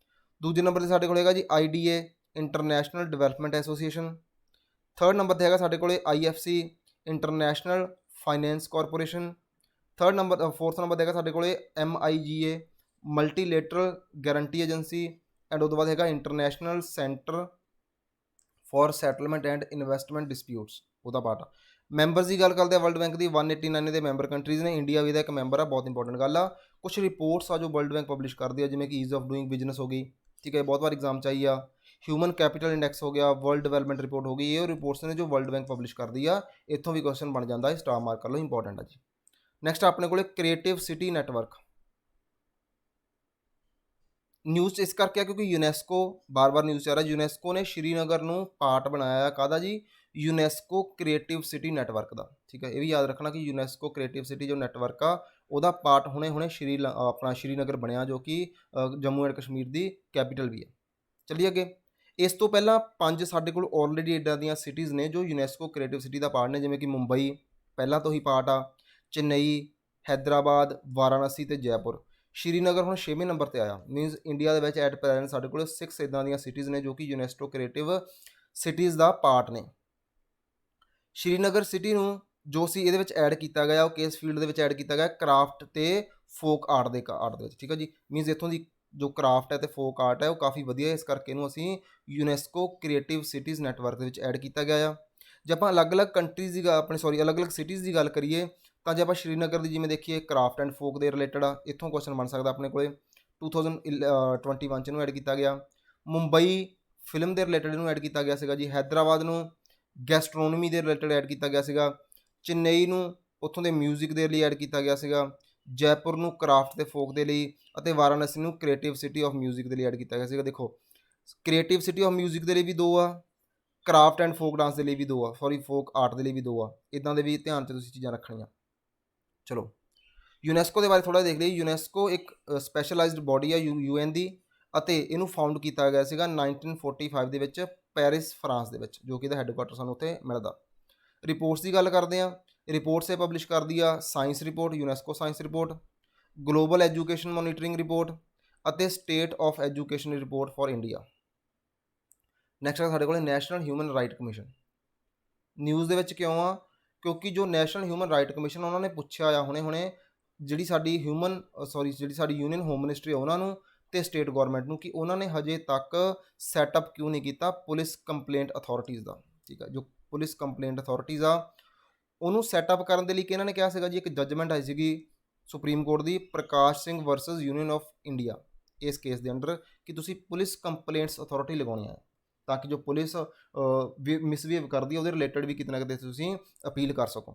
ਦੂਜੇ ਨੰਬਰ ਤੇ ਸਾਡੇ ਕੋਲ ਹੈਗਾ ਜੀ IDA, international development association. Third number ਤੇ ਹੈਗਾ ਸਾਡੇ ਕੋਲ IFC, international finance corporation. Fourth number ਤੇ ਹੈਗਾ ਸਾਡੇ ਕੋਲ MIGA, multilateral guarantee agency. And ਉਹਦੇ ਬਾਅਦ ਹੈਗਾ international centre for settlement and investment disputes, ਉਹਦਾ ਪਾਰਟ ਆ। ਮੈਂਬਰਸ ਦੀ ਗੱਲ ਕਰਦੇ ਆ ਵਰਲਡ ਬੈਂਕ ਦੀ 189 ਦੇ ਮੈਂਬਰ ਕੰਟਰੀਜ਼ ਨੇ, ਇੰਡੀਆ ਵੀ ਦਾ ਇੱਕ ਮੈਂਬਰ ਆ। ਬਹੁਤ ਇੰਪੋਰਟੈਂਟ ਗੱਲ ਆ। ਕੁਛ ਰਿਪੋਰਟਸ ਆ ਜੋ ਵਰਲਡ ਬੈਂਕ ਪਬਲਿਸ਼ ਕਰਦੀ ਆ, ਜਿਵੇਂ ਕਿ ਈਜ਼ ਆਫ ਡੂਇੰਗ ਬਿਜ਼ਨਸ ਹੋ ਗਈ, ਠੀਕ ਹੈ, ਬਹੁਤ ਵਾਰ ਐਗਜ਼ਾਮ 'ਚ ਆਈ ਆ। ਹਿਊਮਨ ਕੈਪੀਟਲ ਇੰਡੈਕਸ ਹੋ ਗਿਆ, ਵਰਲਡ ਡਿਵੈਲਪਮੈਂਟ ਰਿਪੋਰਟ ਹੋ ਗਈ। ਇਹ ਰਿਪੋਰਟਸ ਨੇ ਜੋ ਵਰਲਡ ਬੈਂਕ ਪਬਲਿਸ਼ ਕਰਦੀ ਆ। ਇੱਥੋਂ ਵੀ ਕੁਐਸਚਨ ਬਣ ਜਾਂਦਾ ਹੈ, ਸਟਾਰ ਮਾਰਕ ਕਰ ਲਓ, ਇੰਪੋਰਟੈਂਟ ਆ ਜੀ। ਨੈਕਸਟ ਆਪਣੇ ਕੋਲ ਕ੍ਰੀਏਟਿਵ ਸਿਟੀ ਨੈਟਵਰਕ। ਨਿਊਜ਼ ਇਸ ਕਰਕੇ ਆ ਕਿਉਂਕਿ ਯੂਨੈਸਕੋ, ਬਾਰ-ਬਾਰ ਨਿਊਜ਼ ਆ ਰਿਹਾ, ਯੂਨੈਸਕੋ ਨੇ ਸ਼੍ਰੀਨਗਰ ਨੂੰ ਪਾਰਟ ਬਣਾਇਆ ਕਾਹਦਾ ਜੀ, ਯੂਨੈਸਕੋ ਕ੍ਰੀਏਟਿਵ ਸਿਟੀ ਨੈਟਵਰਕ ਦਾ, ਠੀਕ ਹੈ। ਇਹ ਵੀ ਯਾਦ ਰੱਖਣਾ ਕਿ ਯੂਨੈਸਕੋ ਕ੍ਰੀਏਟਿਵ ਸਿਟੀ ਜੋ ਨੈਟਵਰਕ ਆ ਉਹਦਾ ਪਾਰਟ ਹੁਣੇ ਆਪਣਾ ਸ਼੍ਰੀਨਗਰ ਬਣਿਆ, ਜੋ ਕਿ Jammu and Kashmir the capital ਵੀ ਹੈ। ਚੱਲੀਏ ਅੱਗੇ। ਇਸ ਤੋਂ ਪਹਿਲਾਂ 5 ਸਾਡੇ ਕੋਲ ਆਲਰੇਡੀ ਇੱਦਾਂ ਦੀਆਂ ਸਿਟੀਜ਼ ਨੇ ਜੋ ਯੂਨੈਸਕੋ ਕ੍ਰੀਏਟਿਵ ਸਿਟੀ ਦਾ ਪਾਰਟ ਨੇ, ਜਿਵੇਂ ਕਿ ਮੁੰਬਈ ਪਹਿਲਾਂ ਤੋਂ ਹੀ ਪਾਰਟ ਆ, ਚੇਨਈ, ਹੈਦਰਾਬਾਦ, ਵਾਰਾਣਸੀ ਅਤੇ ਜੈਪੁਰ। ਸ਼੍ਰੀਨਗਰ ਹੁਣ 6ਵੇਂ ਨੰਬਰ 'ਤੇ ਆਇਆ। ਮੀਨਸ ਇੰਡੀਆ ਦੇ ਵਿੱਚ ਐਟ ਪ੍ਰੈਜ਼ੈਂਟ ਸਾਡੇ ਕੋਲ 6 ਇੱਦਾਂ ਦੀਆਂ ਸਿਟੀਜ਼ ਨੇ ਜੋ ਕਿ ਯੂਨੈਸਕੋ ਕ੍ਰੀਏਟਿਵ ਸਿਟੀਜ਼ ਦਾ ਪਾਰਟ ਨੇ। ਸ਼੍ਰੀਨਗਰ ਸਿਟੀ ਨੂੰ ਜੋ ਸੀ ਇਹਦੇ ਵਿੱਚ ਐਡ ਕੀਤਾ ਗਿਆ, ਉਹ ਕਿਸ ਫੀਲਡ ਦੇ ਵਿੱਚ ਐਡ ਕੀਤਾ ਗਿਆ, ਕਰਾਫਟ ਅਤੇ ਫੋਕ ਆਰਟ ਦੇ ਵਿੱਚ, ਠੀਕ ਹੈ ਜੀ। ਮੀਨਸ ਇੱਥੋਂ ਦੀ ਜੋ ਕਰਾਫਟ ਹੈ ਅਤੇ ਫੋਕ ਆਰਟ ਹੈ ਉਹ ਕਾਫੀ ਵਧੀਆ, ਇਸ ਕਰਕੇ ਇਹਨੂੰ ਅਸੀਂ ਯੂਨੈਸਕੋ ਕ੍ਰੀਏਟਿਵ ਸਿਟੀਜ਼ ਨੈਟਵਰਕ ਦੇ ਵਿੱਚ ਐਡ ਕੀਤਾ ਗਿਆ ਆ। ਜੇ ਆਪਾਂ ਅਲੱਗ-ਅਲੱਗ ਕੰਟਰੀਜ਼ ਦੀ ਅਲੱਗ-ਅਲੱਗ ਸਿਟੀਜ਼ ਦੀ ਗੱਲ ਕਰੀਏ, ਤਾਂ ਜੇ ਆਪਾਂ ਸ਼੍ਰੀਨਗਰ ਦੀ ਜਿਵੇਂ ਦੇਖੀਏ ਕਰਾਫਟ ਐਂਡ ਫੋਕ ਦੇ ਰਿਲੇਟਡ ਆ, ਇੱਥੋਂ ਕੁਐਸਚਨ ਬਣ ਸਕਦਾ ਆਪਣੇ ਕੋਲੇ। 2021 'ਚ ਇਹਨੂੰ ਐਡ ਕੀਤਾ ਗਿਆ। ਮੁੰਬਈ ਫਿਲਮ ਦੇ ਰਿਲੇਟਡ ਇਹਨੂੰ ਐਡ ਕੀਤਾ ਗਿਆ ਸੀਗਾ ਜੀ। ਹੈਦਰਾਬਾਦ ਨੂੰ ਗੈਸਟਰੋਨਮੀ ਦੇ ਰਿਲੇਟਡ ਐਡ ਕੀਤਾ ਗਿਆ ਸੀਗਾ। ਚੇਨਈ ਨੂੰ ਉੱਥੋਂ ਦੇ ਮਿਊਜ਼ਿਕ ਦੇ ਲਈ ਐਡ ਕੀਤਾ ਗਿਆ ਸੀਗਾ। ਜੈਪੁਰ ਨੂੰ ਕਰਾਫਟ ਅਤੇ ਫੋਕ ਦੇ ਲਈ, ਅਤੇ ਵਾਰਾਣਸੀ ਨੂੰ ਕ੍ਰੀਏਟਿਵ ਸਿਟੀ ਆਫ ਮਿਊਜ਼ਿਕ ਦੇ ਲਈ ਐਡ ਕੀਤਾ ਗਿਆ ਸੀਗਾ। ਦੇਖੋ ਕ੍ਰੀਏਟਿਵ ਸਿਟੀ ਆਫ ਮਿਊਜ਼ਿਕ ਦੇ ਲਈ ਵੀ 2 ਆ, ਕਰਾਫਟ ਐਂਡ ਫੋਕ ਡਾਂਸ ਦੇ ਲਈ ਵੀ 2 ਆ, ਫੋਕ ਆਰਟ ਦੇ ਲਈ ਵੀ 2 ਆ। ਇੱਦਾਂ ਦੇ ਵੀ ਧਿਆਨ 'ਚ ਤੁਸੀਂ ਚੀਜ਼ਾਂ ਰੱਖਣੀਆਂ। ਚਲੋ ਯੂਨੈਸਕੋ ਦੇ ਬਾਰੇ ਥੋੜ੍ਹਾ ਦੇਖ ਲਈਏ। ਯੂਨੈਸਕੋ ਇੱਕ ਸਪੈਸ਼ਲਾਈਜ਼ਡ ਬੋਡੀ ਆ UN ਦੀ, ਅਤੇ ਇਹਨੂੰ ਫਾਊਂਡ ਕੀਤਾ ਗਿਆ ਸੀਗਾ 1945 ਦੇ ਵਿੱਚ ਪੈਰਿਸ, ਫਰਾਂਸ ਦੇ ਵਿੱਚ, ਜੋ ਕਿ ਇਹਦਾ ਹੈੱਡਕੁਆਟਰ ਸਾਨੂੰ ਉੱਥੇ ਮਿਲਦਾ। ਰਿਪੋਰਟਸ ਦੀ ਗੱਲ ਕਰਦੇ ਹਾਂ। ਰਿਪੋਰਟਸ ਇਹ ਪਬਲਿਸ਼ ਕਰਦੀ ਆ science report, UNESCO science report, global education monitoring report ਅਤੇ state of education report for India. Next ਹੈ ਸਾਡੇ ਕੋਲ national human right commission. News ਦੇ ਵਿੱਚ ਕਿਉਂ ਆ, ਕਿਉਂਕਿ ਜੋ ਨੈਸ਼ਨਲ ਹਿਊਮਨ ਰਾਈਟ ਕਮਿਸ਼ਨ ਉਹਨਾਂ ਨੇ ਪੁੱਛਿਆ ਆ ਹੁਣੇ ਜਿਹੜੀ ਸਾਡੀ ਯੂਨੀਅਨ ਹੋਮ ਮਿਨਿਸਟਰੀ ਆ ਉਹਨਾਂ ਨੂੰ ਅਤੇ ਸਟੇਟ ਗੌਰਮੈਂਟ ਨੂੰ, ਕਿ ਉਹਨਾਂ ਨੇ ਹਜੇ ਤੱਕ ਸੈਟਅਪ ਕਿਉਂ ਨਹੀਂ ਕੀਤਾ ਪੁਲਿਸ ਕੰਪਲੇਂਟ ਅਥਾਰਟੀਜ਼ ਦਾ, ਠੀਕ ਹੈ। ਜੋ ਪੁਲਿਸ ਕੰਪਲੇਂਟ ਅਥਾਰਟੀਜ਼ ਆ ਉਹਨੂੰ ਸੈਟਅਪ ਕਰਨ ਦੇ ਲਈ ਕਿ ਇਹਨਾਂ ਨੇ ਕਿਹਾ ਸੀਗਾ ਜੀ, ਇੱਕ ਜੱਜਮੈਂਟ ਆਈ ਸੀਗੀ ਸੁਪਰੀਮ ਕੋਰਟ ਦੀ, Prakash Singh versus union of India, ਇਸ ਕੇਸ ਦੇ ਅੰਡਰ, ਕਿ ਤੁਸੀਂ ਪੁਲਿਸ ਕੰਪਲੇਂਟਸ ਅਥਾਰਟੀ ਲਗਾਉਣੀ ਹੈ, ਤਾਂ ਕਿ ਜੋ ਪੁਲਿਸ ਮਿਸਬਿਹੇਵ ਕਰਦੀ ਹੈ ਉਹਦੇ ਰਿਲੇਟਡ ਵੀ ਕਿਤੇ ਨਾ ਕਿਤੇ ਤੁਸੀਂ ਅਪੀਲ ਕਰ ਸਕੋ।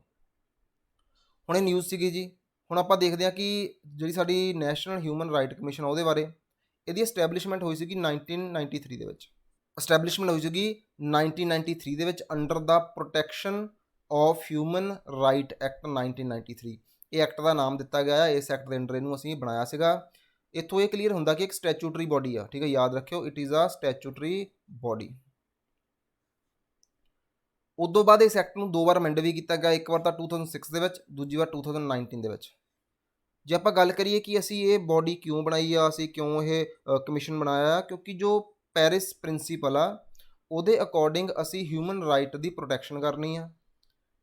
ਹੁਣ ਇਹ ਨਿਊਜ਼ ਸੀਗੀ ਜੀ। ਹੁਣ ਆਪਾਂ ਦੇਖਦੇ ਹਾਂ ਕਿ ਜਿਹੜੀ ਸਾਡੀ ਨੈਸ਼ਨਲ ਹਿਊਮਨ ਰਾਈਟ ਕਮਿਸ਼ਨ ਆ ਉਹਦੇ ਬਾਰੇ, ਇਹਦੀ ਐਸਟੈਬਲਿਸ਼ਮੈਂਟ ਹੋਈ ਸੀਗੀ 1993 ਦੇ ਵਿੱਚ। ਐਸਟੈਬਲਿਸ਼ਮੈਂਟ ਹੋਈ ਸੀਗੀ 1993 ਦੇ ਵਿੱਚ under the protection of human right act 1993। ਇਹ ਐਕਟ ਦਾ ਨਾਮ ਦਿੱਤਾ ਗਿਆ ਹੈ, ਇਸ ਐਕਟ ਦੇ ਅੰਡਰ ਇਹਨੂੰ ਅਸੀਂ ਬਣਾਇਆ ਸੀਗਾ। ਇੱਥੋਂ ਇਹ ਕਲੀਅਰ ਹੁੰਦਾ ਕਿ ਇੱਕ ਸਟੈਚੂਟਰੀ ਬੋਡੀ ਆ, ਠੀਕ ਹੈ, ਯਾਦ ਰੱਖਿਓ, it is a statutory body. ਉਦੋਂ ਬਾਅਦ ਇਸ ਐਕਟ ਨੂੰ 2 ਵਾਰ ਅਮੈਂਡ ਵੀ ਕੀਤਾ ਗਿਆ, ਇੱਕ ਵਾਰ ਤਾਂ 2006 ਦੇ ਵਿੱਚ, ਦੂਜੀ ਵਾਰ 2019 ਦੇ ਵਿੱਚ। ਜੇ ਆਪਾਂ ਗੱਲ ਕਰੀਏ ਕਿ ਅਸੀਂ ਇਹ ਬੋਡੀ ਕਿਉਂ ਬਣਾਈ ਆ, ਅਸੀਂ ਕਿਉਂ ਇਹ ਕਮਿਸ਼ਨ ਬਣਾਇਆ, ਕਿਉਂਕਿ ਜੋ ਪੈਰਿਸ ਪ੍ਰਿੰਸੀਪਲ ਆ ਉਹਦੇ ਅਕੋਰਡਿੰਗ ਅਸੀਂ ਹਿਊਮਨ ਰਾਈਟ ਦੀ ਪ੍ਰੋਟੈਕਸ਼ਨ ਕਰਨੀ ਆ,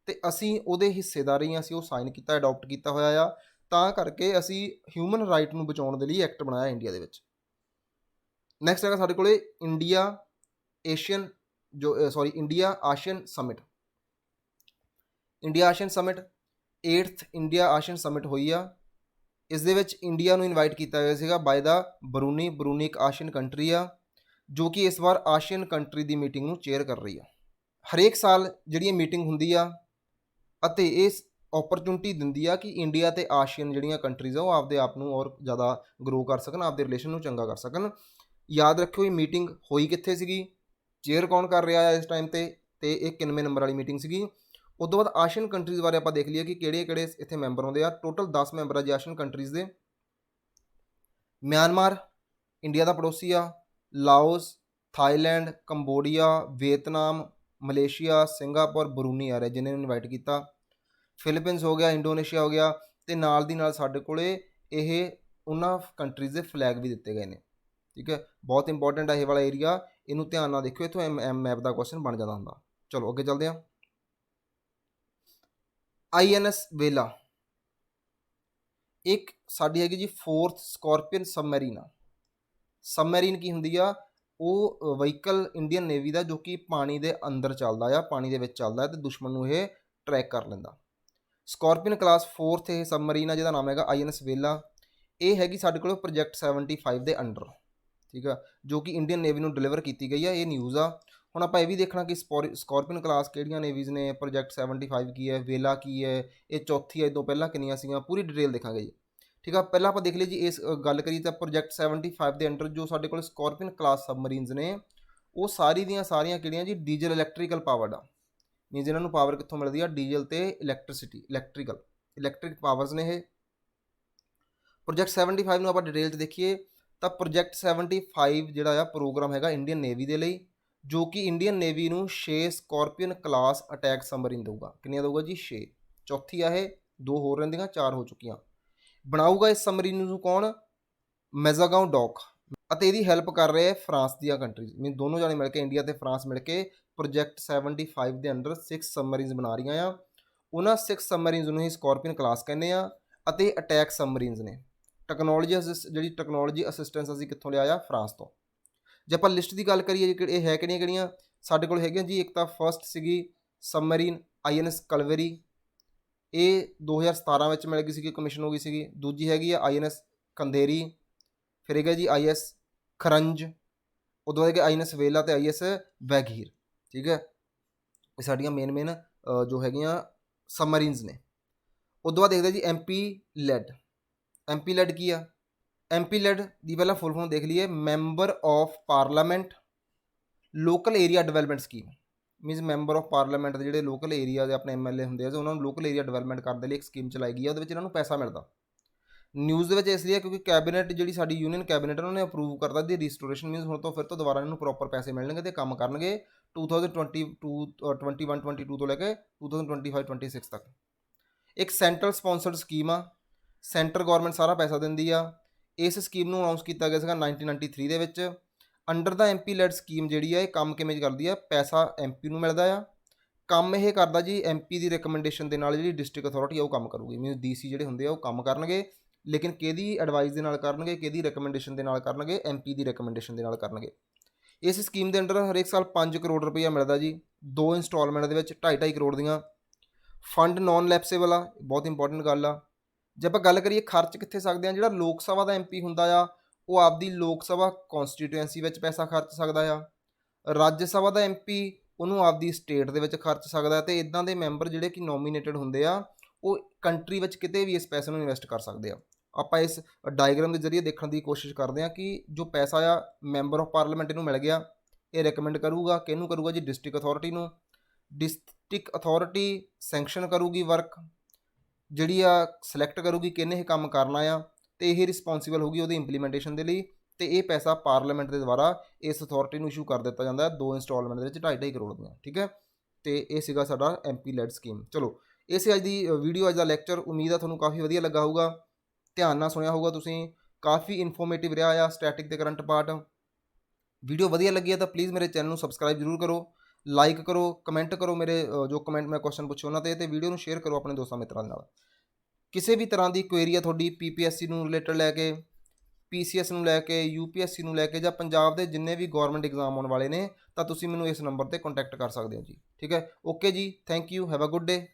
ਅਤੇ ਅਸੀਂ ਉਹਦੇ ਹਿੱਸੇਦਾਰੀ, ਅਸੀਂ ਉਹ ਸਾਈਨ ਕੀਤਾ, ਅਡੋਪਟ ਕੀਤਾ ਹੋਇਆ ਆ, ਤਾਂ ਕਰਕੇ ਅਸੀਂ ਹਿਊਮਨ ਰਾਈਟ ਨੂੰ ਬਚਾਉਣ ਦੇ ਲਈ ਐਕਟ ਬਣਾਇਆ ਇੰਡੀਆ ਦੇ ਵਿੱਚ। ਨੈਕਸਟ ਹੈਗਾ ਸਾਡੇ ਕੋਲ India ASEAN summit. India ASEAN summit 8th India ASEAN summit ਹੋਈ ਆ। ਇਸ ਦੇ ਵਿੱਚ ਇੰਡੀਆ ਨੂੰ ਇਨਵਾਈਟ ਕੀਤਾ ਗਿਆ ਸੀਗਾ ਬਾਏ ਦਾ ਬਰੂਨੀ ਇੱਕ ਆਸੀਅਨ ਕੰਟਰੀ ਆ, ਜੋ ਕਿ ਇਸ ਵਾਰ ਆਸੀਅਨ ਕੰਟਰੀ ਦੀ ਮੀਟਿੰਗ ਨੂੰ ਚੇਅਰ ਕਰ ਰਹੀ ਆ। ਹਰੇਕ ਸਾਲ ਜਿਹੜੀ ਇਹ ਮੀਟਿੰਗ ਹੁੰਦੀ ਆ, ਅਤੇ ਇਸ ਓਪਰਚੁਨਿਟੀ ਦਿੰਦੀ ਆ ਕਿ ਇੰਡੀਆ ਅਤੇ ਆਸੀਅਨ ਜਿਹੜੀਆਂ ਕੰਟਰੀਜ਼ ਆ ਉਹ ਆਪਦੇ ਆਪ ਨੂੰ ਹੋਰ ਜ਼ਿਆਦਾ ਗਰੋ ਕਰ ਸਕਣ, ਆਪਦੇ ਰਿਲੇਸ਼ਨ ਨੂੰ ਚੰਗਾ ਕਰ ਸਕਣ। ਯਾਦ ਰੱਖਿਓ ਇਹ ਮੀਟਿੰਗ ਹੋਈ ਕਿੱਥੇ ਸੀਗੀ, ਚੇਅਰ ਕੌਣ ਕਰ ਰਿਹਾ ਹੈ ਇਸ ਟਾਈਮ 'ਤੇ, ਅਤੇ ਇਹ 91 ਨੰਬਰ ਵਾਲੀ ਮੀਟਿੰਗ ਸੀਗੀ। ਉਸ ਤੋਂ ਬਾਅਦ ਆਸੀਅਨ ਕੰਟਰੀਜ਼ ਬਾਰੇ ਆਪਾਂ ਦੇਖ ਲਈਏ ਕਿ ਕਿਹੜੇ ਇੱਥੇ ਮੈਂਬਰ ਆਉਂਦੇ ਆ। ਟੋਟਲ 10 ਮੈਂਬਰ ਆ ਜੀ ਆਸੀਅਨ ਕੰਟਰੀਜ਼ ਦੇ। ਮਿਆਂਮਾਰ, ਇੰਡੀਆ ਦਾ ਪੜੋਸੀ ਆ, Laos, Thailand, Cambodia, Vietnam, Malaysia, Singapore, Brunei ਆ ਰਿਹਾ ਜਿਨ੍ਹਾਂ ਨੂੰ ਇਨਵਾਈਟ ਕੀਤਾ। ਫਿਲੀਪੀਨਸ ਹੋ ਗਿਆ, ਇੰਡੋਨੇਸ਼ੀਆ ਹੋ ਗਿਆ, ਅਤੇ ਨਾਲ ਦੀ ਨਾਲ ਸਾਡੇ ਕੋਲ ਇਹ ਉਹਨਾਂ ਕੰਟਰੀਜ਼ ਦੇ ਫਲੈਗ ਵੀ ਦਿੱਤੇ ਗਏ ਨੇ। ਠੀਕ ਹੈ, ਬਹੁਤ ਇੰਪੋਰਟੈਂਟ ਹੈ ਇਹ ਵਾਲਾ ਏਰੀਆ, ਇਹਨੂੰ ਧਿਆਨ ਨਾਲ ਦੇਖਿਓ, ਇੱਥੋਂ ਮੈਪ ਦਾ ਕੁਐਸਚਨ ਬਣ ਜਾਂਦਾ ਹੁੰਦਾ। ਚਲੋ ਅੱਗੇ ਚੱਲਦੇ ਹਾਂ। INS ਵੇਲਾ ਇੱਕ ਸਾਡੀ ਹੈਗੀ ਜੀ 4th ਸਕੋਰਪੀਅਨ ਸਬਮੈਰੀਨ ਆ। ਸਬਮੈਰੀਨ ਕੀ ਹੁੰਦੀ ਆ? ਉਹ ਵਹੀਕਲ ਇੰਡੀਅਨ ਨੇਵੀ ਦਾ ਜੋ ਕਿ ਪਾਣੀ ਦੇ ਅੰਦਰ ਚੱਲਦਾ ਆ, ਪਾਣੀ ਦੇ ਵਿੱਚ ਚੱਲਦਾ ਅਤੇ ਦੁਸ਼ਮਣ ਨੂੰ ਇਹ ਟਰੈਕ ਕਰ ਲੈਂਦਾ। ਸਕੋਰਪੀਅਨ ਕਲਾਸ 4th ਇਹ ਸਬਮਰੀਨ ਆ ਜਿਹਦਾ ਨਾਮ ਹੈਗਾ INS ਵੇਲਾ। ਇਹ ਹੈਗੀ ਸਾਡੇ ਕੋਲ ਪ੍ਰੋਜੈਕਟ 75 ਦੇ ਅੰਡਰ, ਠੀਕ ਆ, ਜੋ ਕਿ ਇੰਡੀਅਨ ਨੇਵੀ ਨੂੰ ਡਿਲੀਵਰ ਕੀਤੀ ਗਈ ਆ। ਇਹ ਨਿਊਜ਼ ਆ। ਹੁਣ ਆਪਾਂ ਇਹ ਵੀ ਦੇਖਣਾ ਕਿ ਸਕੋਰਪੀਅਨ ਕਲਾਸ ਕਿਹੜੀਆਂ ਨੇਵੀਜ਼ ਨੇ, ਪ੍ਰੋਜੈਕਟ 75 ਕੀ ਹੈ, ਵੇਲਾ ਕੀ ਹੈ, ਇਹ ਚੌਥੀ ਅੱਜ ਤੋਂ ਪਹਿਲਾਂ ਕਿੰਨੀਆਂ ਸੀਗੀਆਂ, ਪੂਰੀ ਡਿਟੇਲ ਦੇਖਾਂਗੇ ਜੀ। ਠੀਕ ਆ, ਪਹਿਲਾਂ ਆਪਾਂ ਦੇਖ ਲਈ ਜੀ ਇਸ ਗੱਲ ਕਰੀਏ ਤਾਂ ਪ੍ਰੋਜੈਕਟ 75 ਦੇ ਅੰਡਰ ਜੋ ਸਾਡੇ ਕੋਲ ਸਕੋਰਪੀਅਨ ਕਲਾਸ ਸਬਮਰੀਨਸ ਨੇ ਉਹ ਸਾਰੀ ਦੀਆਂ ਸਾਰੀਆਂ ਕਿਹੜੀਆਂ ਜੀ ਡੀਜ਼ਲ ਇਲੈਕਟ੍ਰੀਕਲ ਪਾਵਰਡ ਆ। ਮੀਨਸ ਇਹਨਾਂ ਨੂੰ ਪਾਵਰ ਕਿੱਥੋਂ ਮਿਲਦੀ ਆ? ਡੀਜ਼ਲ ਤੇ ਇਲੈਕਟ੍ਰਿਕ ਪਾਵਰਸ ਨੇ ਇਹ। ਪ੍ਰੋਜੈਕਟ 75 ਨੂੰ ਆਪਾਂ ਡਿਟੇਲ 'ਚ ਦੇਖੀਏ ਤਾਂ ਪ੍ਰੋਜੈਕਟ 75 ਜਿਹੜਾ ਆ ਪ੍ਰੋਗਰਾਮ ਹੈਗਾ ਇੰਡੀਅਨ ਨੇਵੀ ਦੇ ਲਈ, ਜੋ ਕਿ ਇੰਡੀਅਨ ਨੇਵੀ ਨੂੰ 6 ਸਕੋਰਪੀਅਨ ਕਲਾਸ ਅਟੈਕ ਸਬਮਰੀਨ ਦੇਊਗਾ। ਕਿੰਨੀਆਂ ਦੇਊਗਾ ਜੀ? 6। ਚੌਥੀ ਆ ਇਹ, 2 ਹੋਰ ਰਹਿੰਦੀਆਂ, 4 ਹੋ ਚੁੱਕੀਆਂ। ਬਣਾਊਗਾ ਇਸ ਸਬਮਰੀਨ ਨੂੰ ਕੌਣ? ਮੈਜ਼ਾਗਾਉਂ ਡੌਕ, ਅਤੇ ਇਹਦੀ ਹੈਲਪ ਕਰ ਰਹੇ ਫਰਾਂਸ ਦੀਆਂ ਕੰਟਰੀਜ਼। ਮੀਨ ਦੋਨੋਂ ਜਾਣੇ ਮਿਲ ਕੇ, ਇੰਡੀਆ ਤੇ ਫਰਾਂਸ ਮਿਲ ਕੇ ਪ੍ਰੋਜੈਕਟ 75 ਦੇ ਅੰਡਰ 6 ਸਬਮਰੀਨਸ ਬਣਾ ਰਹੀਆਂ ਆ। ਉਹਨਾਂ 6 ਸਬਮਰੀਨਸ ਨੂੰ ਹੀ ਸਕੋਰਪੀਅਨ ਕਲਾਸ ਕਹਿੰਦੇ ਆ ਅਤੇ ਅਟੈਕ ਸਬਮਰੀਨਸ ਨੇ। ਟੈਕਨੋਲੋਜੀ ਅਸਿਸਟੈਂਸ ਅਸੀਂ ਕਿੱਥੋਂ ਲਿਆ ਆ? ਫਰਾਂਸ ਤੋਂ। ਜੇ ਆਪਾਂ ਲਿਸਟ ਦੀ ਗੱਲ ਕਰੀਏ ਇਹ ਹੈ ਕਿਹੜੀਆਂ ਸਾਡੇ ਕੋਲ ਹੈਗੀਆਂ ਜੀ, ਇੱਕ ਤਾਂ ਫਸਟ ਸੀਗੀ ਸਬਮਰੀਨ INS ਕਲਵਰੀ, ਇਹ 2017 ਵਿੱਚ ਮਿਲ ਗਈ ਸੀਗੀ, ਕਮਿਸ਼ਨ ਹੋ ਗਈ ਸੀਗੀ। ਦੂਜੀ ਹੈਗੀ ਆ INS ਕੰਦੇਰੀ, ਫਿਰ ਹੈਗਾ ਜੀ IS ਖਰੰਜ, ਉਦੋਂ ਬਾਅਦ ਹੈਗਾ INS ਵੇਲਾ ਅਤੇ IS ਵੈਗੀਰ। ਠੀਕ ਹੈ, ਇਹ ਸਾਡੀਆਂ ਮੇਨ ਜੋ ਹੈਗੀਆਂ ਸਬਮਰੀਨਸ ਨੇ। ਉਦੋਂ ਬਾਅਦ ਦੇਖਦੇ ਜੀ MP ਲੈਡ ਕੀ ਆ? MP ਲੈਡ ਦੀ ਪਹਿਲਾਂ ਫੁੱਲ ਫਾਰਮ ਦੇਖ ਲਈਏ, member of parliament local area development scheme. Means member of parliament ਦੇ ਜਿਹੜੇ ਲੋਕਲ ਏਰੀਆ ਦੇ ਆਪਣੇ MLA ਹੁੰਦੇ ਆ, ਉਹਨਾਂ ਨੂੰ ਲੋਕਲ ਏਰੀਆ ਡਿਵੈਲਪਮੈਂਟ ਕਰਨ ਦੇ ਲਈ ਇੱਕ ਸਕੀਮ ਚਲਾਈ ਗਈ ਆ, ਉਹਦੇ ਵਿੱਚ ਇਹਨਾਂ ਨੂੰ ਪੈਸਾ ਮਿਲਦਾ। ਨਿਊਜ਼ ਦੇ ਵਿੱਚ ਇਸ ਲਈ ਹੈ ਕਿਉਂਕਿ ਕੈਬਨਿਟ ਜਿਹੜੀ ਸਾਡੀ ਯੂਨੀਅਨ ਕੈਬਨਿਟ ਉਹਨਾਂ ਨੇ ਅਪਰੂਵ ਕਰਤਾ ਦੀ ਰਿਸਟੋਰੇਸ਼ਨ। ਮੀਨਸ ਹੁਣ ਤੋਂ ਫਿਰ ਤੋਂ ਦੁਬਾਰਾ ਇਹਨਾਂ ਨੂੰ ਪ੍ਰੋਪਰ ਪੈਸੇ ਮਿਲਣਗੇ ਅਤੇ ਕੰਮ ਕਰਨਗੇ 2021-22 ਤੋਂ ਲੈ ਕੇ 2025-26 ਤੱਕ। ਇੱਕ ਸੈਂਟਰਲ ਸਪੋਂਸਰਡ ਸਕੀਮ ਆ, ਸੈਂਟਰ ਗੌਰਮੈਂਟ ਸਾਰਾ ਪੈਸਾ ਦਿੰਦੀ ਆ। ਇਸ ਸਕੀਮ ਨੂੰ ਅਨਾਊਂਸ ਕੀਤਾ ਗਿਆ ਸੀਗਾ 1993 ਦੇ ਵਿੱਚ। ਅੰਡਰ ਦਾ MP ਲੈਡ ਸਕੀਮ ਜਿਹੜੀ ਆ ਇਹ ਕੰਮ ਕਿਵੇਂ ਕਰਦੀ ਆ? ਪੈਸਾ MP ਨੂੰ ਮਿਲਦਾ ਆ, ਕੰਮ ਇਹ ਕਰਦਾ ਜੀ MP ਦੀ ਰਿਕਮੈਂਡੇਸ਼ਨ ਦੇ ਨਾਲ ਜਿਹੜੀ ਡਿਸਟ੍ਰਿਕਟ ਅਥਾਰਟੀ ਆ ਉਹ ਕੰਮ ਕਰੂਗੀ। ਮੀਨਸ DC ਜਿਹੜੇ ਹੁੰਦੇ ਆ ਉਹ ਕੰਮ ਕਰਨਗੇ, ਲੇਕਿਨ ਕਿਹਦੀ ਐਡਵਾਈਸ ਦੇ ਨਾਲ ਕਰਨਗੇ, ਕਿਹਦੀ ਰਿਕਮੈਂਡੇਸ਼ਨ ਦੇ ਨਾਲ ਕਰਨਗੇ? MP ਦੀ ਰਿਕਮੈਂਡੇਸ਼ਨ ਦੇ ਨਾਲ ਕਰਨਗੇ। ਇਸ ਸਕੀਮ ਦੇ ਅੰਡਰ ਹਰੇਕ ਸਾਲ 5 ਕਰੋੜ ਰੁਪਈਆ ਮਿਲਦਾ ਜੀ, 2 ਇੰਸਟਾਲਮੈਂਟ ਦੇ ਵਿੱਚ 2.5 ਕਰੋੜ ਦੀਆਂ। ਫੰਡ ਨੋਨ ਲੈਪਸੇਬਲ ਆ, ਬਹੁਤ ਇੰਪੋਰਟੈਂਟ ਗੱਲ ਆ। ਜੇ ਆਪਾਂ ਗੱਲ ਕਰੀਏ ਖਰਚ ਕਿੱਥੇ ਸਕਦੇ ਹਾਂ, ਜਿਹੜਾ ਲੋਕ ਸਭਾ ਦਾ MP ਹੁੰਦਾ ਆ ਉਹ ਆਪਦੀ ਲੋਕ ਸਭਾ ਕੌਂਸਟੀਟੂਐਂਸੀ ਵਿੱਚ ਪੈਸਾ ਖਰਚ ਸਕਦਾ ਆ। ਰਾਜ ਸਭਾ ਦਾ MP ਉਹਨੂੰ ਆਪਦੀ ਸਟੇਟ ਦੇ ਵਿੱਚ ਖਰਚ ਸਕਦਾ, ਅਤੇ ਇੱਦਾਂ ਦੇ ਮੈਂਬਰ ਜਿਹੜੇ ਕਿ ਨੋਮੀਨੇਟਡ ਹੁੰਦੇ ਆ ਉਹ ਕੰਟਰੀ ਵਿੱਚ ਕਿਤੇ ਵੀ ਇਸ ਪੈਸੇ ਨੂੰ ਇਨਵੈਸਟ ਕਰ ਸਕਦੇ ਆ। ਆਪਾਂ ਇਸ ਡਾਇਗਰਾਮ ਦੇ ਜ਼ਰੀਏ ਦੇਖਣ ਦੀ ਕੋਸ਼ਿਸ਼ ਕਰਦੇ ਹਾਂ ਕਿ ਜੋ ਪੈਸਾ ਆ ਮੈਂਬਰ ਆਫ ਪਾਰਲੀਮੈਂਟ ਇਹਨੂੰ ਮਿਲ ਗਿਆ, ਇਹ ਰਿਕਮੈਂਡ ਕਰੂਗਾ ਕਿਹਨੂੰ ਕਰੂਗਾ ਜੀ? ਡਿਸਟ੍ਰਿਕਟ ਅਥਾਰਟੀ ਨੂੰ। ਡਿਸਟ੍ਰਿਕਟ ਅਥਾਰਟੀ ਸੈਂਕਸ਼ਨ ਕਰੂਗੀ ਵਰਕ, ਜਿਹੜੀ ਆ ਸਿਲੈਕਟ ਕਰੂਗੀ ਕਿਹਨੇ ਇਹ ਕੰਮ ਕਰਨਾ ਆ, ਅਤੇ ਇਹ ਰਿਸਪੌਂਸੀਬਲ ਹੋਊਗੀ ਉਹਦੀ ਇੰਪਲੀਮੈਂਟੇਸ਼ਨ ਦੇ ਲਈ, ਅਤੇ ਇਹ ਪੈਸਾ ਪਾਰਲੀਮੈਂਟ ਦੇ ਦੁਆਰਾ ਇਸ ਅਥਾਰਟੀ ਨੂੰ ਇਸ਼ੂ ਕਰ ਦਿੱਤਾ ਜਾਂਦਾ 2 ਇੰਸਟਾਲਮੈਂਟ ਦੇ ਵਿੱਚ 2.5 ਕਰੋੜ ਦੀਆਂ। ਠੀਕ ਹੈ, ਅਤੇ ਇਹ ਸੀਗਾ ਸਾਡਾ MP ਲੈਡ ਸਕੀਮ। ਚਲੋ ਇਹ ਸੀ ਅੱਜ ਦੀ ਵੀਡੀਓ, ਅੱਜ ਦਾ ਲੈਕਚਰ। ਉਮੀਦ ਆ ਤੁਹਾਨੂੰ ਕਾਫੀ ਵਧੀਆ ਲੱਗਾ ਹੋਊਗਾ, ਧਿਆਨ ਨਾਲ ਸੁਣਿਆ ਹੋਊਗਾ ਤੁਸੀਂ, ਕਾਫੀ ਇਨਫੋਰਮੇਟਿਵ ਰਿਹਾ ਆ ਸਟੈਟਿਕ ਅਤੇ ਕਰੰਟ ਪਾਰਟ। ਵੀਡੀਓ ਵਧੀਆ ਲੱਗੀ ਹੈ ਤਾਂ ਪਲੀਜ਼ ਮੇਰੇ ਚੈਨਲ ਨੂੰ ਸਬਸਕ੍ਰਾਈਬ ਜ਼ਰੂਰ ਕਰੋ, ਲਾਈਕ ਕਰੋ, ਕਮੈਂਟ ਕਰੋ ਮੇਰੇ ਜੋ ਕਮੈਂਟ ਮੈਂ ਕੁਐਸਚਨ ਪੁੱਛੇ ਉਹਨਾਂ 'ਤੇ, ਅਤੇ ਵੀਡੀਓ ਨੂੰ ਸ਼ੇਅਰ ਕਰੋ ਆਪਣੇ ਦੋਸਤਾਂ ਮਿੱਤਰਾਂ ਦੇ ਨਾਲ। ਕਿਸੇ ਵੀ ਤਰ੍ਹਾਂ ਦੀ ਕੁਐਰੀ ਆ ਤੁਹਾਡੀ PPSC ਨੂੰ ਰਿਲੇਟਡ ਲੈ ਕੇ, PCS ਨੂੰ ਲੈ ਕੇ, UPSC ਨੂੰ ਲੈ ਕੇ, ਜਾਂ ਪੰਜਾਬ ਦੇ ਜਿੰਨੇ ਵੀ ਗੌਰਮੈਂਟ ਐਗਜ਼ਾਮ ਆਉਣ ਵਾਲੇ ਨੇ, ਤਾਂ ਤੁਸੀਂ ਮੈਨੂੰ ਇਸ ਨੰਬਰ 'ਤੇ ਕੰਟੈਕਟ ਕਰ ਸਕਦੇ ਹੋ ਜੀ। ਠੀਕ ਹੈ, ਓਕੇ ਜੀ, thank you, have a good day.